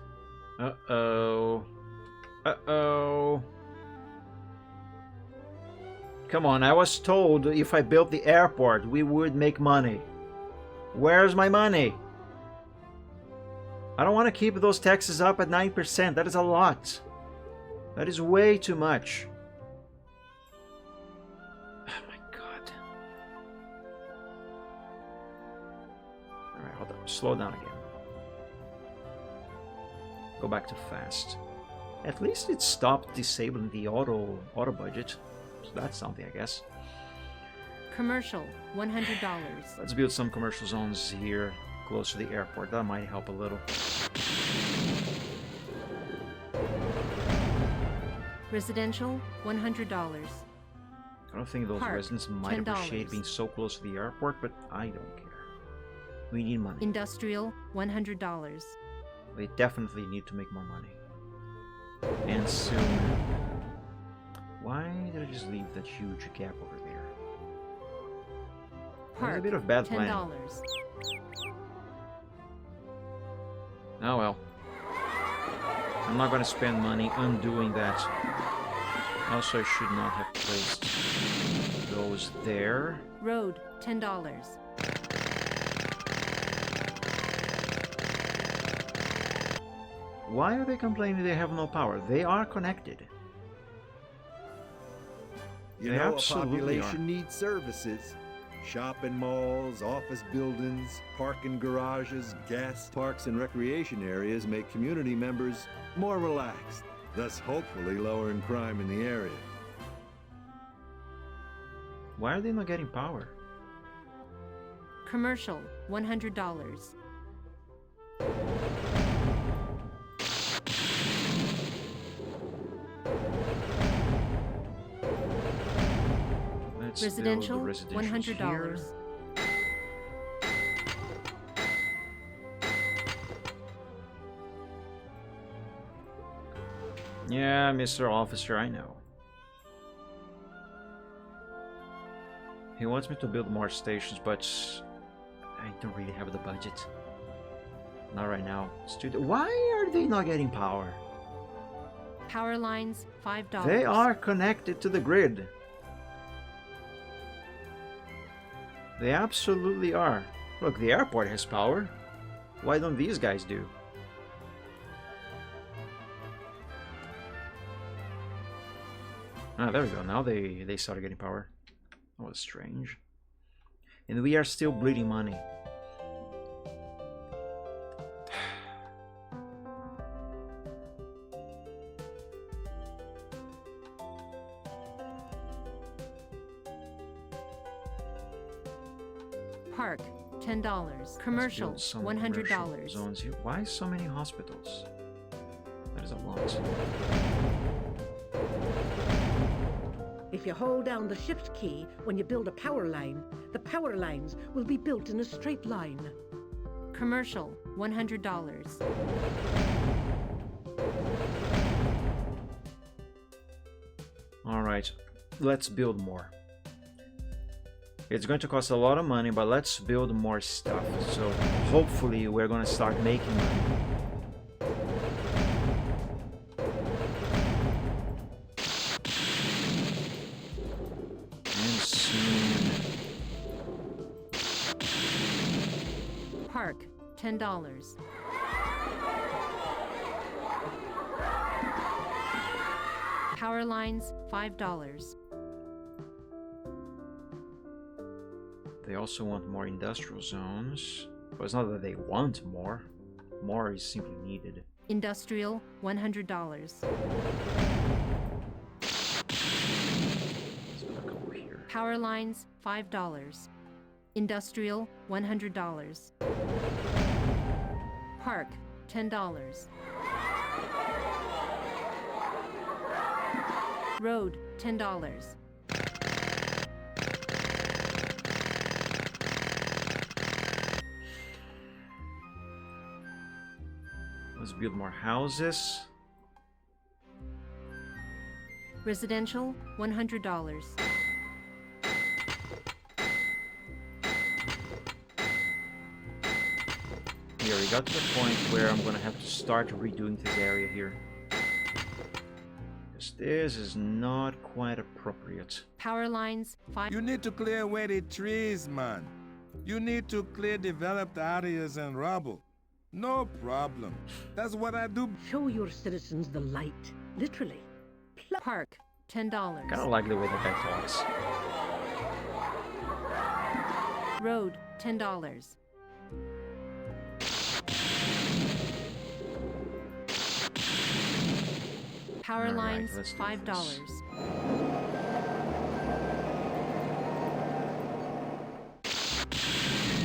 Uh-oh. Uh-oh. Come on, I was told if I built the airport, we would make money. Where's my money? I don't want to keep those taxes up at 9%. That is a lot. That is way too much. Oh my god. Alright, hold on. Slow down again. Go back to fast. At least it stopped disabling the auto budget. So that's something, I guess. Commercial, $100. Let's build some commercial zones here, close to the airport. That might help a little. Residential, $100. I don't think those Park, residents might $10. appreciate being so close to the airport, but I don't care. We need money. Industrial, $100. They definitely need to make more money. And soon. Why did I just leave that huge gap over there? There's a bit of bad planning. $10. Oh well. I'm not gonna spend money undoing that. Also, I should not have placed those there. Road, $10. Why are they complaining they have no power? They are connected. You They know, a absolutely population are. needs services. Shopping malls, office buildings, parking garages, gas parks, and recreation areas make community members more relaxed, thus hopefully lowering crime in the area. Why are they not getting power? Commercial, $100. Let's Residential, build the residentials $100. here. Yeah, Mr. Officer, I know. He wants me to build more stations, but I don't really have the budget. Not right now. Why are they not getting power? Power lines, $5. They are connected to the grid. They absolutely are. Look, the airport has power. Why don't these guys do? Ah, there we go. Now they started getting power. That was strange. And we are still bleeding money. Park, $10. Commercial, Let's build some commercial $100. zones here. Why so many hospitals? That is a lot. If you hold down the shift key when you build a power line, the power lines will be built in a straight line. Commercial, $100. Alright, let's build more. It's going to cost a lot of money, but let's build more stuff. So hopefully we're going to start making money. And soon. Park, $10. Power lines, $5. They also want more industrial zones. But it's not that they want more. More is simply needed. Industrial, $100. Let's back over here. Power lines, $5. Industrial, $100. Park, $10. Road, $10. Let's build more houses. Residential, $100. Here, we got to the point where I'm gonna have to start redoing this area here. Because this is not quite appropriate. Power lines, $5. You need to clear away the trees, man. You need to clear developed areas and rubble. No problem. That's what I do. Show your citizens the light, literally. Park, $10. Kind of like the way the guy talks. Road, $10. Power All right, lines, let's do $5. this.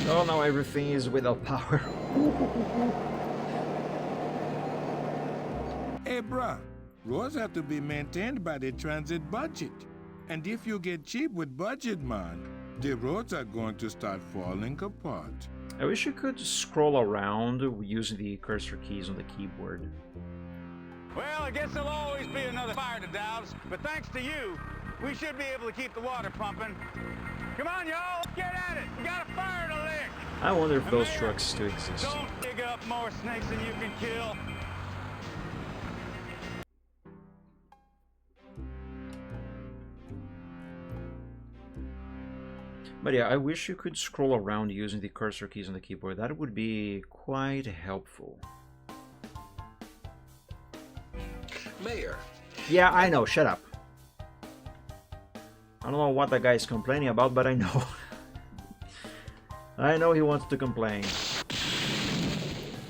Oh, now everything is without power. Hey, bruh, roads have to be maintained by the transit budget. And if you get cheap with budget, man, the roads are going to start falling apart. I wish you could scroll around using the cursor keys on the keyboard. Well, I guess there'll always be another fire to douse, but thanks to you, we should be able to keep the water pumping. Come on, y'all, get at it. We got a fire to lick. I wonder if those Mayor, trucks still exist. Don't dig up more snakes than you can kill. But yeah, I wish you could scroll around using the cursor keys on the keyboard. That would be quite helpful. Mayor. Yeah, I know, shut up. I don't know what that guy is complaining about, but I know. I know he wants to complain.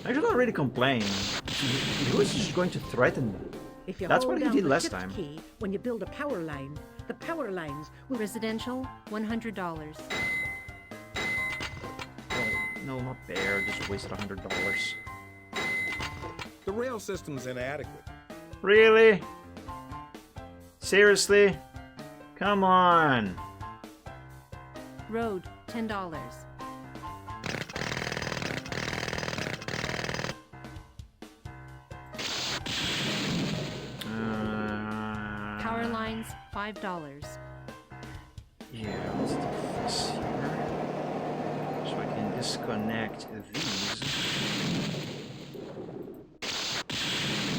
I should not really complain. He was just going to threaten me. If you That's hold what he down did the last shift time. key when you build a power line, the power lines will... Residential, $100. No, not there. Just wasted $100. The rail system's inadequate. Really? Seriously? Come on. Road, $10. Power lines, $5. Yeah, let's do this here. So I can disconnect these.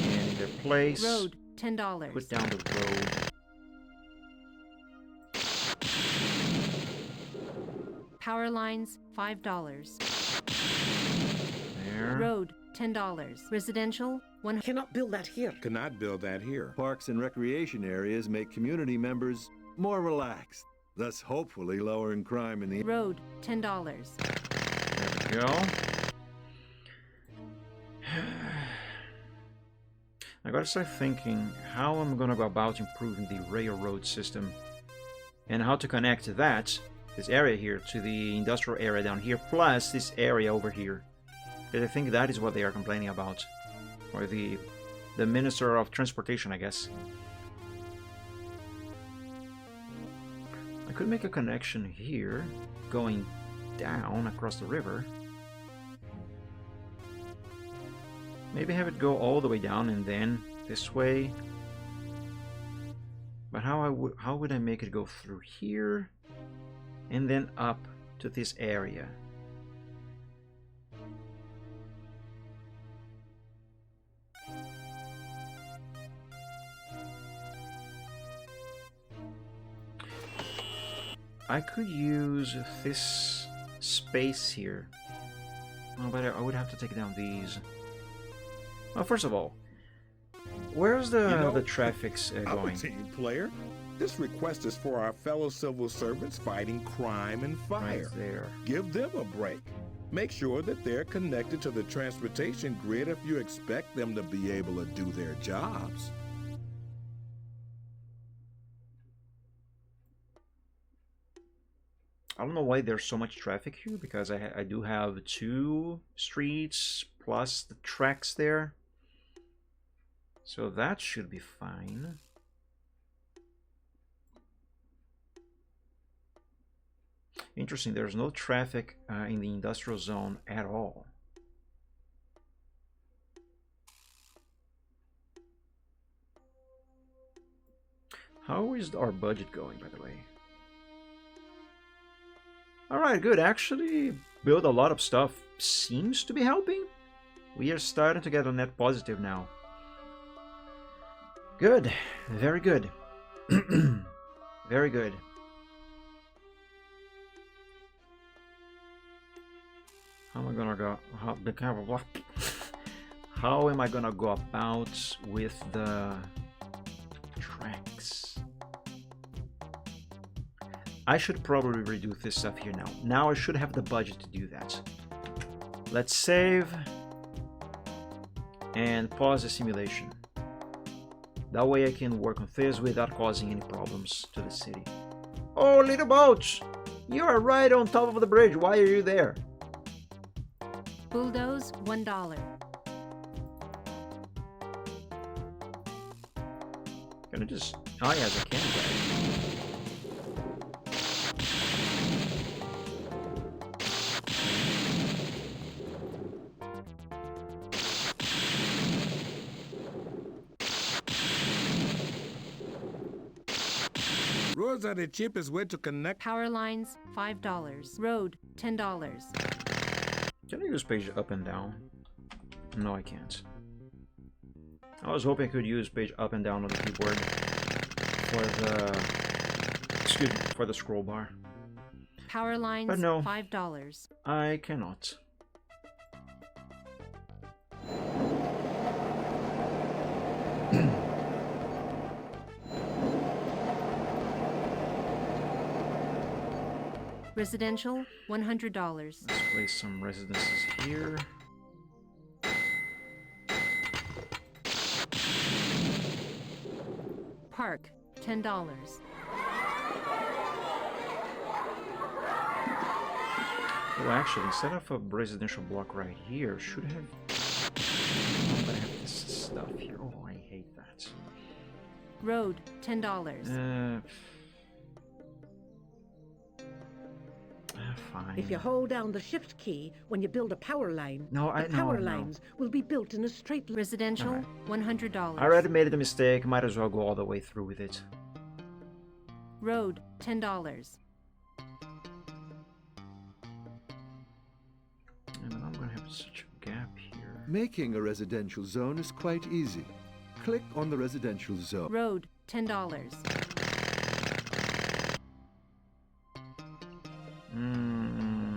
And in their place, Road, $10. put down the road. Power lines, $5. There. Road, $10. Residential, $100. Cannot build that here. Cannot build that here. Parks and recreation areas make community members more relaxed, thus hopefully lowering crime in the... Road, $10. There we go. I gotta start thinking how I'm gonna go about improving the railroad system and how to connect that, this area here, to the industrial area down here, plus this area over here. Because I think that is what they are complaining about. Or the Minister of Transportation, I guess. I could make a connection here, going down across the river. Maybe have it go all the way down and then this way. But how would I make it go through here and then up to this area? I could use this space here. Oh, but I would have to take down these. Well, first of all, where's the traffic's I going? would say, you player, this request is for our fellow civil servants fighting crime and fire. Right there. Give them a break. Make sure that they're connected to the transportation grid if you expect them to be able to do their jobs. I don't know why there's so much traffic here, because I do have 2 streets plus the tracks there. So that should be fine. Interesting, there's no traffic in the industrial zone at all. How is our budget going, by the way? Alright, good. Actually, build a lot of stuff seems to be helping. We are starting to get a net positive now. Good. Very good. Very good. How am I gonna go? How am I gonna go about with the tracks? I should probably redo this stuff here now. Now I should have the budget to do that. Let's save and pause the simulation. That way I can work on this without causing any problems to the city. Oh, little boats! You are right on top of the bridge. Why are you there? Bulldoze, $1. Gonna just... Oh yes, I can. Roads are the cheapest way to connect. Power lines, $5. Road, $10. Can I use page up and down? No, I can't. I was hoping I could use page up and down on the keyboard for the... excuse me, for the scroll bar. Power lines, But no. $5. I cannot. Residential, $100. Let's place some residences here. Park, $10. Well, actually, instead of a residential block right here, should have... I'm gonna have this stuff here. Oh, I hate that. Road, $10. Fine. If you hold down the shift key when you build a power line, No, the power lines will be built in a straight line. Residential, $100. I already made a mistake. Might as well go all the way through with it. Road, $10. And I'm gonna have such a gap here. Making a residential zone is quite easy. Click on the residential zone. Road, $10.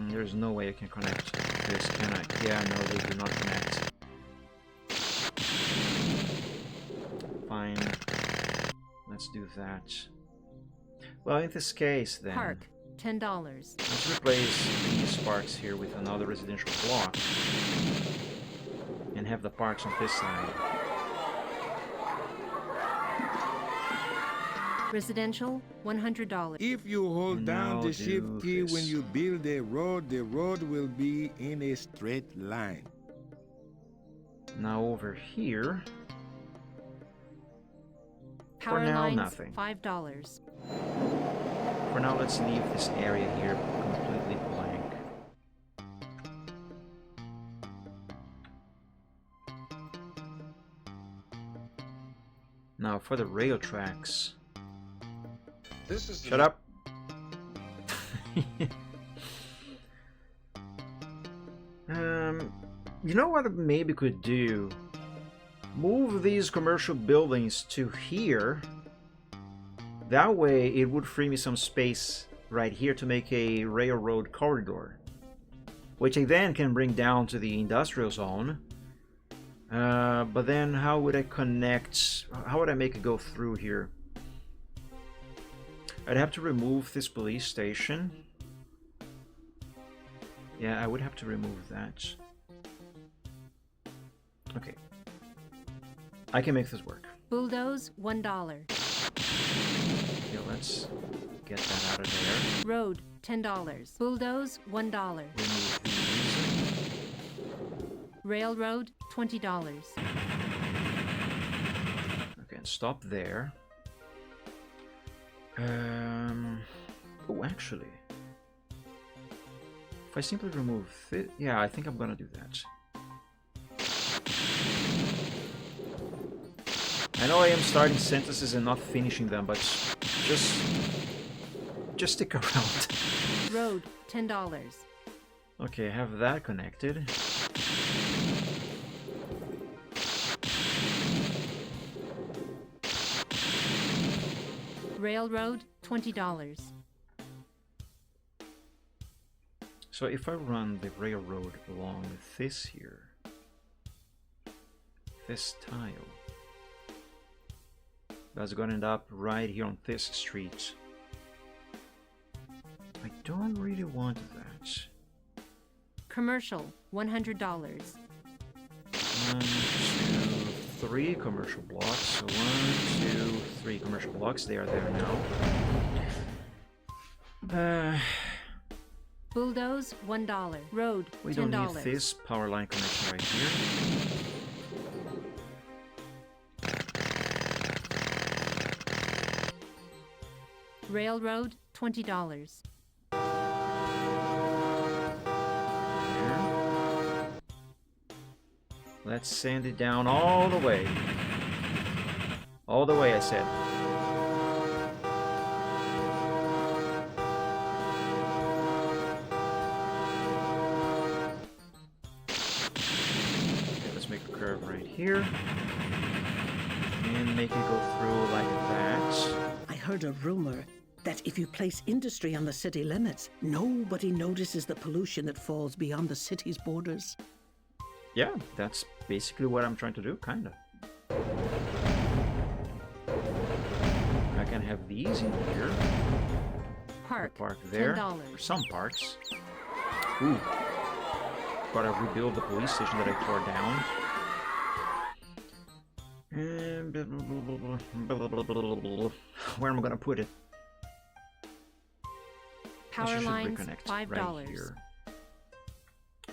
There's no way I can connect this, can I? Yeah, no, they do not connect. Fine. Let's do that. Well, in this case, then... Park, $10. Let's replace these parks here with another residential block. And have the parks on this side. Residential, $100. If you hold down Now the shift do key this. when you build the road will be in a straight line. Now over here... Power now, lines, nothing. $5. For now, let's leave this area here completely blank. Now for the rail tracks. This is Shut up. You know what I maybe could do? Move these commercial buildings to here. That way it would free me some space right here to make a railroad corridor, which I then can bring down to the industrial zone. But then how would I connect? How would I make it go through here? I'd have to remove this police station. Yeah, I would have to remove that. Okay. I can make this work. Bulldoze, $1. Yeah, let's get that out of there. Road, $10. Bulldoze, $1. Remove these. Railroad, $20. Okay, and stop there. Oh, actually, if I simply remove it, yeah, I think I'm gonna do that. I know I am starting sentences and not finishing them, but just stick around. Road, $10. Okay, I have that connected. Railroad, $20. So if I run the railroad along this here, this tile, that's going to end up right here on this street. I don't really want that. Commercial, $100. 1, 2, 3 commercial blocks. So 1, 2, 3 commercial blocks. They are there now. Bulldoze, $1. Road, $10. We don't need this power line connection right here. Railroad, $20. There. Let's sand it down all the way. All the way, I said. Okay, let's make a curve right here. And make it go through like that. I heard a rumor that if you place industry on the city limits, nobody notices the pollution that falls beyond the city's borders. Yeah, that's basically what I'm trying to do, kinda. I can have these in here. Park, There. $10. For some parks. Ooh. Gotta rebuild the police station that I tore down. And where am I gonna put it? Power lines, reconnect $5. right here.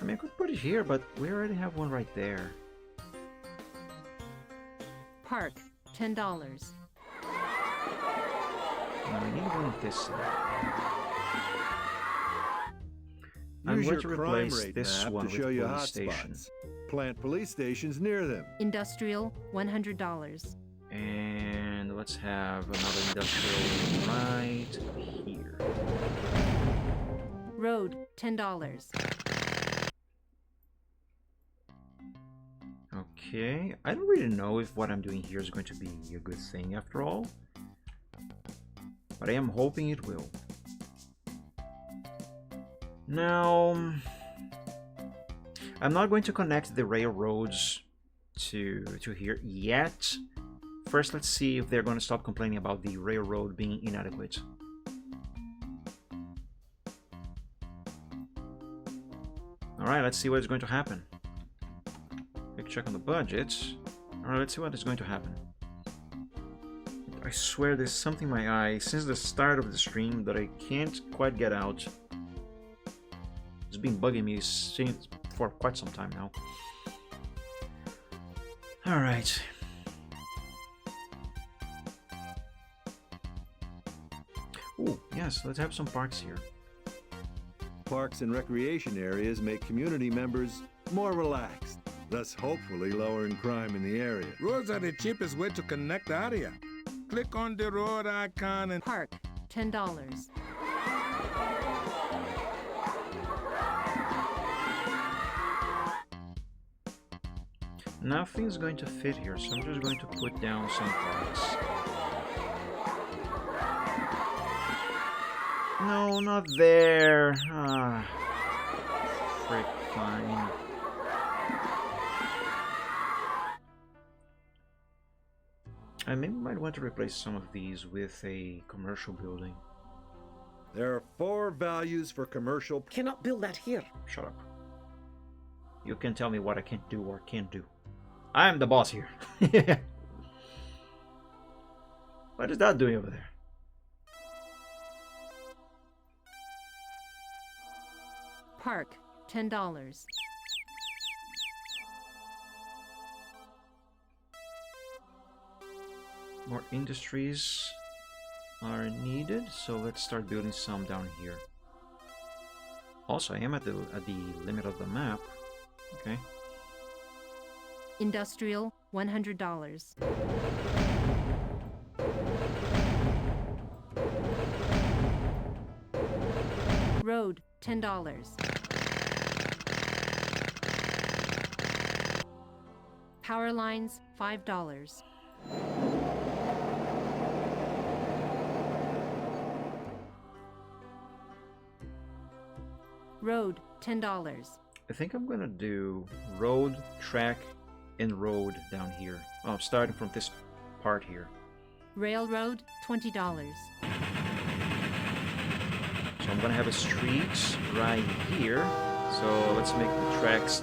I mean, I could put it here, but we already have one right there. Park, $10. Now I need one on this side. I'm Use going your to crime replace rate this map one to with show you police hot station. spots. Plant police stations near them. Industrial, $100. And let's have another industrial right here. Road, $10. Okay, I don't really know if what I'm doing here is going to be a good thing after all, but I am hoping it will. Now, I'm not going to connect the railroads to here yet. First, let's see if they're going to stop complaining about the railroad being inadequate. Alright, let's see what is going to happen. Quick check on the budget. Alright, let's see what is going to happen. I swear there's something in my eye since the start of the stream that I can't quite get out. It's been bugging me since for quite some time now. Alright. Ooh, yeah, Yes, let's have some parks here. Parks and recreation areas make community members more relaxed, thus hopefully lowering crime in the area. Roads are the cheapest way to connect the area. Click on the road icon and Park, $10. Nothing's going to fit here, so I'm just going to put down some parks. No, not there. Ah, frick, fine. I maybe might want to replace some of these with a commercial building. There are 4 values for commercial. Cannot build that here. Shut up. You can tell me what I can do or can't do. I am the boss here. What is that doing over there? Park, $10. More industries are needed, so let's start building some down here. Also, I am at the limit of the map. Okay. Industrial, $100. Road, $10. Power lines, $5. Road, $10. I think I'm gonna do road, track, and road down here. Oh, I'm starting from this part here. Railroad, $20. So I'm gonna have a street right here. So let's make the tracks.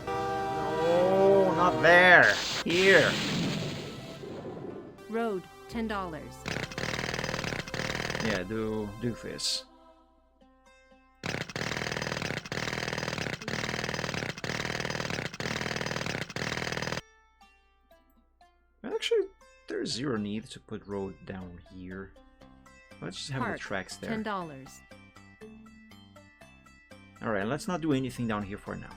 Oh, not there. Here. Road, $10. Yeah, do this. Actually, there's zero need to put road down here. Let's just have Park, the tracks there. $10. Alright, let's not do anything down here for now.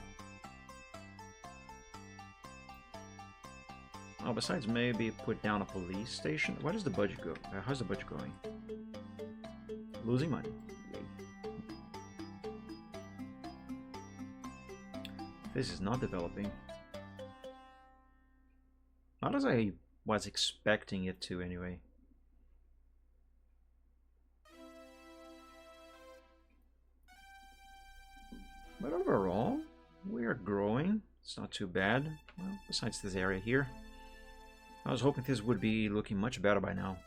Oh, besides maybe put down a police station. Where does the budget go? How's the budget going? Losing money. Yay. This is not developing. Not as I was expecting it to anyway. But overall, we are growing. It's not too bad. Well, besides this area here. I was hoping this would be looking much better by now.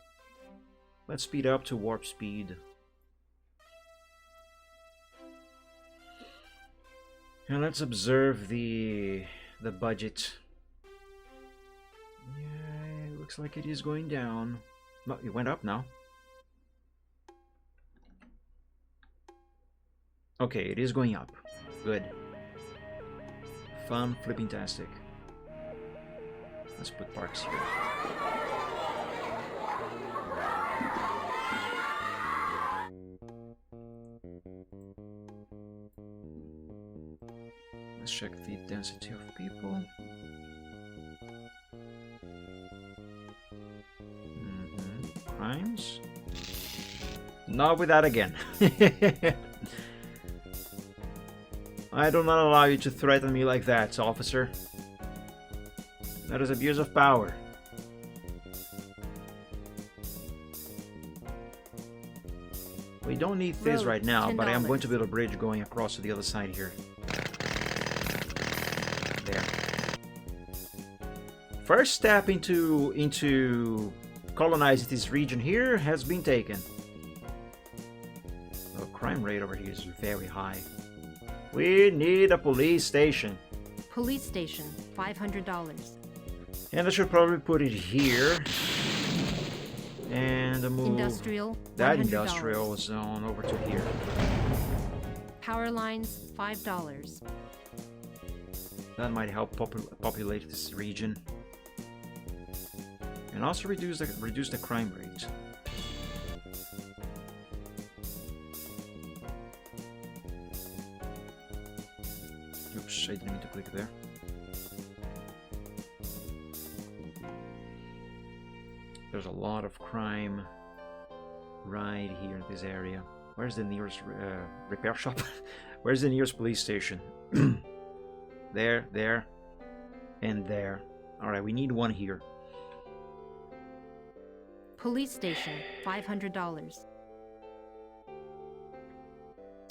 Let's speed up to warp speed. And let's observe the budget. Yeah, it looks like it is going down. No, it went up now. Okay, it is going up. Good. Fun, flipping-tastic. Let's put parks here. Let's check the density of people. Crimes? Not with that again. I do not allow you to threaten me like that, officer. That is abuse of power. We don't need this right now, but I am going to build a bridge going across to the other side here. There. First step into colonizing this region here has been taken. The crime rate over here is very high. We need a police station. Police station, $500. And I should probably put it here. And move Industrial, that $100. industrial zone over to here. Power lines, $5. That might help populate this region. And also reduce the crime rate. Oops, I didn't mean to click there. There's a lot of crime right here in this area. Where's the nearest repair shop? Where's the nearest police station? There, and there. Alright, we need one here. Police station, $500.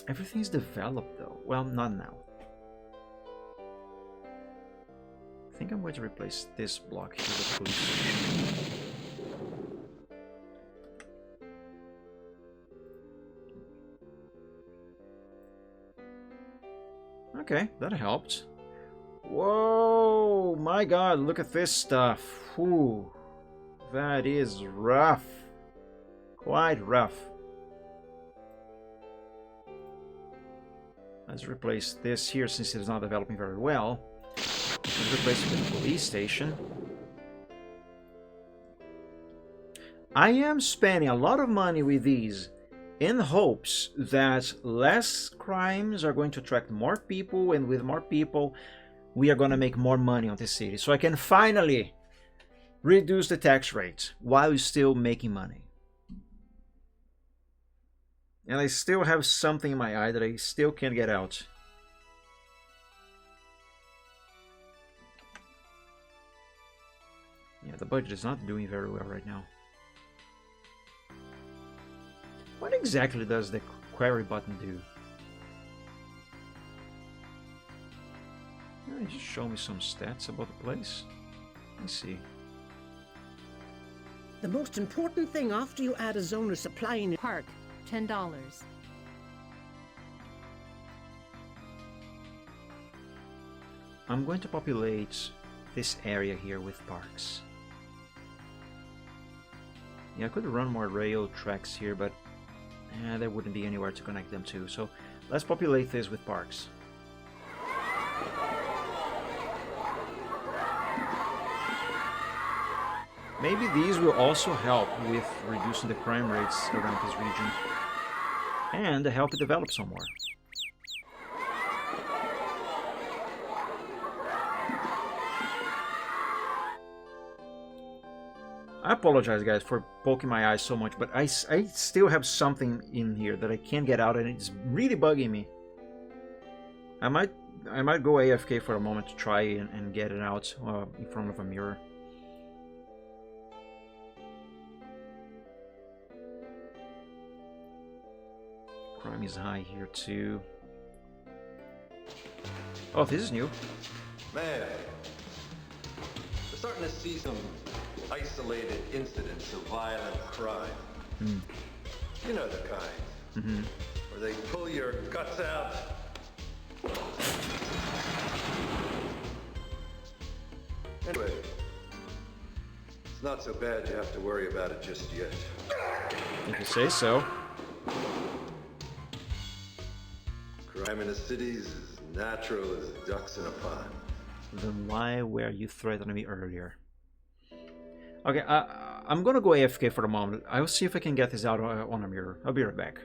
Everything's developed though. Well, not now. I think I'm going to replace this block here with police station. Okay, that helped. Whoa, my god, look at this stuff. Whew. That is rough. Quite rough. Let's replace this here since it's not developing very well. Let's replace it with the police station. I am spending a lot of money with these in hopes that less crimes are going to attract more people, and with more people we are going to make more money on this city, so I can finally reduce the tax rate while still making money. And I still have something in my eye that I still can't get out. Yeah, the budget is not doing very well right now. What exactly does the query button do? Just show me some stats about the place. Let's see. The most important thing after you add a zone is supplying it. Park, $10. I'm going to populate this area here with parks. Yeah, I could run more rail tracks here, but there wouldn't be anywhere to connect them to. So let's populate this with parks. Maybe these will also help with reducing the crime rates around this region and help it develop some more. I apologize, guys, for poking my eyes so much, but I still have something in here that I can't get out, and it's really bugging me. I might go AFK for a moment to try and get it out in front of a mirror. Crime is high here too. Oh, this is new. Man, we're starting to see some isolated incidents of violent crime. You know the kind. Where they pull your guts out. Anyway, it's not so bad you have to worry about it just yet. If you say so. Crime in the cities is natural as ducks in a pond. Then why were you threatening me earlier? Okay, I'm gonna go AFK for a moment. I'll see if I can get this out on a mirror. I'll be right back.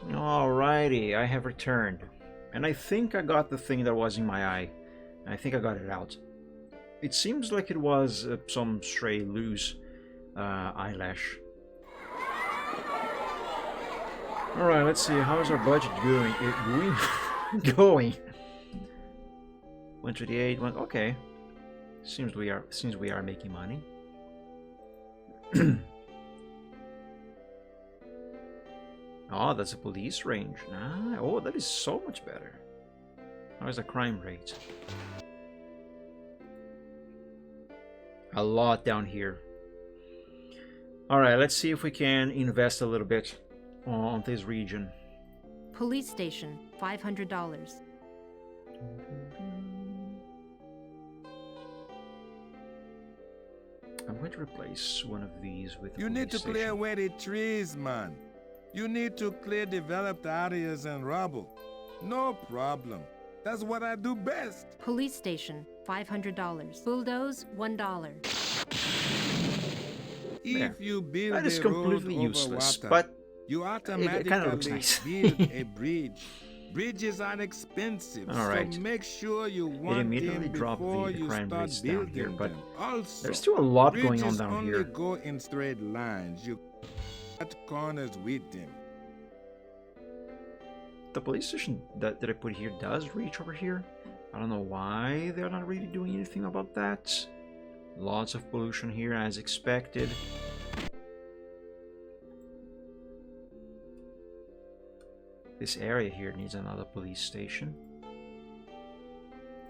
Alrighty, I have returned. And I think I got the thing that was in my eye. I think I got it out. It seems like it was some stray loose eyelash. Alright, let's see, how's our budget going? Going. 128, okay. Seems we are making money. Oh, that's a police range. Ah, oh, that is so much better. How is the crime rate? A lot down here. Alright, let's see if we can invest a little bit on this region. Police station, $500. I'm going to replace one of these with a You need to police clear station. away the trees, man. You need to clear developed areas and rubble. No problem. That's what I do best. Police station, $500. Bulldoze, $1. There. If you build That is a road completely over useless, water, but you kinda looks automatically nice. build a bridge. Bridges are expensive, All right. so make sure you want immediately them dropped before the you crime start rates down building here, but them. Also, there's still a lot going on bridges down only here. go in straight lines. You cut corners with them. The police station that I put here does reach over here. I don't know why they're not really doing anything about that. Lots of pollution here as expected. This area here needs another police station.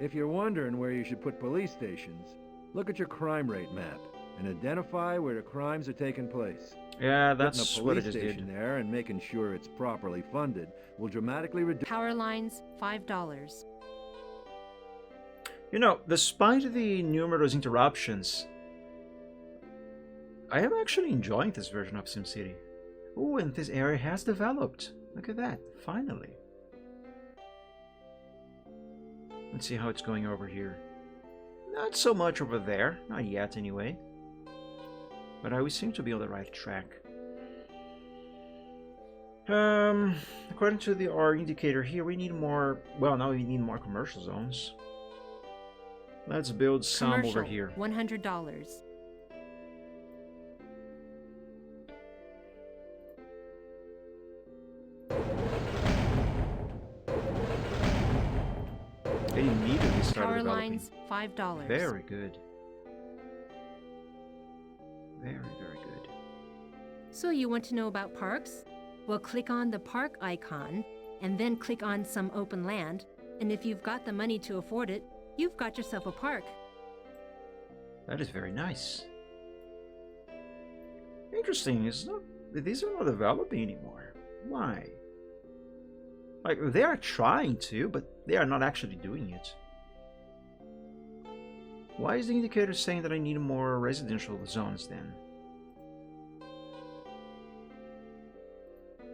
If you're wondering where you should put police stations, look at your crime rate map and identify where the crimes are taking place. Yeah, Putting that's a what I police just station did. there and making sure it's properly funded will dramatically reduce. Power lines, $5. You know, despite the numerous interruptions, I am actually enjoying this version of SimCity. Oh, and this area has developed. Look at that, finally. Let's see how it's going over here. Not so much over there, not yet anyway. But we seem to be on the right track. According to our indicator here, we need more. Well, now we need more commercial zones. Let's build some Commercial, over here. $100. They immediately started Power developing. lines, $5. Very good. Very, very good. So you want to know about parks? Well, click on the park icon and then click on some open land. And if you've got the money to afford it, you've got yourself a park. That is very nice. Interesting. These are not developing anymore. Why? Like, they are trying to, but they are not actually doing it. Why is the indicator saying that I need more residential zones then?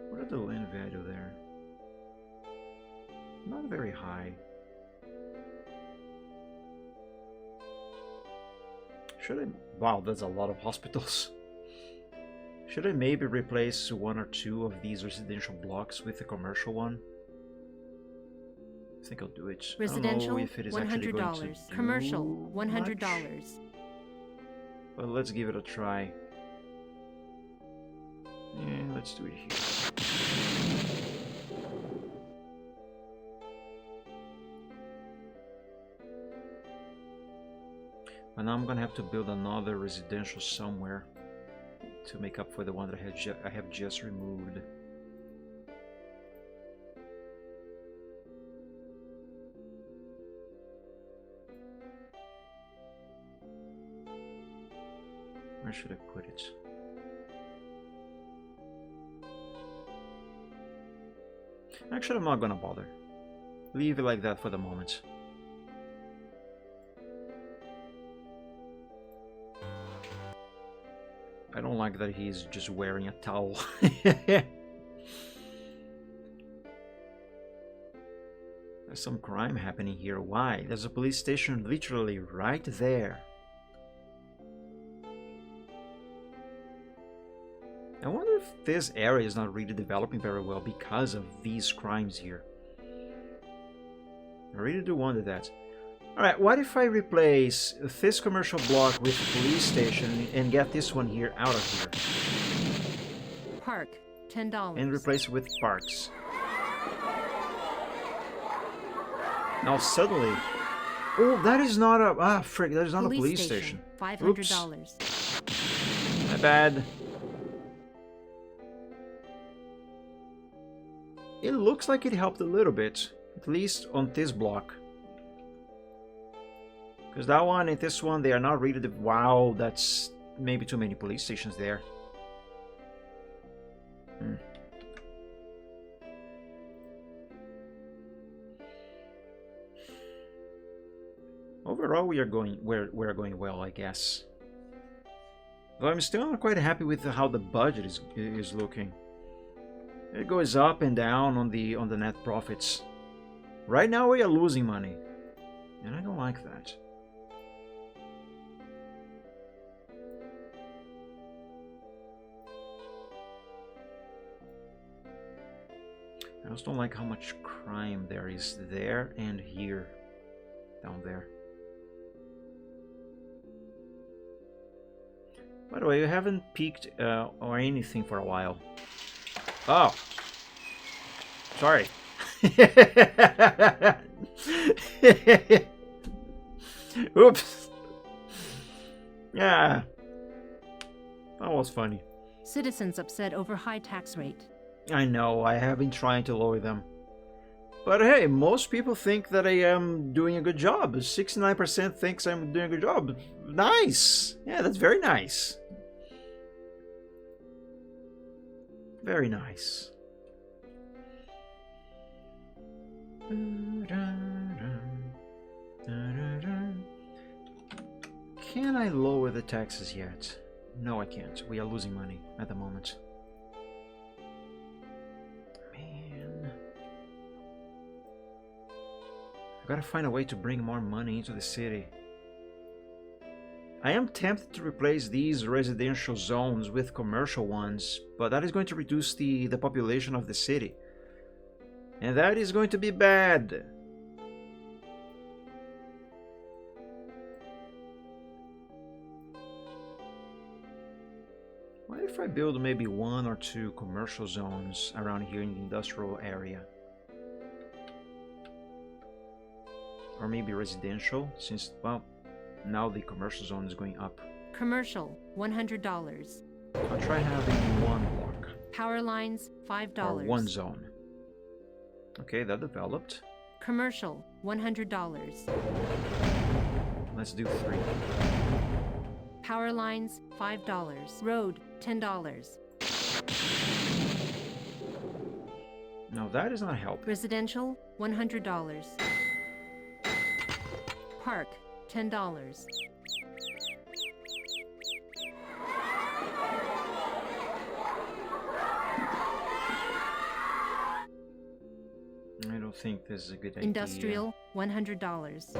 What are the land value there? Not very high. Should I... Wow, that's a lot of hospitals. Should I maybe replace one or two of these residential blocks with a commercial one? I think I'll do it. I don't Residential, know if it is actually going to $100. Commercial, do $100. much, but let's give it a try. Yeah, let's do it here. And now I'm gonna have to build another residential somewhere to make up for the one that I have just removed. Where should I put it? Actually, I'm not gonna bother. Leave it like that for the moment. I don't like that he's just wearing a towel. There's some crime happening here. Why? There's a police station literally right there. I wonder if this area is not really developing very well because of these crimes here. I really do wonder that. Alright, what if I replace this commercial block with police station and get this one here out of here? Park, $10. And replace it with parks. Now suddenly... Oh, that is not a... Ah, frick, that is not a police station. $500. Oops. My bad. It looks like it helped a little bit. At least on this block. Because that one and this one, they are not really... Wow, that's maybe too many police stations there. Overall, we're going well, I guess. Though I'm still not quite happy with how the budget is looking. It goes up and down on the net profits. Right now we are losing money, and I don't like that. I also don't like how much crime there is there and here, down there. By the way, you haven't peeked or anything for a while. Oh, sorry. Oops. Yeah, that was funny. Citizens upset over high tax rate. I know, I have been trying to lower them. But hey, most people think that I am doing a good job. 69% thinks I'm doing a good job. Nice! Yeah, that's very nice. Very nice. Can I lower the taxes yet? No, I can't. We are losing money at the moment. Man. I've got to find a way to bring more money into the city. I am tempted to replace these residential zones with commercial ones, but that is going to reduce the population of the city. And that is going to be bad. What if I build maybe 1 or 2 commercial zones around here in the industrial area? Or maybe residential, since, well, now the commercial zone is going up. Commercial, $100. I'll try having 1 block. Power lines, $5. Or 1 zone. Okay, that developed. Commercial, $100. Let's do 3. Power lines, $5. Road, $10. No, that is not help. Residential, $100. Park, $10. I don't think this is a good idea. Industrial, $100.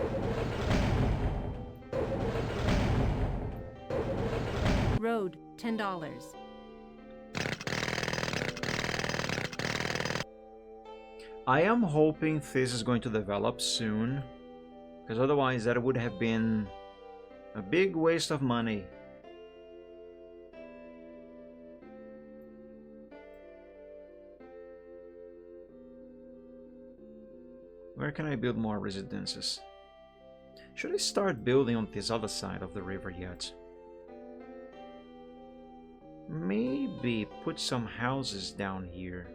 Road, $10. I am hoping this is going to develop soon, because otherwise that would have been a big waste of money. Where can I build more residences? Should I start building on this other side of the river yet? Maybe put some houses down here.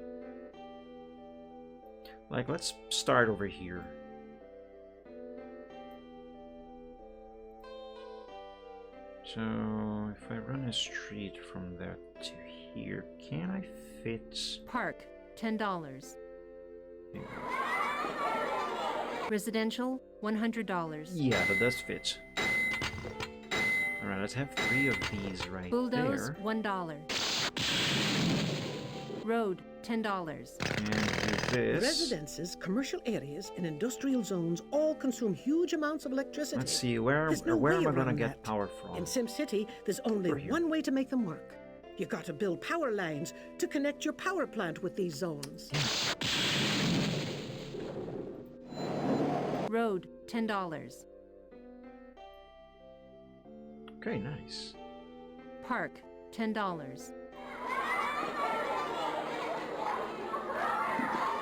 Like, let's start over here. So, if I run a street from there to here, can I fit? Park, $10. Residential, $100. Yeah, that does fit. Alright, let's have 3 of these right Bulldoze, there. $1. Road, $10. And do this. Residences, commercial areas, and industrial zones all consume huge amounts of electricity. Let's see, where There's no am way I gonna around get that. power from? In SimCity, there's only Over here. one way to make them work. You gotta build power lines to connect your power plant with these zones. Road, $10. Okay, nice. Park, $10.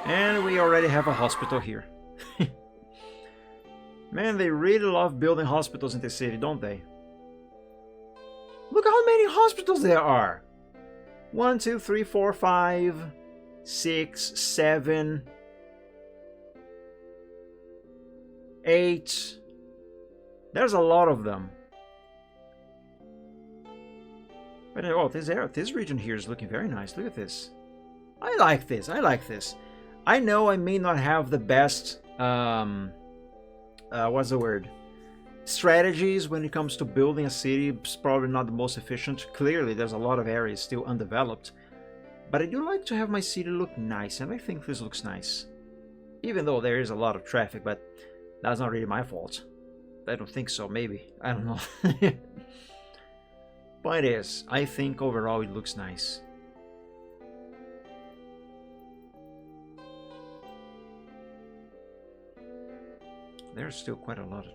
And we already have a hospital here. Man, they really love building hospitals in the city, don't they? Look how many hospitals there are! 1, 2, 3, 4, 5, 6, 7, 8. There's a lot of them. But oh, this region here is looking very nice. Look at this. I like this. I like this. I know I may not have the best what's the word? Strategies when it comes to building a city. It's probably not the most efficient. Clearly, there's a lot of areas still undeveloped. But I do like to have my city look nice, and I think this looks nice. Even though there is a lot of traffic, but that's not really my fault. I don't think so, maybe. I don't know. Point is, I think overall it looks nice. There's still quite a lot of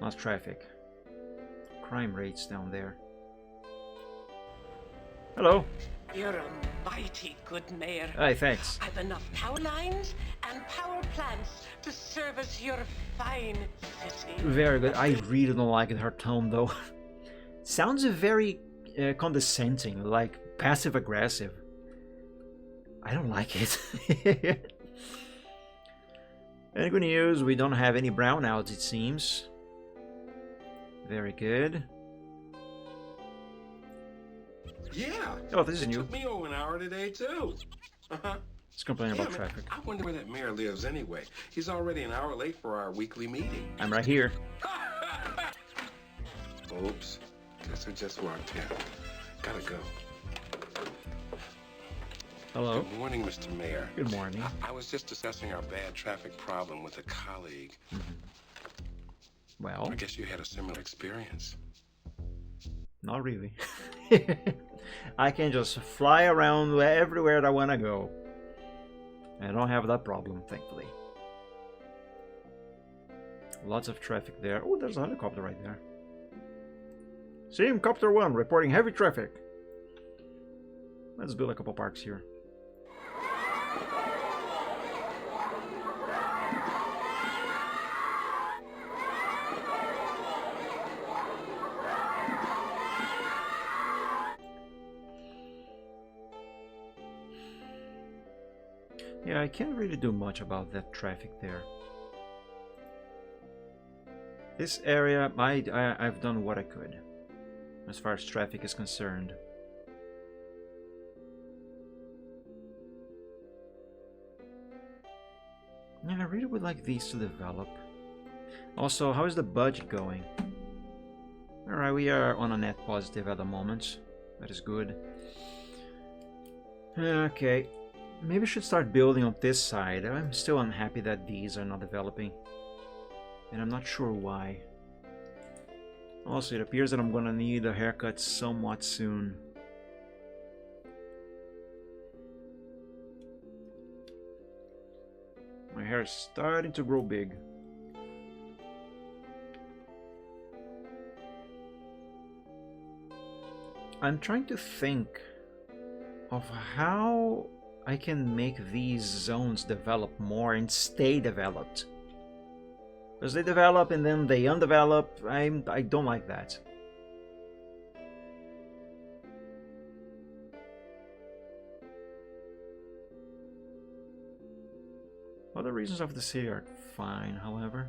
not traffic. Crime rates down there. Hello. You're a mighty good mayor. Hey, thanks. I've enough power lines and power plants to service your fine city. Very good. I really don't like her tone though. Sounds very condescending, like passive aggressive. I don't like it. And good news, we don't have any brownouts, it seems. Very good. Yeah. Oh, this is it new. took me over an hour today, too. Uh-huh. Let's complain about Man, traffic. I wonder where that mayor lives anyway. He's already an hour late for our weekly meeting. I'm right here. Oops. Guess I just walked in. Gotta go. Hello. Good morning, Mr. Mayor. Good morning. I was just discussing our bad traffic problem with a colleague. Well, I guess you had a similar experience. not really. I can just fly around everywhere I want to go. I don't have that problem, thankfully. Lots of traffic there. Oh, there's a helicopter right there. SimCopter 1 reporting heavy traffic. Let's build a couple parks here. Yeah, I can't really do much about that traffic there. This area, I've done what I could, as far as traffic is concerned. And I really would like these to develop. Also, how is the budget going? Alright, we are on a net positive at the moment. That is good. Okay. Maybe I should start building on this side. I'm still unhappy that these are not developing. And I'm not sure why. Also, it appears that I'm gonna need a haircut somewhat soon. My hair is starting to grow big. I'm trying to think of how I can make these zones develop more and stay developed. Because they develop and then they undevelop. I don't like that. Other regions of the city are fine, however.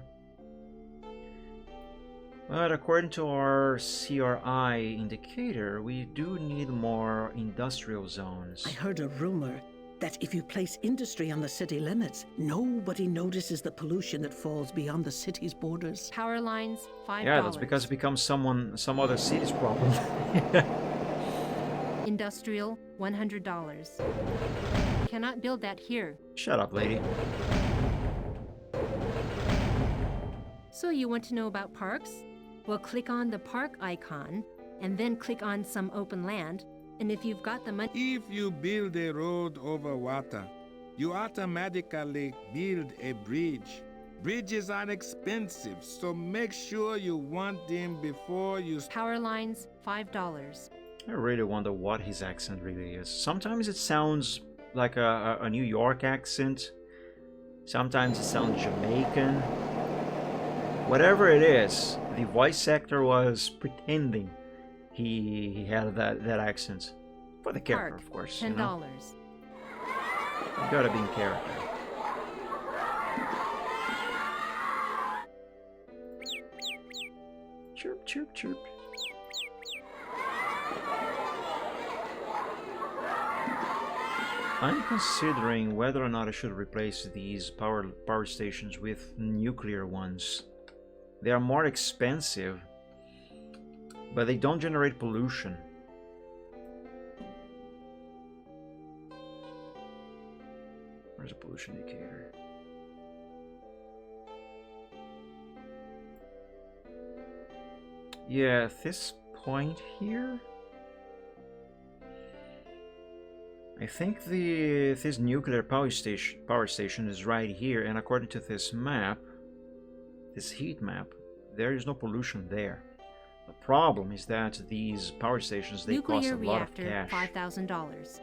But according to our CRI indicator, we do need more industrial zones. I heard a rumor that if you place industry on the city limits, nobody notices the pollution that falls beyond the city's borders. Power lines, $5. Yeah, that's because it becomes some other city's problem. Industrial, $100. Cannot build that here. Shut up, lady. So you want to know about parks? Well, click on the park icon and then click on some open land. And if you've got the money, If you build a road over water, you automatically build a bridge. Bridges are expensive, so make sure you want them before you power lines, $5. I really wonder what his accent really is. Sometimes it sounds like a New York accent. Sometimes it sounds Jamaican. Whatever it is, the voice actor was pretending he had that accent. For the character, Park, of course. $10. You know? You gotta be in character. Chirp, chirp, chirp. I'm considering whether or not I should replace these power stations with nuclear ones. They are more expensive, but they don't generate pollution. Where's the pollution indicator? Yeah, at this point here, I think this nuclear power station is right here, and according to this map, this heat map, there is no pollution there. The problem is that these power stations, they cost a nuclear lot of reactor, cash. $5,000.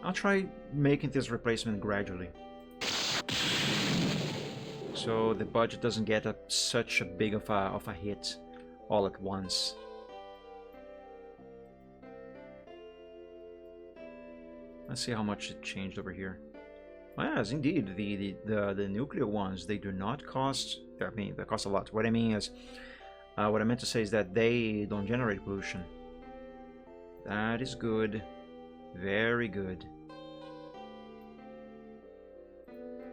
I'll try making this replacement gradually, so the budget doesn't get such a big of a hit all at once. Let's see how much it changed over here. Well, yes, indeed, the nuclear ones, they do not cost. I mean, they cost a lot. What I mean is, what I meant to say is that they don't generate pollution. That is good, very good.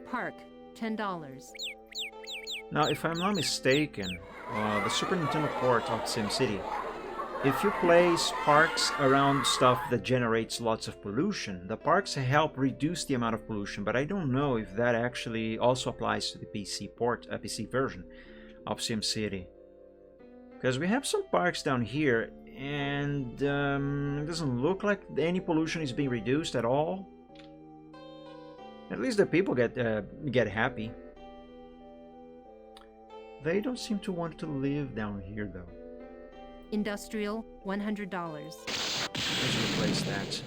Park, $10. Now, if I'm not mistaken, the Super Nintendo port of SimCity, if you place parks around stuff that generates lots of pollution, the parks help reduce the amount of pollution, but I don't know if that actually also applies to the PC version of SimCity. Because we have some parks down here, and it doesn't look like any pollution is being reduced at all. At least the people get happy. They don't seem to want to live down here, though. Industrial, $100. Let's replace that.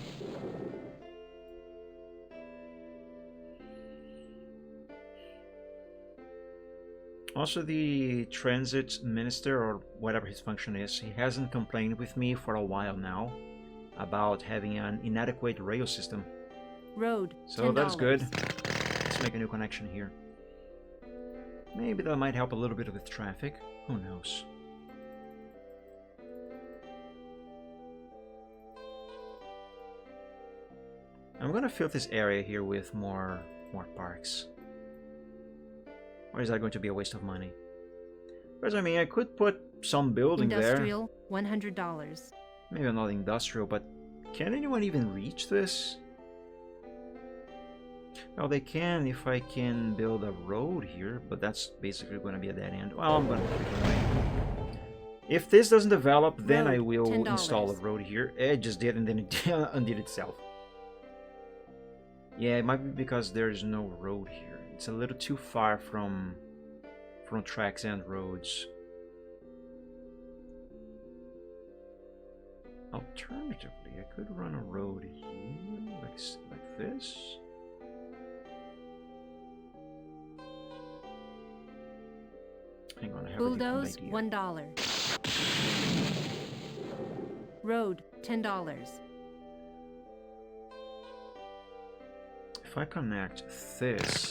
Also, the transit minister, or whatever his function is, he hasn't complained with me for a while now about having an inadequate rail system. Road, So $10. that's good. Let's make a new connection here. Maybe that might help a little bit with traffic. Who knows? I'm gonna fill this area here with more parks. Or is that going to be a waste of money? Because I mean, I could put some building Industrial, $100. there. Maybe not industrial, but can anyone even reach this? Well, they can if I can build a road here, but that's basically going to be a dead end. Well, I'm going to put it away. If this doesn't develop, then I will $10. install a road here. It just did, and then it undid itself. Yeah, it might be because there's no road here. It's a little too far from tracks and roads. Alternatively, I could run a road here, like this. Hang on, I have Bulldoze, a different idea. $1. Road, $10. If I connect this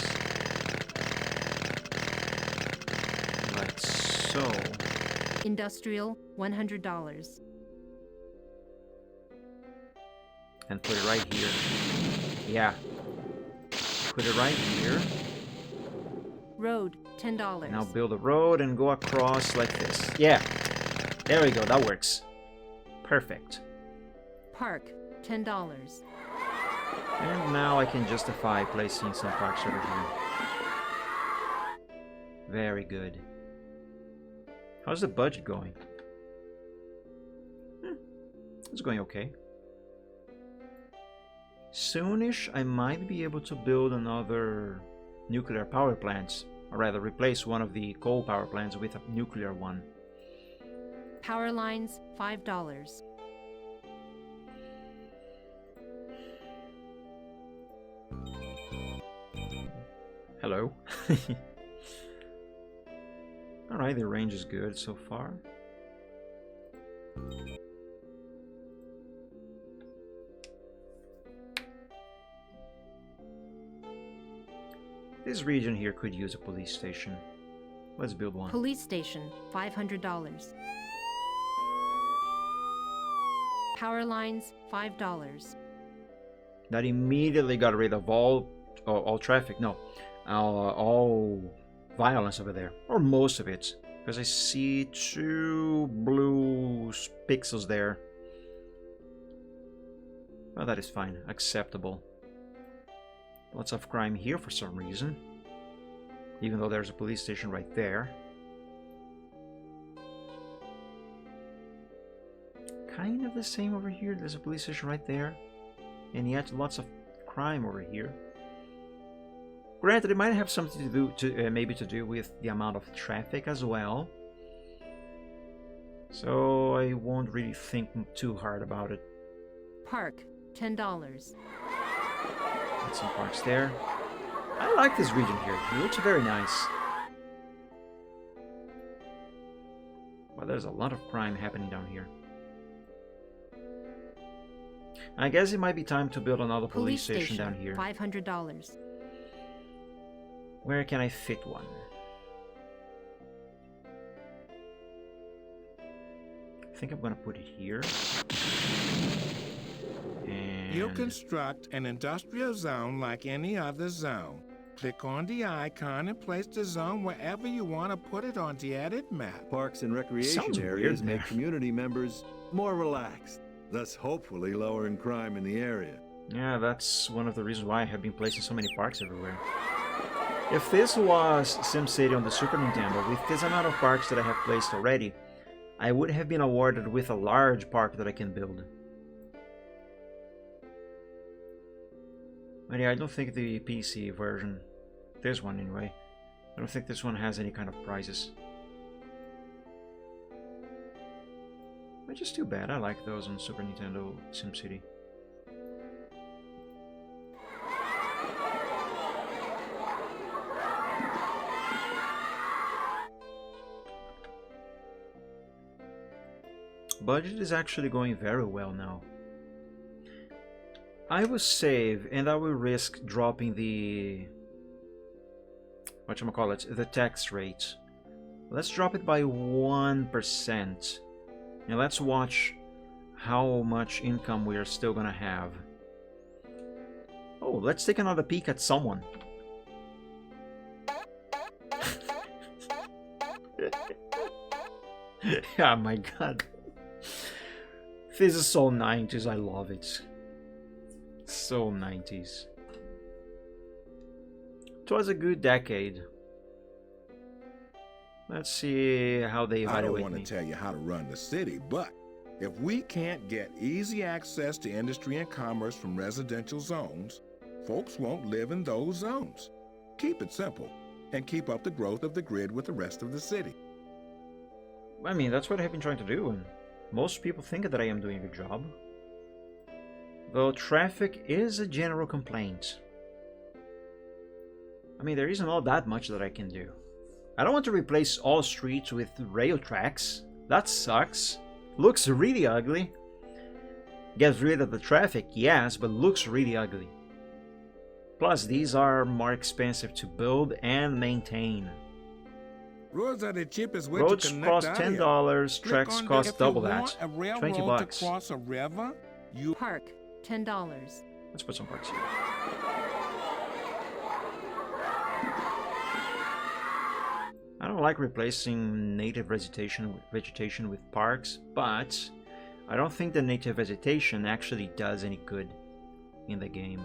like so, Industrial, $100. and put it right here. Yeah. Put it right here. Road, $10. Now build a road and go across like this. Yeah. There we go. That works. Perfect. Park, $10. And now I can justify placing some parks over here. Very good. How's the budget going? It's going okay. Soonish, I might be able to build another nuclear power plant, or rather replace one of the coal power plants with a nuclear one. Power lines, $5. Hello. Alright, the range is good so far. This region here could use a police station. Let's build one. Police station, $500. Power lines, $5. That immediately got rid of all traffic. No, all violence over there, or most of it, because I see 2 blue pixels there. Well, that is fine, acceptable. Lots of crime here for some reason, even though there's a police station right there. Kind of the same over here. There's a police station right there, and yet lots of crime over here. Granted, it might have something to do maybe to do with the amount of traffic as well. So I won't really think too hard about it. Park, $10. Got some parks there. I like this region here. It looks very nice. Well, there's a lot of crime happening down here. I guess it might be time to build another police station down here. $500. Where can I fit one? I think I'm gonna put it here. And You construct an industrial zone like any other zone. Click on the icon and place the zone wherever you want to put it on the edit map. Parks and recreation Sounds areas weird make there. community members more relaxed, thus hopefully lowering crime in the area. yeah, that's one of the reasons why I have been placing so many parks everywhere. If this was SimCity on the Super Nintendo, with this amount of parks that I have placed already, I would have been awarded with a large park that I can build. But yeah, I don't think the PC version, this one anyway, I don't think this one has any kind of prizes. Which is too bad, I like those on Super Nintendo SimCity. Budget is actually going very well now. I will save and I will risk dropping the the tax rate. Let's drop it by 1%. And let's watch how much income we are still gonna have. Oh, let's take another peek at someone. Oh my god. This is so 90s, I love it. So 90s. It was a good decade. Let's see how they I don't evaluate want me. to tell you how to run the city, but if we can't get easy access to industry and commerce from residential zones, folks won't live in those zones. Keep it simple and keep up the growth of the grid with the rest of the city. I mean, that's what I've been trying to do, and most people think that I am doing a good job. Though traffic is a general complaint. I mean, there isn't all that much that I can do. I don't want to replace all streets with rail tracks. That sucks. Looks really ugly. Gets rid of the traffic, yes, but looks really ugly. Plus, these are more expensive to build and maintain. Roads are the cheapest way Roads to connect cost out here. $10, Click tracks on cost if double you that. want a railroad 20 bucks. to cross a river, you Park, $10. Let's put some parks here. I don't like replacing native vegetation with parks, but I don't think the native vegetation actually does any good in the game.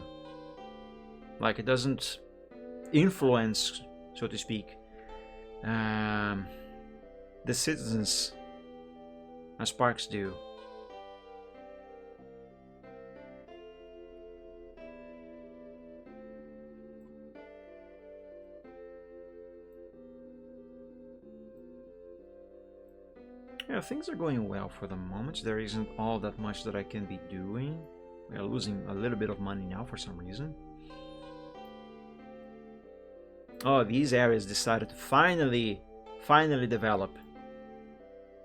Like, it doesn't influence, so to speak, the citizens as parks do. Yeah, things are going well for the moment. There isn't all that much that I can be doing. We are losing a little bit of money now for some reason. Oh, these areas decided to finally develop.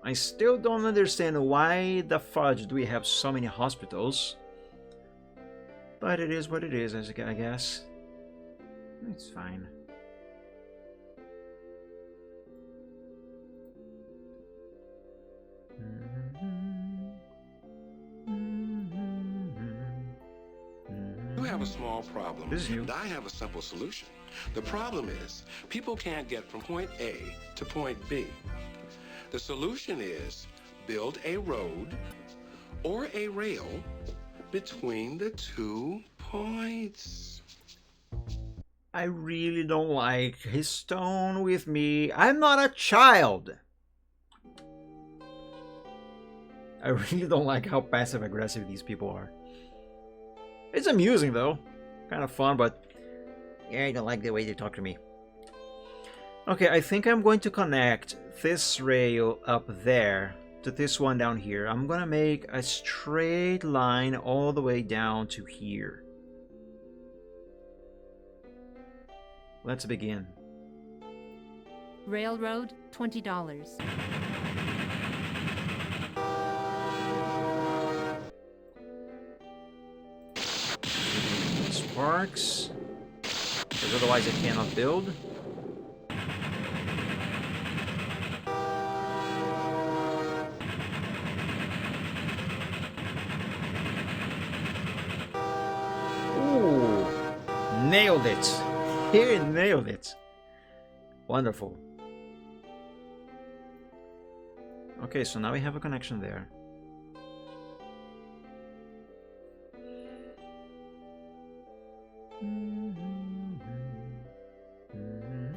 I still don't understand why the fudge do we have so many hospitals. But it is what it is, I guess. It's fine. You have a small problem, This is new. and I have a simple solution. The problem is, people can't get from point A to point B. The solution is build a road or a rail between the 2 points. I really don't like his tone with me. I'm not a child. I really don't like how passive-aggressive these people are. It's amusing though. Kind of fun, but yeah, I don't like the way they talk to me. Okay, I think I'm going to connect this rail up there to this one down here. I'm gonna make a straight line all the way down to here. Let's begin. Railroad, $20. Sparks, because otherwise I cannot build. Ooh, nailed it. He nailed it. Wonderful. Okay, so now we have a connection there.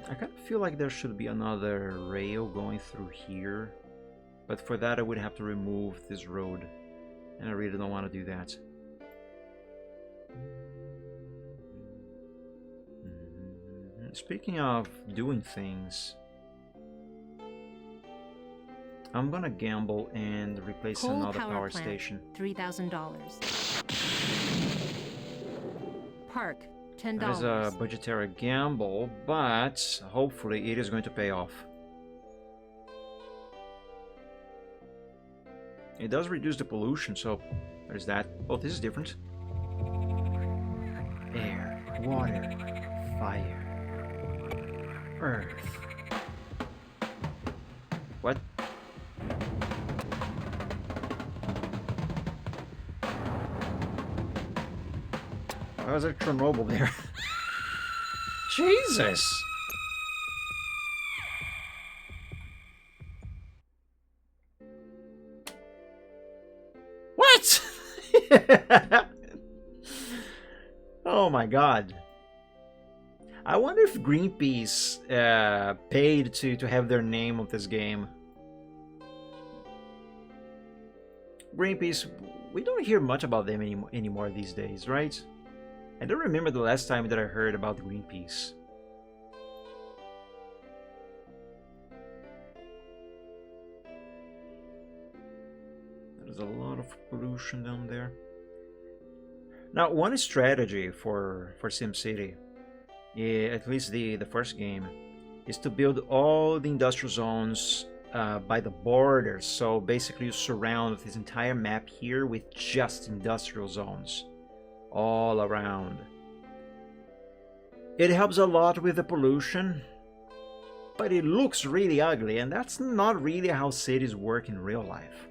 I kind of feel like there should be another rail going through here, but for that I would have to remove this road, and I really don't want to do that. Speaking of doing things, I'm gonna gamble and replace Coal another power plant, station. $3,000. Park, $10. That is a budgetary gamble, but hopefully it is going to pay off. It does reduce the pollution, so there's that. Oh, this is different. Air, water, fire, earth. What? Why was there Chernobyl there? Jesus! What? Oh my god. I wonder if Greenpeace paid to have their name on this game. Greenpeace, we don't hear much about them anymore these days, right? I don't remember the last time that I heard about Greenpeace. There's a lot of pollution down there. Now, one strategy for SimCity, at least the first game, is to build all the industrial zones by the borders. So basically you surround this entire map here with just industrial zones all around. It helps a lot with the pollution, but it looks really ugly, and that's not really how cities work in real life.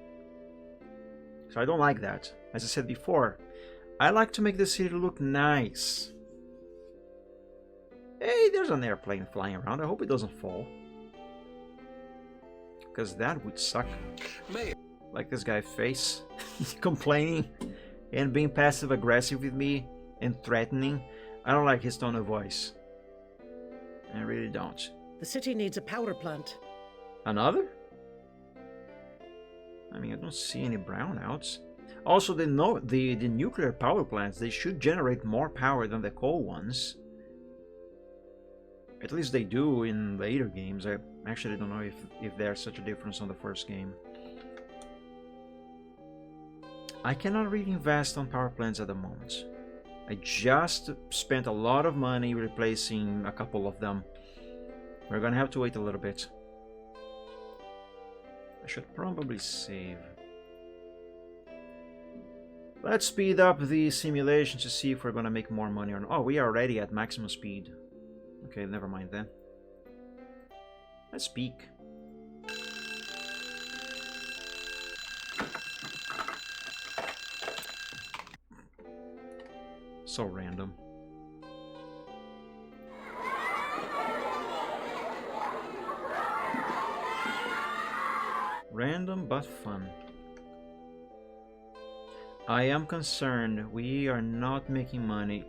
So I don't like that. As I said before, I like to make the city look nice. Hey, there's an airplane flying around. I hope it doesn't fall, because that would suck. Like this guy's face, complaining and being passive-aggressive with me and threatening. I don't like his tone of voice. I really don't. The city needs a power plant. Another? I mean, I don't see any brownouts. Also, the nuclear power plants, they should generate more power than the coal ones. At least they do in later games. I actually don't know if there's such a difference on the first game. I cannot really invest on power plants at the moment. I just spent a lot of money replacing a couple of them. We're gonna have to wait a little bit. I should probably save. Let's speed up the simulation to see if we're gonna make more money or not. Oh, we are already at maximum speed. Okay, never mind then. Let's peek. So random. Random but fun. I am concerned we are not making money.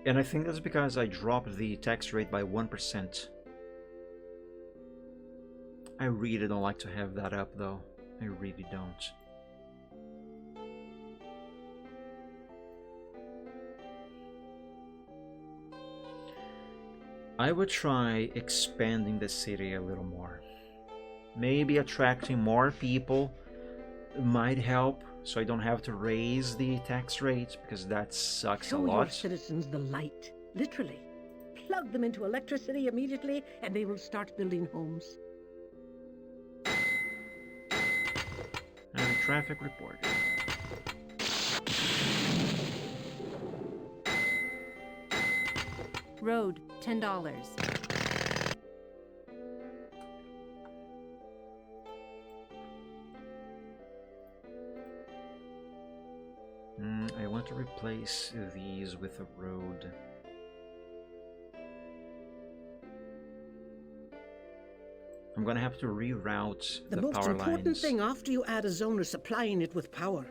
And I think that's because I dropped the tax rate by 1%. I really don't like to have that up though. I really don't. I would try expanding the city a little more. Maybe attracting more people might help, so I don't have to raise the tax rate, because that sucks a lot. Show your citizens the light, literally. Plug them into electricity immediately, and they will start building homes. And a traffic report. Road, $10. I want to replace these with a road. I'm gonna have to reroute the most power important lines. thing after you add a zone is supplying it with power.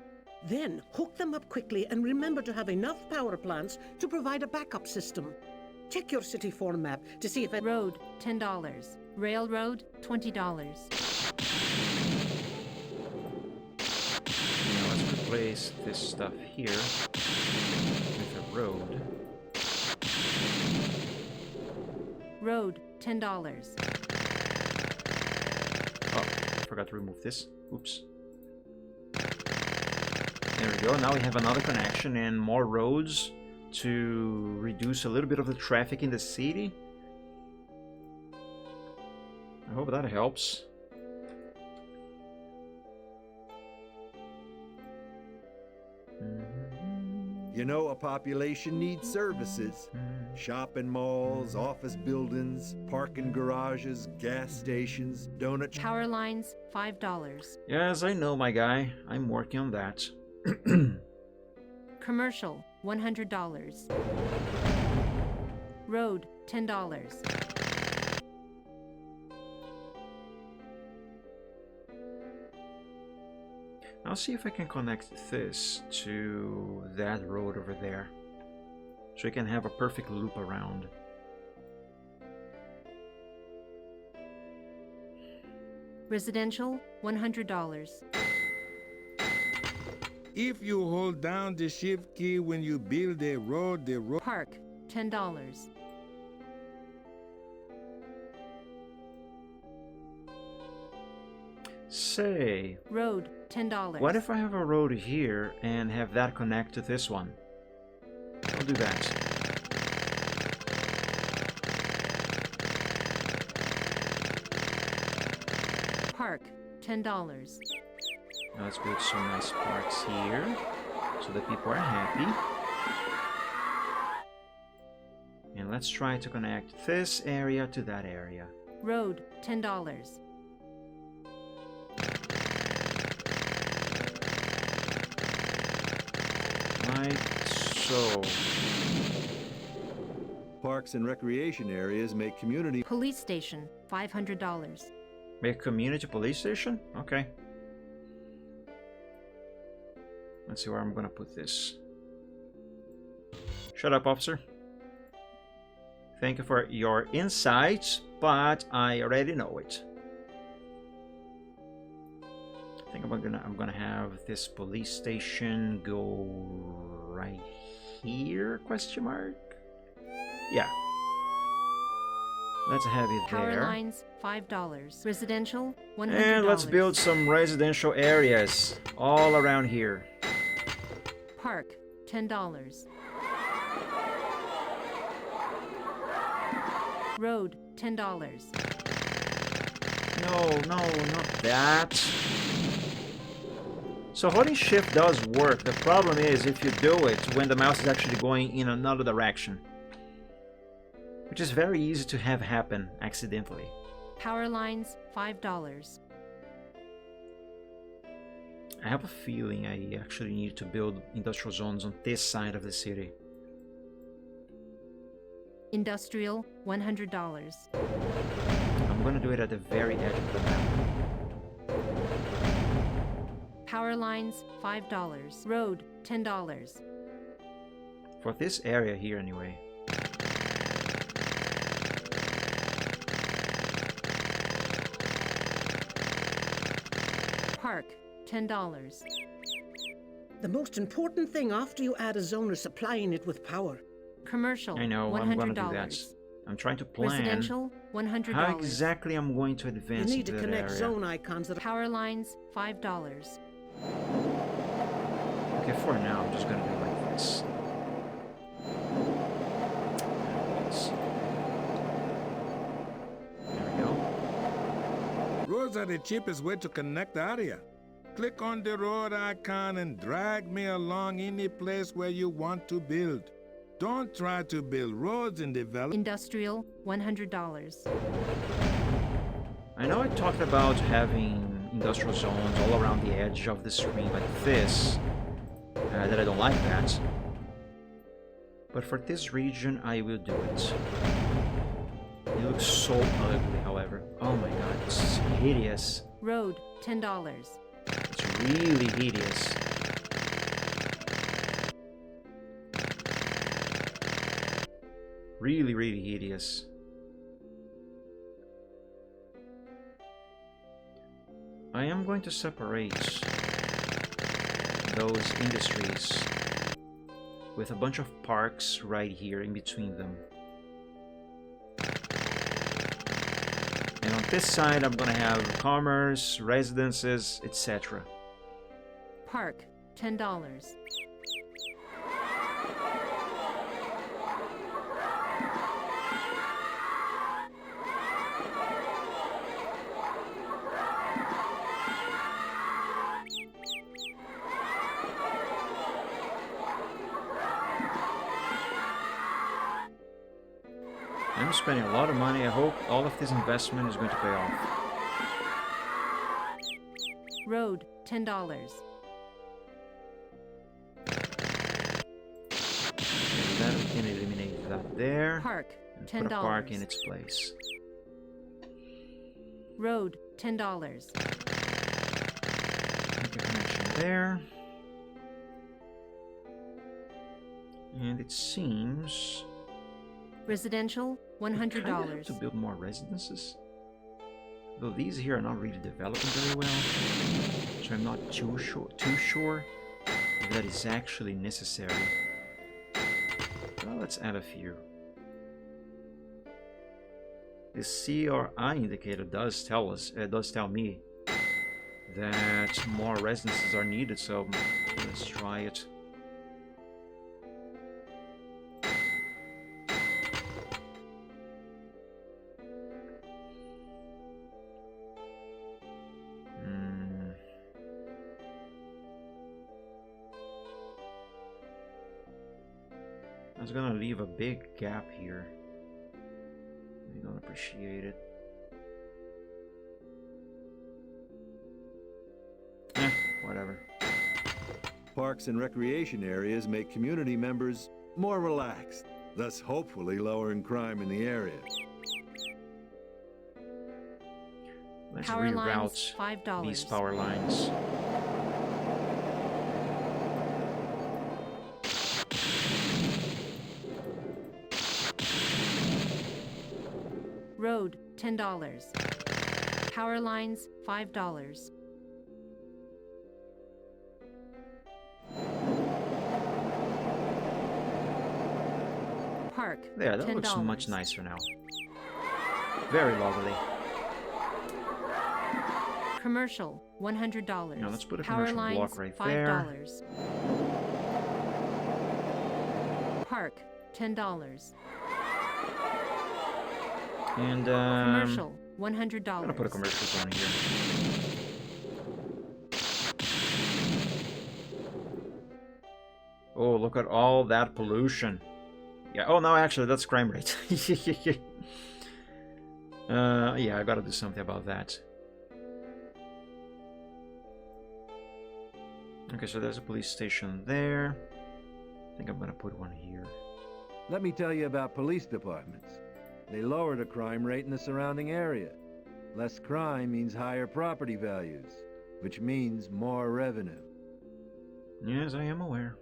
Then hook them up quickly and remember to have enough power plants to provide a backup system. Check your city form map to see if Road, $10. Railroad, $20. Now let's replace this stuff here with a road. Road, $10. Oh, I forgot to remove this. Oops. There we go. Now we have another connection and more roads to reduce a little bit of the traffic in the city. I hope that helps. You know, a population needs services. Shopping malls, office buildings, parking garages, gas stations, donut... Power lines, $5. Yes, I know, my guy. I'm working on that. Commercial, $100. Road, $10. I'll see if I can connect this to that road over there, so we can have a perfect loop around. Residential, $100. If you hold down the shift key when you build a road, the road... Park, $10. Say, Road, $10. what if I have a road here and have that connect to this one? I'll do that. Park, $10. Now let's build some nice parks here, so that people are happy. And let's try to connect this area to that area. Road, $10. Like so. Parks and recreation areas make community... Police station, $500. Make a community police station? Okay. Let's see where I'm gonna put this. Shut up, officer. Thank you for your insights, but I already know it. think I'm gonna have this police station go right here? Question mark. Yeah. Let's have it Power there. lines, $5. Residential, $100. And let's build some residential areas all around here. Park, $10. Road, $10. No, not that. So holding shift does work. The problem is if you do it when the mouse is actually going in another direction, which is very easy to have happen accidentally. Power lines, $5. I have a feeling I actually need to build industrial zones on this side of the city. Industrial, $100. I'm gonna do it at the very edge of the map. Power lines, $5. Road, $10. For this area here anyway. Park, $10. The most important thing after you add a zone is supplying it with power. Commercial, I know, $100. I'm gonna do that. I'm trying to plan Residential, $100. how exactly I'm going to You advance need into to that connect area. zone icons that Power lines, $5. Okay, for now, I'm just gonna do it like this. There we go. Roads are the cheapest way to connect the area. Click on the road icon and drag me along any place where you want to build. Don't try to build roads and develop. Industrial, $100. I know I talked about having industrial zones all around the edge of the screen like this, that I don't like that. But for this region, I will do it. It looks so ugly, however. Oh my god, it's hideous. Road, $10. It's really hideous. Really, really hideous. I am going to separate those industries with a bunch of parks right here in between them. And on this side, I'm gonna have commerce, residences, etc. Park, $10. I'm spending a lot of money. I hope all of this investment is going to pay off. Road, $10. And then we can eliminate that there. Park, And put a $10. park in its place. Road, $10. Make a connection there. And it seems... Residential, I kinda have $100. to build more residences. Though these here are not really developing very well. So I'm not too sure if that is actually necessary. Well, let's add a few. The CRI indicator does tell me that more residences are needed, so let's try it. I was gonna leave a big gap here. I don't appreciate it. Whatever. Parks and recreation areas make community members more relaxed, thus hopefully lowering crime in the area. Let's Power lines, reroute $5. these power lines. Road, $10. Power lines, $5. Park. There, that $10. looks much nicer now. Very lovely. Commercial, $100. Now let's put a Power commercial lines, block right $5. there. Park, $10. And Commercial, $100. I'm gonna put a commercial zone here. Oh, look at all that pollution. Yeah. Oh no, actually, that's crime rate. Yeah, I gotta do something about that. Okay, so there's a police station there. I think I'm gonna put one here. Let me tell you about police departments. They lower the crime rate in the surrounding area. Less crime means higher property values, which means more revenue. Yes, I am aware.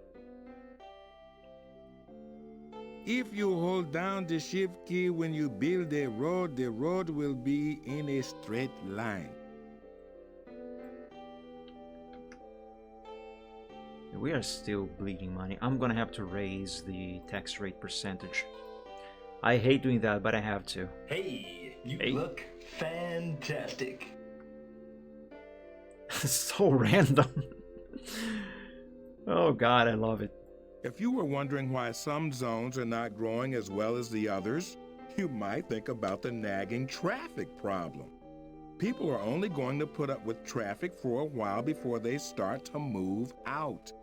If you hold down the shift key when you build the road will be in a straight line. We are still bleeding money. I'm gonna have to raise the tax rate percentage. I hate doing that, but I have to. Hey, you Hey. look fantastic. So random. Oh god, I love it. If you were wondering why some zones are not growing as well as the others, you might think about the nagging traffic problem. People are only going to put up with traffic for a while before they start to move out.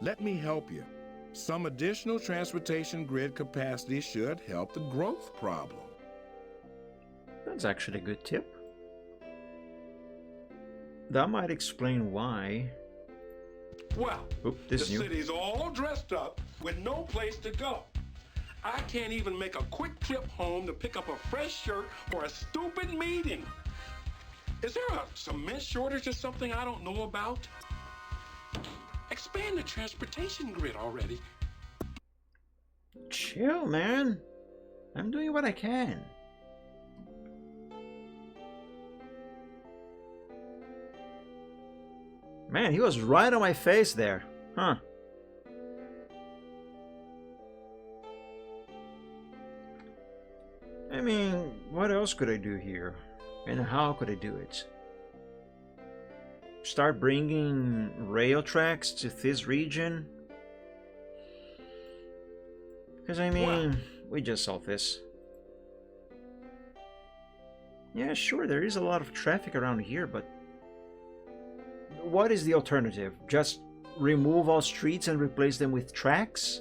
Let me help you. Some additional transportation grid capacity should help the growth problem. That's actually a good tip. That might explain why. Well, Oop, the this is new. city's all dressed up with no place to go. I can't even make a quick trip home to pick up a fresh shirt for a stupid meeting. Is there a cement shortage or something I don't know about? Expand the transportation grid already. Chill, man. I'm doing what I can. Man, he was right on my face there. Huh. I mean, what else could I do here? And how could I do it? Start bringing rail tracks to this region? Because I mean, we just solved this. Yeah, sure, there is a lot of traffic around here, but what is the alternative? Just remove all streets and replace them with tracks?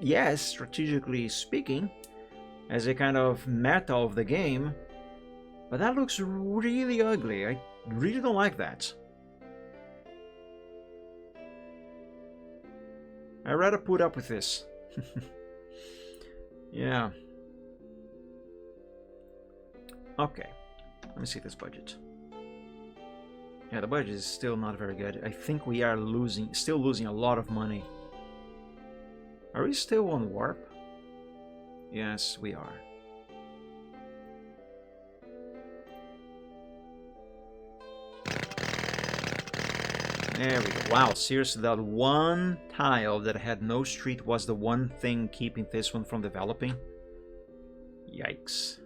Yes, strategically speaking, as a kind of meta of the game, but that looks really ugly. I really don't like that. I'd rather put up with this. Yeah. Okay. Let me see this budget. Yeah, the budget is still not very good. I think we are still losing a lot of money. Are we still on warp? Yes, we are. There we go. Wow, seriously, that one tile that had no street was the one thing keeping this one from developing? Yikes.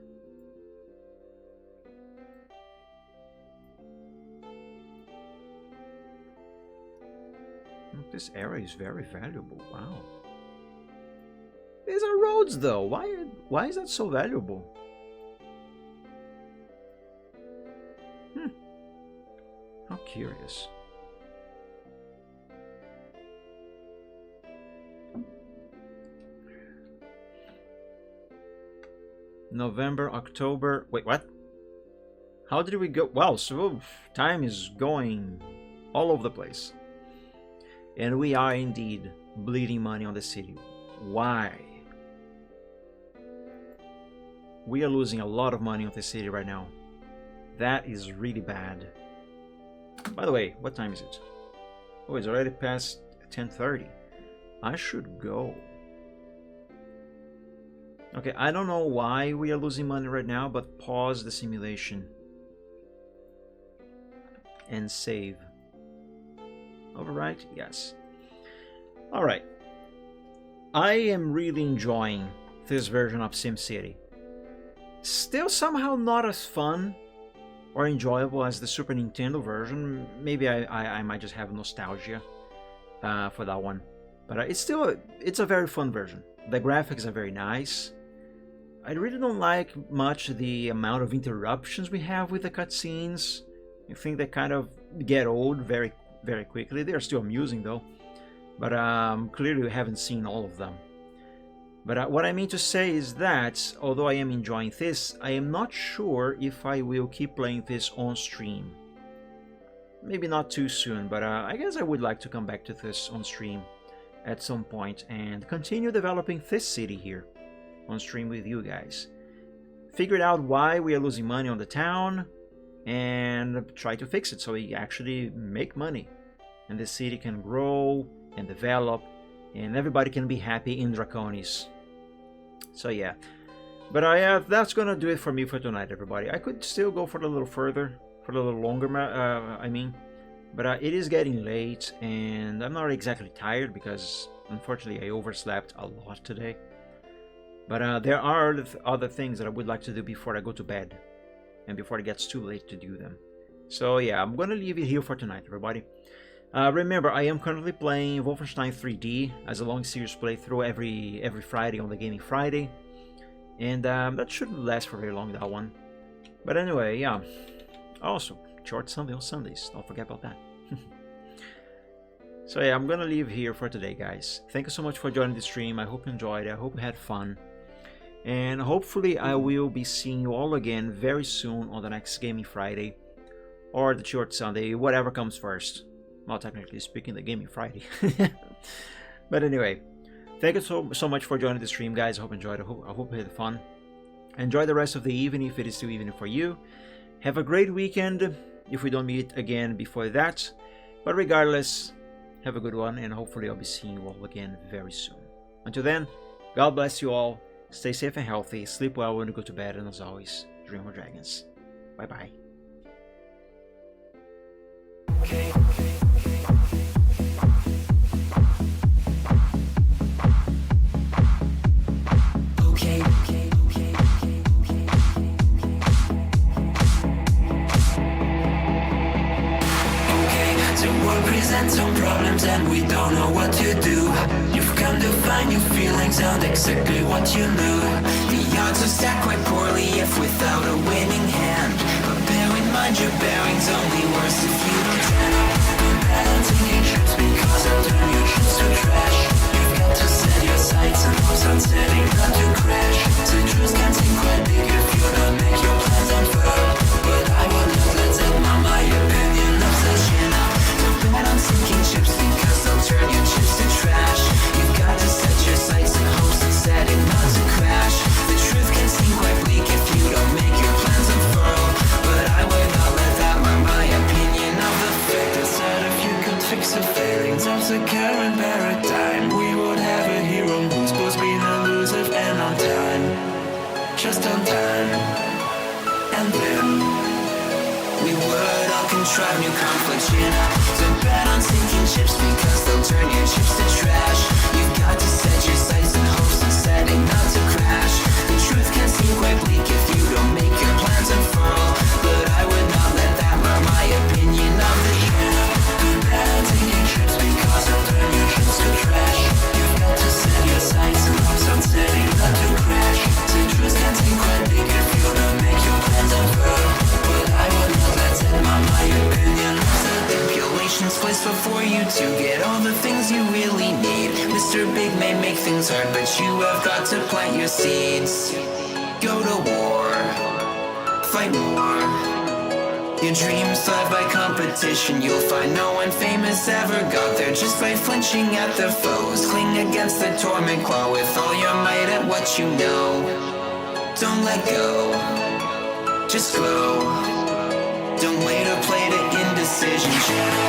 This area is very valuable. Wow. These are roads, though. Why is that so valuable? How curious. November, October. Wait, what? How did we go? Wow, so time is going all over the place. And we are indeed bleeding money on the city. Why? We are losing a lot of money on the city right now. That is really bad. By the way, what time is it? Oh, it's already past 10:30. I should go. Okay, I don't know why we are losing money right now, but pause the simulation. And save. Overwrite? Yes. Alright. I am really enjoying this version of SimCity. Still somehow not as fun or enjoyable as the Super Nintendo version. Maybe I might just have nostalgia for that one. But it's a very fun version. The graphics are very nice. I really don't like much the amount of interruptions we have with the cutscenes. I think they kind of get old very, very quickly. They're still amusing though. But clearly we haven't seen all of them. But what I mean to say is that, although I am enjoying this, I am not sure if I will keep playing this on stream. Maybe not too soon, but I guess I would like to come back to this on stream at some point and continue developing this city here on stream with you guys. Figure out why we are losing money on the town and try to fix it so we actually make money and the city can grow and develop and everybody can be happy in Draconis. So yeah, but that's gonna do it for me for tonight, everybody. I could still go for a little further, for a little longer, but it is getting late and I'm not exactly tired because unfortunately I overslept a lot today. But there are other things that I would like to do before I go to bed and before it gets too late to do them. So yeah, I'm gonna leave it here for tonight, everybody. Remember, I am currently playing Wolfenstein 3D as a long series playthrough every Friday on the Gaming Friday. And that shouldn't last for very long, that one. But anyway, yeah. Also, short Sunday on Sundays. Don't forget about that. So yeah, I'm gonna leave here for today, guys. Thank you so much for joining the stream. I hope you enjoyed it. I hope you had fun. And hopefully I will be seeing you all again very soon on the next Gaming Friday. Or the short Sunday, whatever comes first. Well, technically speaking, the Gaming Friday. But anyway, thank you so much for joining the stream, guys. I hope you enjoyed it. I hope you had fun. Enjoy the rest of the evening if it is still evening for you. Have a great weekend if we don't meet again before that. But regardless, have a good one and hopefully I'll be seeing you all again very soon. Until then, God bless you all. Stay safe and healthy. Sleep well when you go to bed. And as always, dream of dragons. Bye-bye. Okay. Presents some problems and we don't know what to do. You've come to find your feelings and exactly what you knew. The odds are stacked quite poorly if without a winning hand. But bear in mind your bearing's only worse if you don't turn up. Don't bet on taking trips because they'll turn your trips to trash. You've got to set your sights and hopes on setting not to crash. The truth can seem quite big if you don't make your plans unfurl. But I will not let them on my opinion of the shit up. Bet on sinking ships because they'll turn your chips to trash. You've got to set your sights and hopes and setting not to crash. The truth can seem quite bleak if you don't make your plans unfurl. But I would not let that mar my opinion of the fact that if you could fix the failings of the current paradigm, we would have a hero who's supposed to be elusive and on time. Just on time. And then we would all contrive new conflicts, you know. So bet on sinking ships because they'll turn your chips to trash. You've got to set your sights and hopes and setting not to crash. The truth can seem quite bleak if you don't make your plans unfurl. But I would not let that mar my opinion of the year. Bet on sinking ships because they'll turn your chips to trash. You've got to set your sights and hopes on setting not to crash. The truth can seem quite bleak if you don't make your plans unfurl. But I would not let that mar my opinion. Stipulations placed before you to get all the things you really need. Mr. Big may make things hard, but you have got to plant your seeds. Go to war, fight more. Your dreams thrive by competition. You'll find no one famous ever got there just by flinching at their foes. Cling against the torment claw with all your might at what you know. Don't let go, just grow. Don't wait or play to indecision.